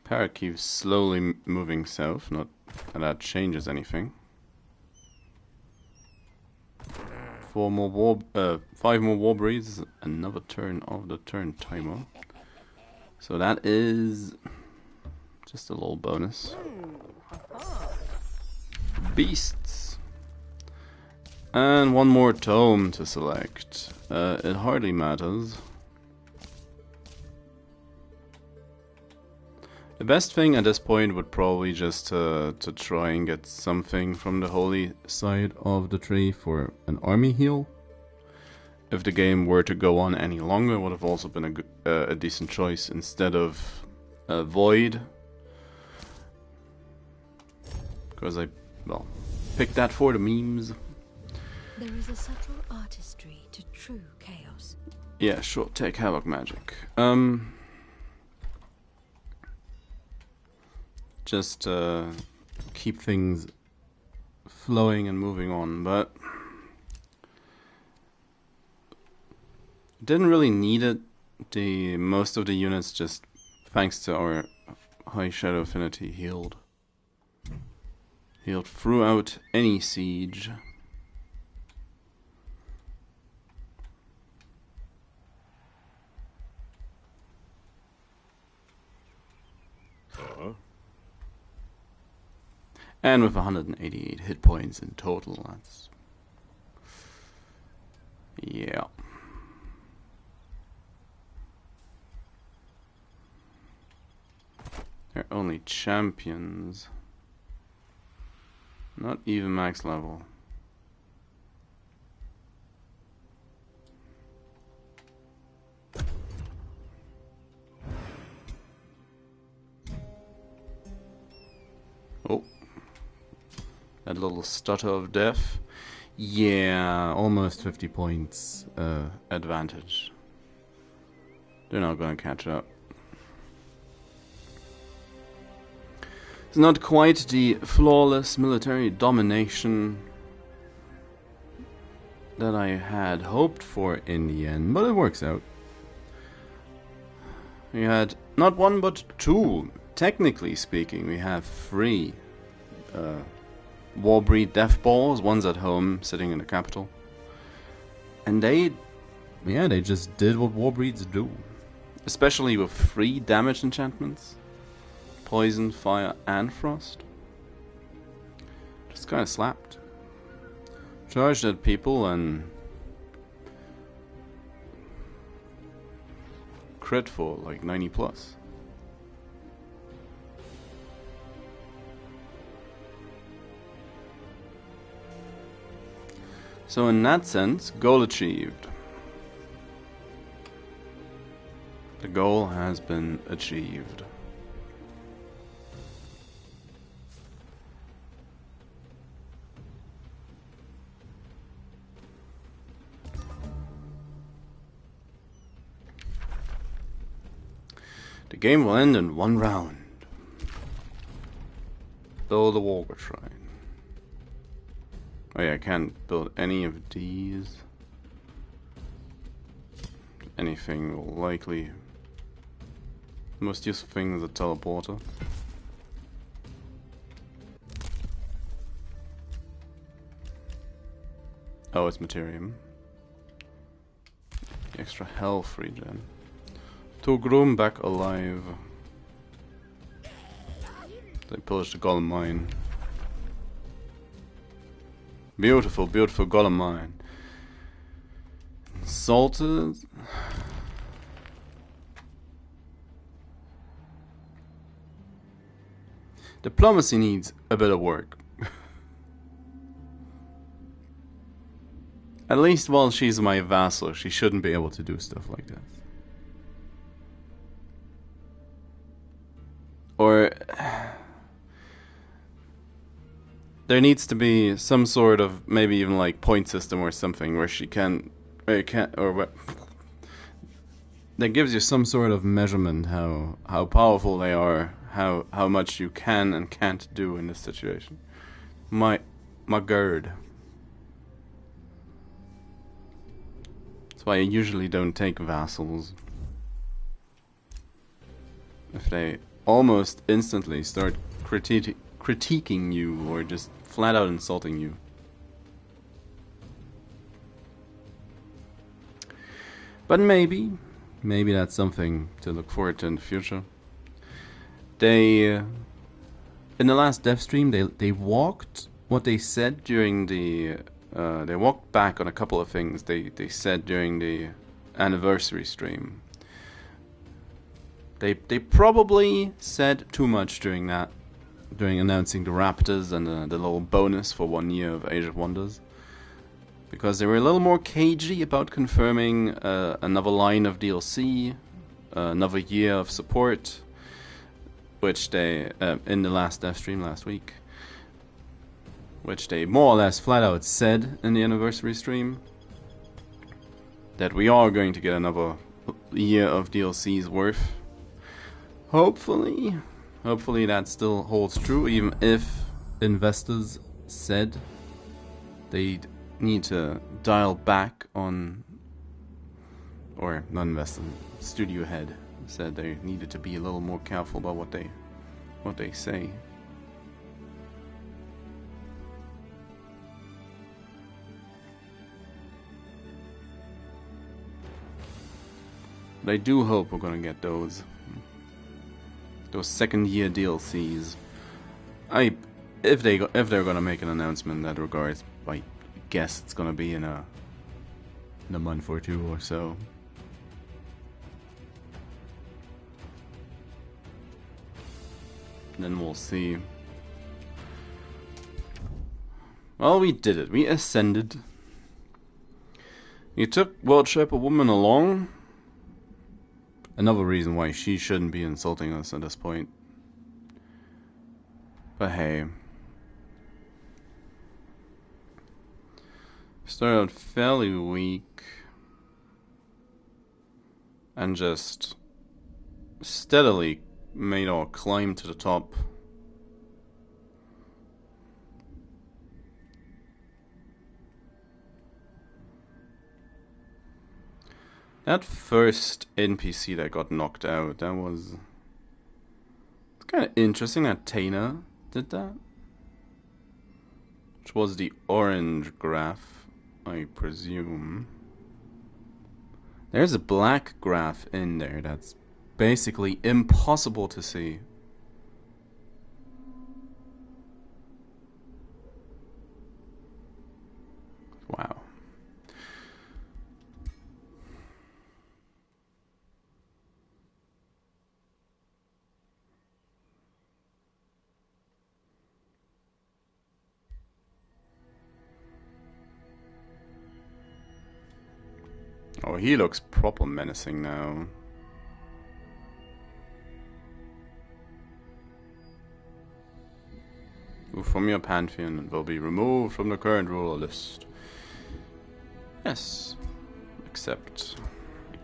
Parrot keeps slowly moving south, not that changes anything. 5 more war breeds, another turn of the turn timer. So that is just a little bonus. Beasts. And one more tome to select. It hardly matters. The best thing at this point would probably just to try and get something from the holy side of the tree for an army heal. If the game were to go on any longer, it would have also been a decent choice instead of Void. Because I, well, picked that for the memes. There is a subtle artistry to true chaos. Yeah, sure, take Havoc magic. Just keep things flowing and moving on, but didn't really need it. Most of the units, just thanks to our high shadow affinity, healed throughout any siege. And with 188 hit points in total, that's... yeah. They're only champions. Not even max level. Oh. That little stutter of death. Yeah, almost 50 points advantage. They're not gonna catch up. It's not quite the flawless military domination that I had hoped for in the end, but it works out. We had not one but two, technically speaking, we have three Warbreed death balls, one's at home, sitting in the capital. And they just did what Warbreeds do. Especially with 3 damage enchantments. Poison, fire, and frost. Just kinda slapped. Charged at people and crit for like 90 plus. So in that sense, goal achieved. The goal has been achieved. The game will end in 1 round. Build a Walker Shrine. Oh yeah, I can't build any of these. Anything will likely... The most useful thing is a teleporter. Oh, it's Materium. Extra health regen. Togrum back alive. They pillaged the Golem Mine. Beautiful, beautiful Golem Mine. Insulted. Diplomacy needs a bit of work. At least while she's my vassal, she shouldn't be able to do stuff like that. Or there needs to be some sort of maybe even like point system or something where she can, or what, that gives you some sort of measurement how powerful they are, how much you can and can't do in this situation. My god. That's why I usually don't take vassals. If they almost instantly start critiquing you or just flat out insulting you. But maybe that's something to look forward to in the future. They, in the last dev stream, they walked what they said during the, they walked back on a couple of things they said during the anniversary stream. They probably said too much during that, during announcing the Raptors and the little bonus for 1 year of Age of Wonders. Because they were a little more cagey about confirming another line of DLC, another year of support, which they, in the last dev stream last week, which they more or less flat out said in the anniversary stream, that we are going to get another year of DLC's worth. Hopefully that still holds true, even if investors said they'd need to dial back on, or not investors, studio head said they needed to be a little more careful about what they say. But I do hope we're gonna get those second year DLCs. If they're gonna make an announcement in that regards, I guess it's gonna be in a month or two or so. Then we'll see. Well, we did it. We ascended. You took World Shaper Woman along. Another reason why she shouldn't be insulting us at this point. But hey. Started out fairly weak. And just steadily made our climb to the top. That first NPC that got knocked out, that was... It's kind of interesting that Tana did that. Which was the orange graph, I presume. There's a black graph in there that's basically impossible to see. Wow. Oh, he looks proper menacing now. From your pantheon and will be removed from the current ruler list. Yes. Accept.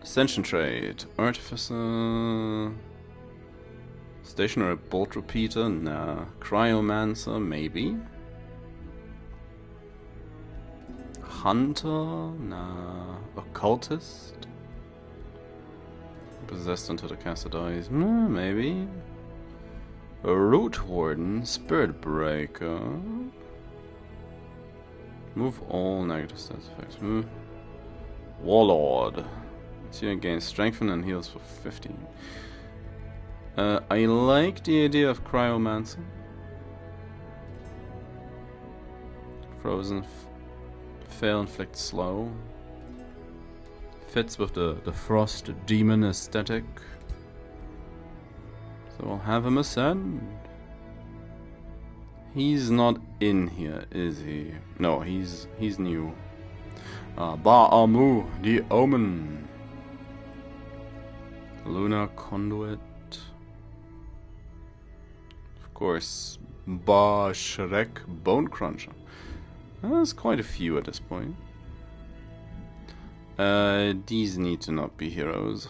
Ascension trait. Artificer. Stationary bolt repeater. Nah. Cryomancer. Maybe. Hunter? Nah. Occultist? Possessed until the caster dies? Maybe. A Root Warden, Spirit Breaker. Move all negative stats effects. Warlord. She gains strengthen and heals for 15. I like the idea of Cryomancer. Frozen. Fail, inflict, slow. Fits with the Frost Demon aesthetic. So we'll have him ascend. He's not in here, is he? No, he's new. Ba'amu, the Omen. Lunar Conduit. Of course, Ba-Shrek, Bone Cruncher. There's quite a few at this point. These need to not be heroes.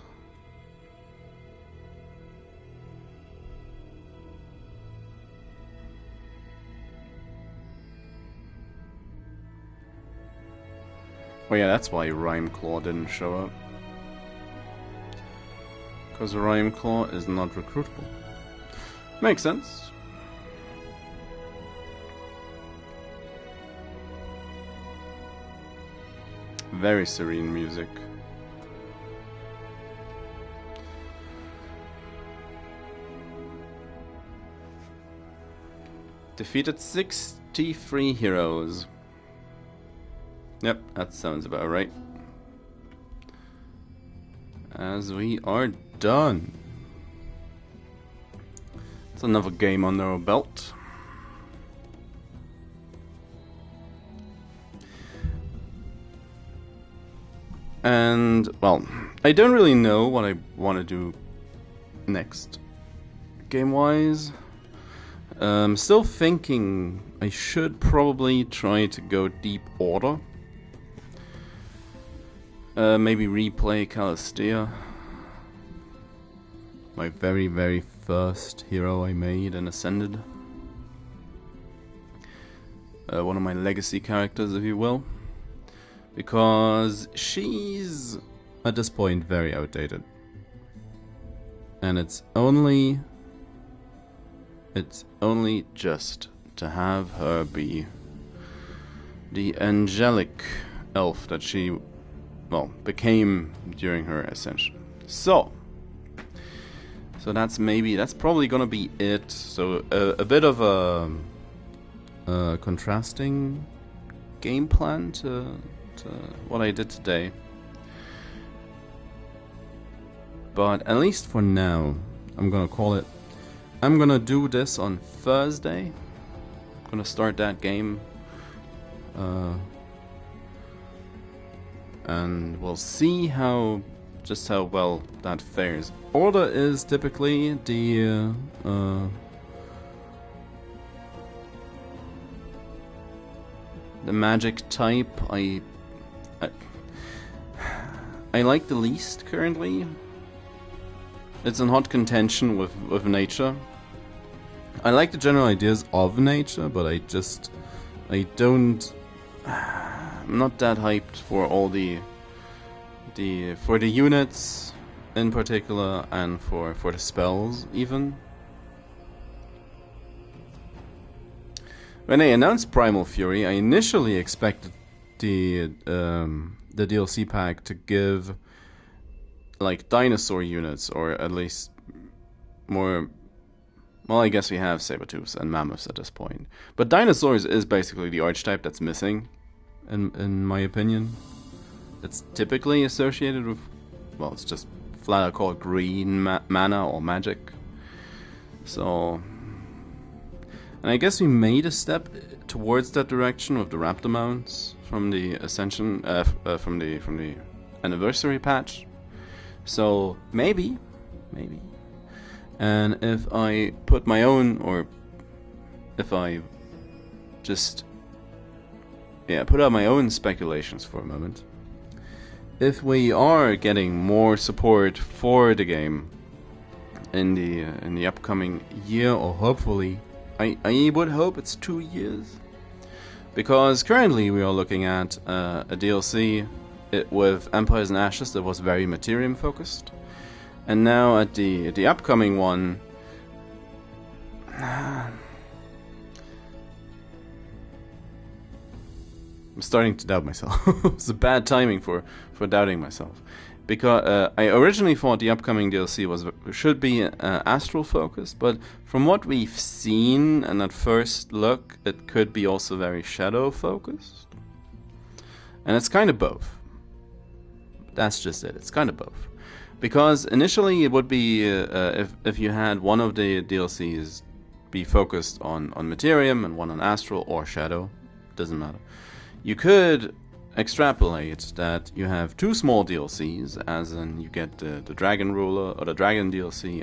Oh yeah, that's why Rhymeclaw didn't show up. Because Rhymeclaw is not recruitable. Makes sense. Very serene music. Defeated 63 heroes. Yep, that sounds about right. As we are done. It's another game under our belt. And, well, I don't really know what I want to do next, game-wise. Still thinking I should probably try to go deep order. Maybe replay Calistea. My very, very first hero I made and ascended. One of my legacy characters, if you will. Because she's, at this point, very outdated. And it's only just to have her be the angelic elf that she, well, became during her ascension. So that's probably gonna be it. So a bit of a contrasting game plan to what I did today. But at least for now, I'm gonna call it. I'm gonna do this on Thursday. I'm gonna start that game and we'll see just how well that fares. Order is typically the magic type I like the least currently. It's in hot contention with nature. I like the general ideas of nature, but I'm not that hyped for all the units in particular, and for the spells even. When they announced Primal Fury, I initially expected the DLC pack to give like dinosaur units, or at least more. Well, I guess we have saber-tooths and mammoths at this point, but dinosaurs is basically the archetype that's missing, in my opinion. It's typically associated with, well, it's just flat out called green mana or magic. So, and I guess we made a step towards that direction with the raptor mounts from the Ascension, from the anniversary patch. So maybe. And if I put my own, or if I just put out my own speculations for a moment, if we are getting more support for the game in the upcoming year, or hopefully, I would hope it's 2 years, because currently we are looking at a DLC with Empires and Ashes that was very Materium focused, and now at the upcoming one, I'm starting to doubt myself. It's a bad timing for doubting myself, because I originally thought the upcoming DLC should be astral focused, but from what we've seen and at first look, it could be also very shadow focused, and it's kind of both. That's just it. It's kind of both, because initially it would be if you had one of the DLCs be focused on Materium and one on astral or shadow, doesn't matter. You could extrapolate that you have 2 small DLCs, as in you get the Dragon Ruler or the Dragon DLC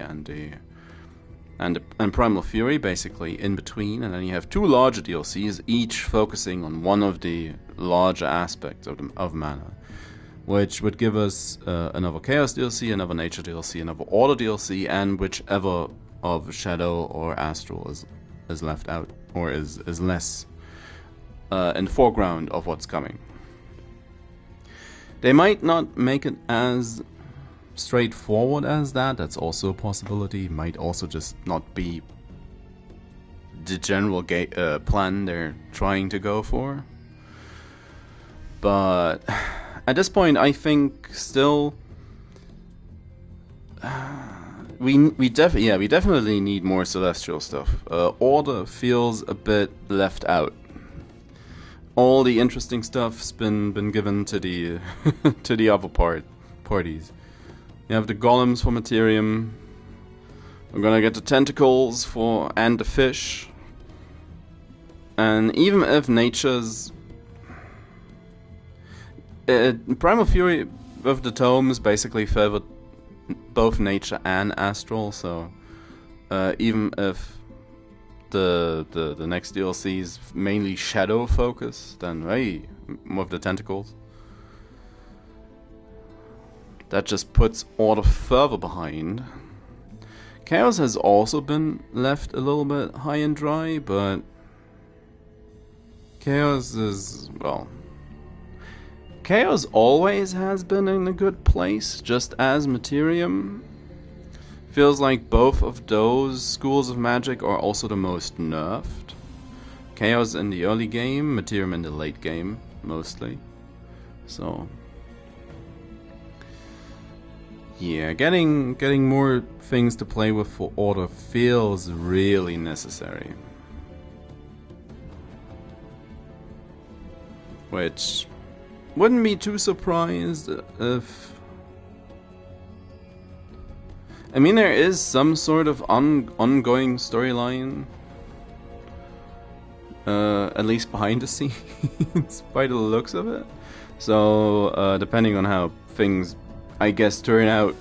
and Primal Fury basically in between, and then you have 2 larger DLCs, each focusing on one of the larger aspects of mana, which would give us another Chaos DLC, another Nature DLC, another Order DLC, and whichever of Shadow or Astral is left out, or is less in the foreground of what's coming. They might not make it as straightforward as that. That's also a possibility. Might also just not be the general plan they're trying to go for. But at this point, I think still we definitely need more Celestial stuff. Order feels a bit left out. All the interesting stuff's been given to the to the other parties. You have the golems for Materium. We're gonna get the tentacles and the fish. And even if nature's Primal Fury with the tomes basically favored both nature and astral, so even if the next DLC is mainly shadow focused, then hey, with the tentacles, that just puts Order further behind. Chaos has also been left a little bit high and dry, but Chaos is, well, Chaos always has been in a good place, just as Materium. Feels like both of those schools of magic are also the most nerfed. Chaos in the early game, Materium in the late game, mostly. So yeah, getting more things to play with for Order feels really necessary. Which wouldn't be too surprised if... I mean, there is some sort of ongoing storyline at least behind the scenes, by the looks of it. So, depending on how things, I guess, turn out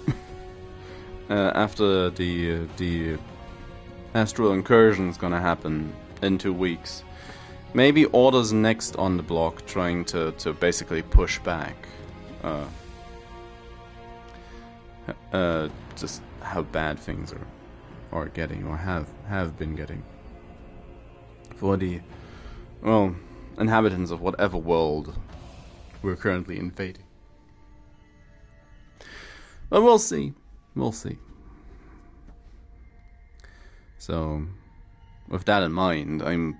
after the astral incursion is gonna happen in 2 weeks. Maybe Order's next on the block, trying to basically push back just how bad things are getting, or have been getting, for the, well, inhabitants of whatever world we're currently invading. But we'll see. We'll see. So, with that in mind, I'm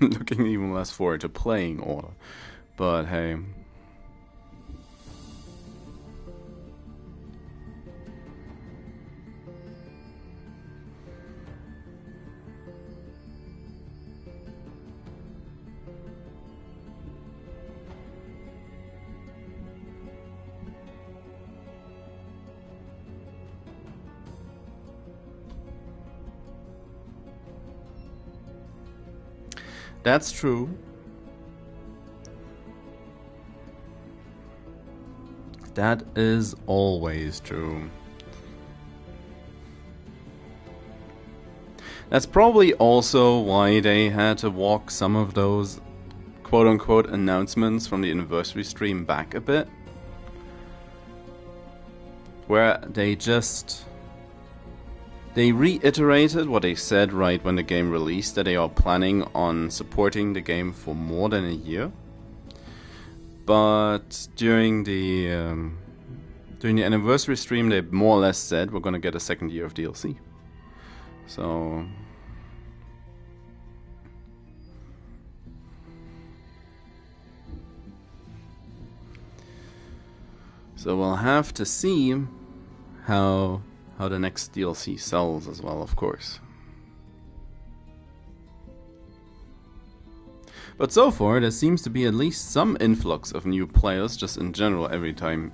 looking even less forward to playing Order. But hey. That's true. That is always true. That's probably also why they had to walk some of those quote-unquote announcements from the anniversary stream back a bit. Where they reiterated what they said right when the game released, that they are planning on supporting the game for more than a year. But during the anniversary stream, they more or less said we're gonna get a second year of DLC. So we'll have to see how the next DLC sells as well, of course. But so far, there seems to be at least some influx of new players, just in general, every time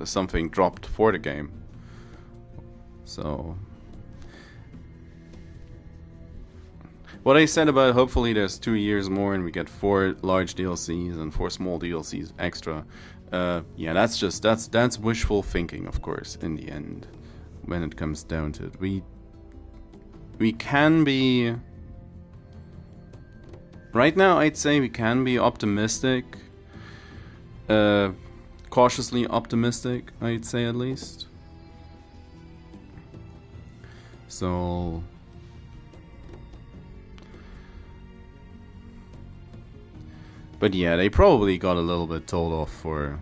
something dropped for the game. So, what I said about hopefully there's 2 years more and we get 4 large DLCs and 4 small DLCs extra. Yeah, that's wishful thinking, of course, in the end. When it comes down to it, we can be, right now I'd say we can be optimistic, cautiously optimistic, I'd say, at least. So but yeah, they probably got a little bit told off for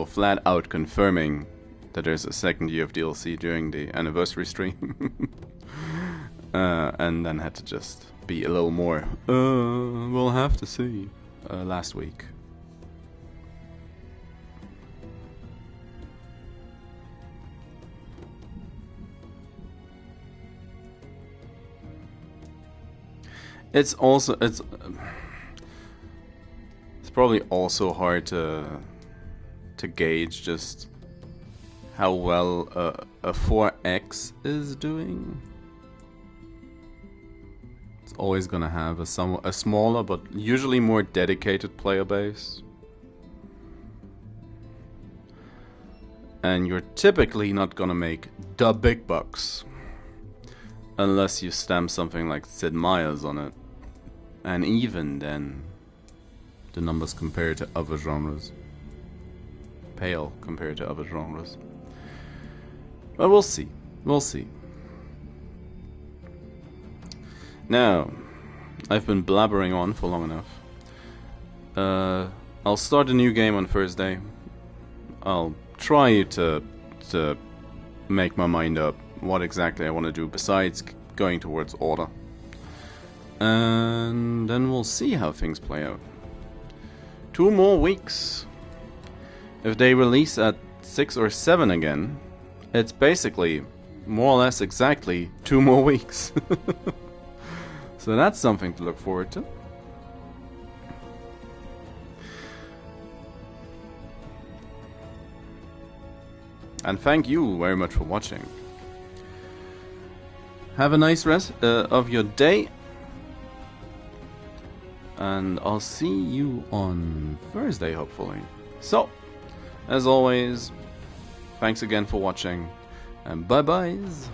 flat out confirming that there's a second year of DLC during the anniversary stream. And then had to just be a little more, we'll have to see, last week. It's probably also hard to gauge just how well a 4X is doing. It's always gonna have a smaller but usually more dedicated player base. And you're typically not gonna make the big bucks unless you stamp something like Sid Meier's on it. And even then, the numbers compared to other genres pale compared to other genres. But we'll see. We'll see. Now, I've been blabbering on for long enough. I'll start a new game on Thursday. I'll try to make my mind up what exactly I want to do besides going towards Order. And then we'll see how things play out. 2 more weeks. If they release at 6 or 7 again, it's basically more or less exactly 2 more weeks. So that's something to look forward to. And thank you very much for watching. Have a nice rest of your day. and I'll see you on Thursday, hopefully. So, as always, thanks again for watching, and bye-byes.